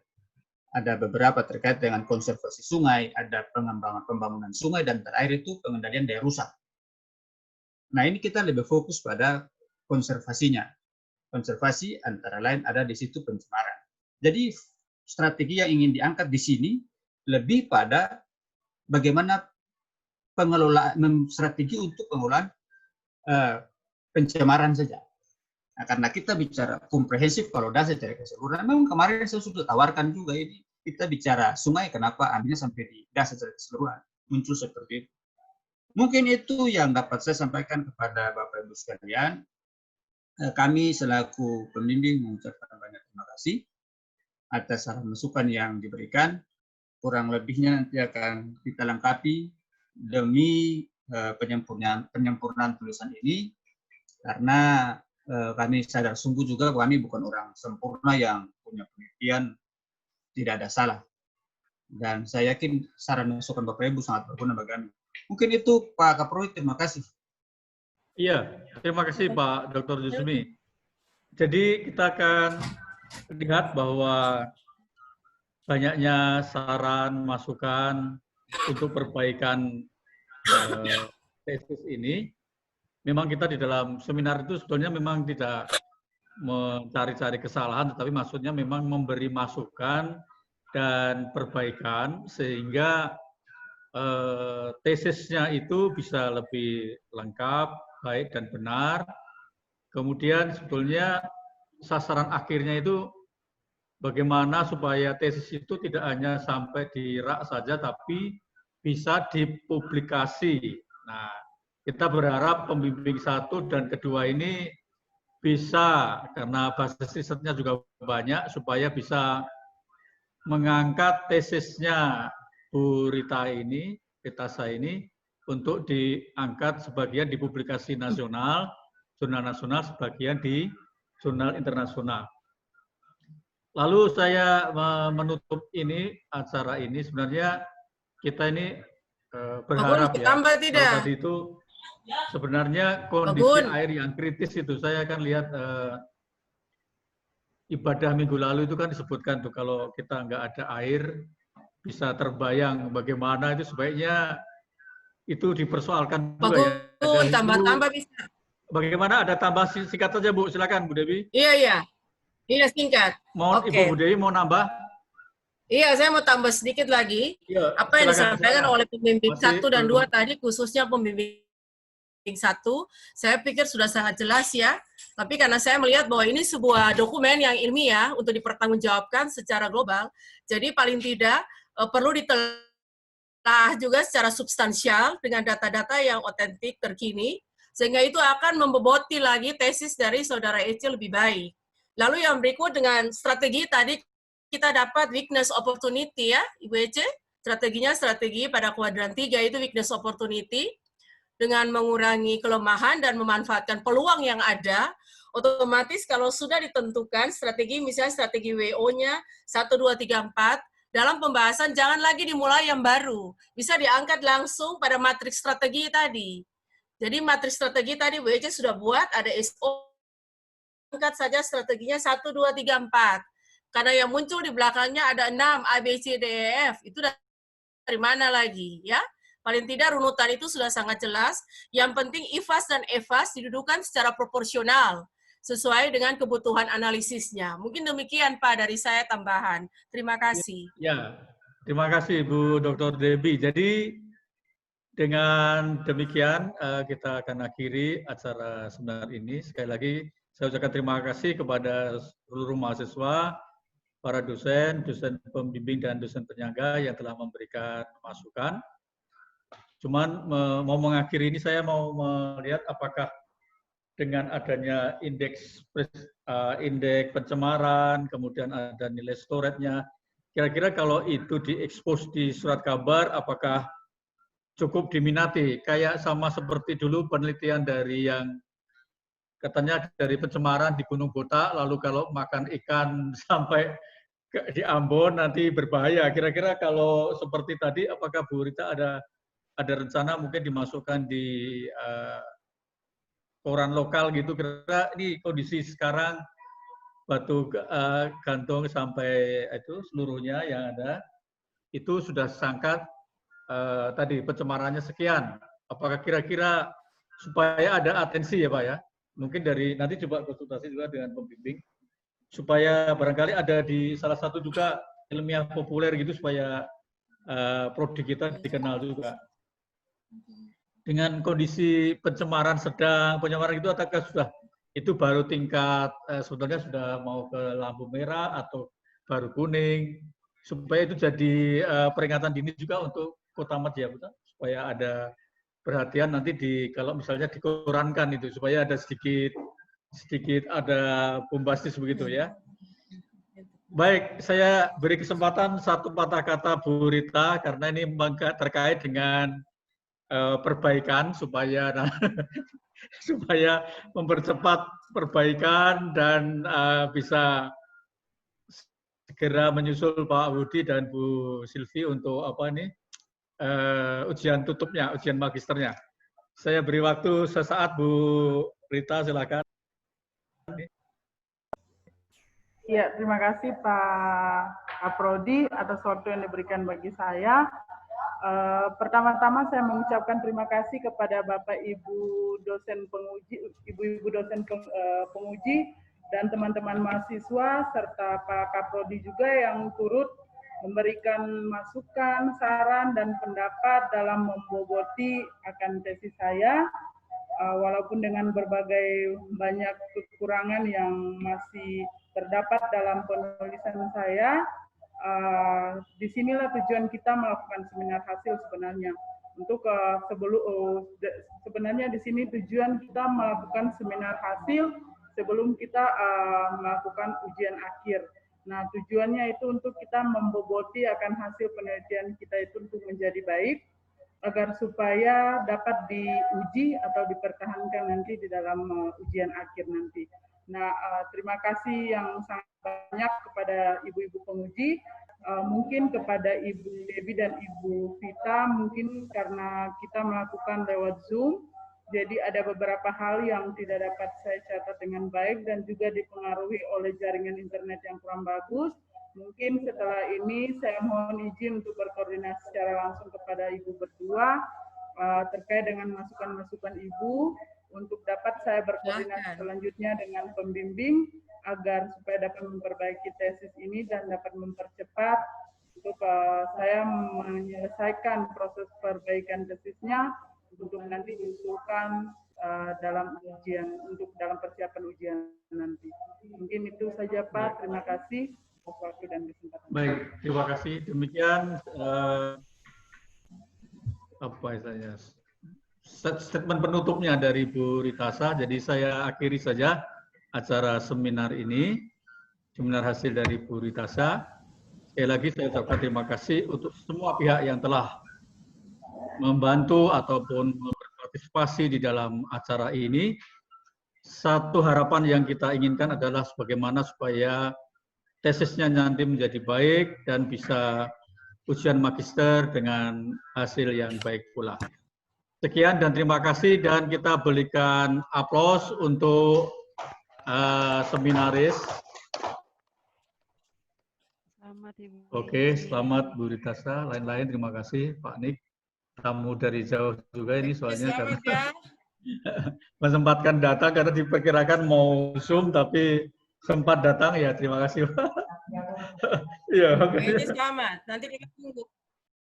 Ada beberapa terkait dengan konservasi sungai, ada pengembangan pembangunan sungai, dan terakhir itu pengendalian daya rusak. Nah, ini kita lebih fokus pada konservasinya. Konservasi antara lain ada di situ pencemaran. Jadi strategi yang ingin diangkat di sini lebih pada bagaimana pengelolaan strategi untuk pengelolaan pencemaran saja. Nah, karena kita bicara komprehensif kalau dasar secara keseluruhan, memang kemarin saya sudah tawarkan juga ini, kita bicara sungai, kenapa ambilnya sampai di dasar secara keseluruhan, muncul seperti itu. Mungkin itu yang dapat saya sampaikan kepada Bapak Ibu sekalian. Kami selaku pembimbing mengucapkan banyak terima kasih atas saran masukan yang diberikan. Kurang lebihnya nanti akan kita lengkapi demi penyempurnaan tulisan ini, karena kami sadar sungguh juga kami bukan orang sempurna yang punya penelitian tidak ada salah. Dan saya yakin saran masukan Bapak Ibu sangat berguna bagi kami. Mungkin itu Pak Kaprodi, terima kasih. Iya, terima kasih Pak Dr. Jusmi. Jadi kita akan lihat bahwa banyaknya saran, masukan untuk perbaikan tesis ini. Memang kita di dalam seminar itu sebetulnya memang tidak mencari-cari kesalahan, tetapi maksudnya memang memberi masukan dan perbaikan sehingga tesisnya itu bisa lebih lengkap, baik dan benar. Kemudian sebetulnya sasaran akhirnya itu bagaimana supaya tesis itu tidak hanya sampai di rak saja, tapi bisa dipublikasi. Nah, kita berharap pembimbing 1 dan kedua ini bisa, karena basis risetnya juga banyak, supaya bisa mengangkat tesisnya Bu Rita ini, Ritasa ini, untuk diangkat sebagian di publikasi nasional, jurnal nasional, sebagian di jurnal internasional. Lalu saya menutup ini, acara ini, sebenarnya kita ini berharap ya, tadi itu sebenarnya kondisi air yang kritis itu, saya akan lihat ibadah minggu lalu itu kan disebutkan tuh, kalau kita nggak ada air, bisa terbayang bagaimana itu sebaiknya itu dipersoalkan juga ya. Tambah-tambah bisa. Bagaimana, ada tambah singkat saja Bu, silakan Bu Dewi. Iya, singkat. Mohon Ibu Dewi mau nambah? Iya, saya mau tambah sedikit lagi. Ya, apa yang disampaikan oleh pembimbing 1 dan 2 tadi, khususnya pembimbing 1, saya pikir sudah sangat jelas ya. Tapi karena saya melihat bahwa ini sebuah dokumen yang ilmiah untuk dipertanggungjawabkan secara global, jadi paling tidak perlu ditelah juga secara substansial dengan data-data yang otentik, terkini, sehingga itu akan memboboti lagi tesis dari Saudara Ece lebih baik. Lalu yang berikut dengan strategi tadi, kita dapat weakness opportunity ya, Ibu Ece. Strateginya strategi pada kuadran 3 itu weakness opportunity, dengan mengurangi kelemahan dan memanfaatkan peluang yang ada. Otomatis kalau sudah ditentukan strategi, misalnya strategi WO-nya 1, 2, 3, 4, dalam pembahasan jangan lagi dimulai yang baru. Bisa diangkat langsung pada matriks strategi tadi. Jadi matriks strategi tadi WC sudah buat, ada SO, angkat saja strateginya 1, 2, 3, 4. Karena yang muncul di belakangnya ada 6, A, B, C, D, E, F. Itu dari mana lagi? Ya, paling tidak runutan itu sudah sangat jelas. Yang penting IFAS dan EFAS didudukan secara proporsional, sesuai dengan kebutuhan analisisnya. Mungkin demikian Pak dari saya tambahan. Terima kasih. Ya, terima kasih Bu Dr. Debbie. Jadi dengan demikian kita akan akhiri acara seminar ini. Sekali lagi saya ucapkan terima kasih kepada seluruh mahasiswa para dosen, dosen pembimbing dan dosen penyangga yang telah memberikan masukan. Cuman mau mengakhiri ini saya mau melihat apakah dengan adanya indeks pencemaran, kemudian ada nilai storage-nya, kira-kira kalau itu diekspos di surat kabar, apakah cukup diminati? Kayak sama seperti dulu penelitian dari yang katanya dari pencemaran di Gunung Botak, lalu kalau makan ikan sampai di Ambon nanti berbahaya. Kira-kira kalau seperti tadi, apakah Bu Rita ada rencana mungkin dimasukkan di koran lokal gitu? Kira-kira ini kondisi sekarang batu gantung sampai itu seluruhnya yang ada itu sudah sangkat tadi pencemarannya sekian. Apakah kira-kira supaya ada atensi ya Pak ya? Mungkin dari nanti coba konsultasi juga dengan pembimbing supaya barangkali ada di salah satu juga ilmiah populer gitu supaya prodi kita dikenal juga. Dengan kondisi pencemaran sedang, pencemaran itu apakah sudah itu baru tingkat sebetulnya sudah mau ke lampu merah atau baru kuning, supaya itu jadi peringatan dini juga untuk Kota Madya, supaya ada perhatian nanti kalau misalnya dikorankan itu supaya ada sedikit ada bombastis begitu ya. Baik, saya beri kesempatan satu patah kata Bu Rita karena ini terkait dengan perbaikan supaya supaya mempercepat perbaikan dan bisa segera menyusul Pak Budi dan Bu Silvi untuk apa ini ujian tutupnya, ujian magisternya. Saya beri waktu sesaat Bu Rita, silakan. Ya, terima kasih Pak Prodi atas waktu yang diberikan bagi saya. Pertama-tama saya mengucapkan terima kasih kepada Bapak Ibu dosen penguji, Ibu-ibu dosen penguji dan teman-teman mahasiswa serta Pak Kaprodi juga yang turut memberikan masukan, saran dan pendapat dalam memboboti akan tesis saya. Walaupun dengan berbagai banyak kekurangan yang masih terdapat dalam penulisan saya, disinilah tujuan kita melakukan seminar hasil sebenarnya. Untuk sebenarnya di sini tujuan kita melakukan seminar hasil sebelum kita melakukan ujian akhir. Nah, tujuannya itu untuk kita memboboti akan hasil penelitian kita itu untuk menjadi baik, agar supaya dapat diuji atau dipertahankan nanti di dalam ujian akhir nanti. Nah, terima kasih yang sangat banyak kepada ibu-ibu penguji, mungkin kepada Ibu Devi dan Ibu Vita, mungkin karena kita melakukan lewat Zoom, jadi ada beberapa hal yang tidak dapat saya catat dengan baik dan juga dipengaruhi oleh jaringan internet yang kurang bagus. Mungkin setelah ini saya mohon izin untuk berkoordinasi secara langsung kepada Ibu berdua terkait dengan masukan-masukan Ibu untuk dapat saya berkoordinasi selanjutnya dengan pembimbing agar supaya dapat memperbaiki tesis ini dan dapat mempercepat untuk saya menyelesaikan proses perbaikan tesisnya untuk nanti diusulkan dalam ujian, untuk dalam persiapan ujian nanti. Mungkin itu saja Pak, terima kasih. Waktu dan kesempatan. Baik, terima kasih. Demikian statement penutupnya dari Bu Ritasa. Jadi saya akhiri saja acara seminar ini, seminar hasil dari Bu Ritasa. Sekali lagi saya ucapkan terima kasih untuk semua pihak yang telah membantu ataupun berpartisipasi di dalam acara ini. Satu harapan yang kita inginkan adalah bagaimana supaya tesisnya nanti menjadi baik dan bisa ujian magister dengan hasil yang baik pula. Sekian dan terima kasih, dan kita berikan aplaus untuk seminaris. Selamat Ibu. Oke, selamat Bu Ritasa. Lain-lain terima kasih Pak Nik. Tamu dari jauh juga ini soalnya karena menempatkan data karena diperkirakan mau Zoom tapi sempat datang ya, terima kasih Pak. Iya, oke. Ini selamat. Nanti kita tunggu.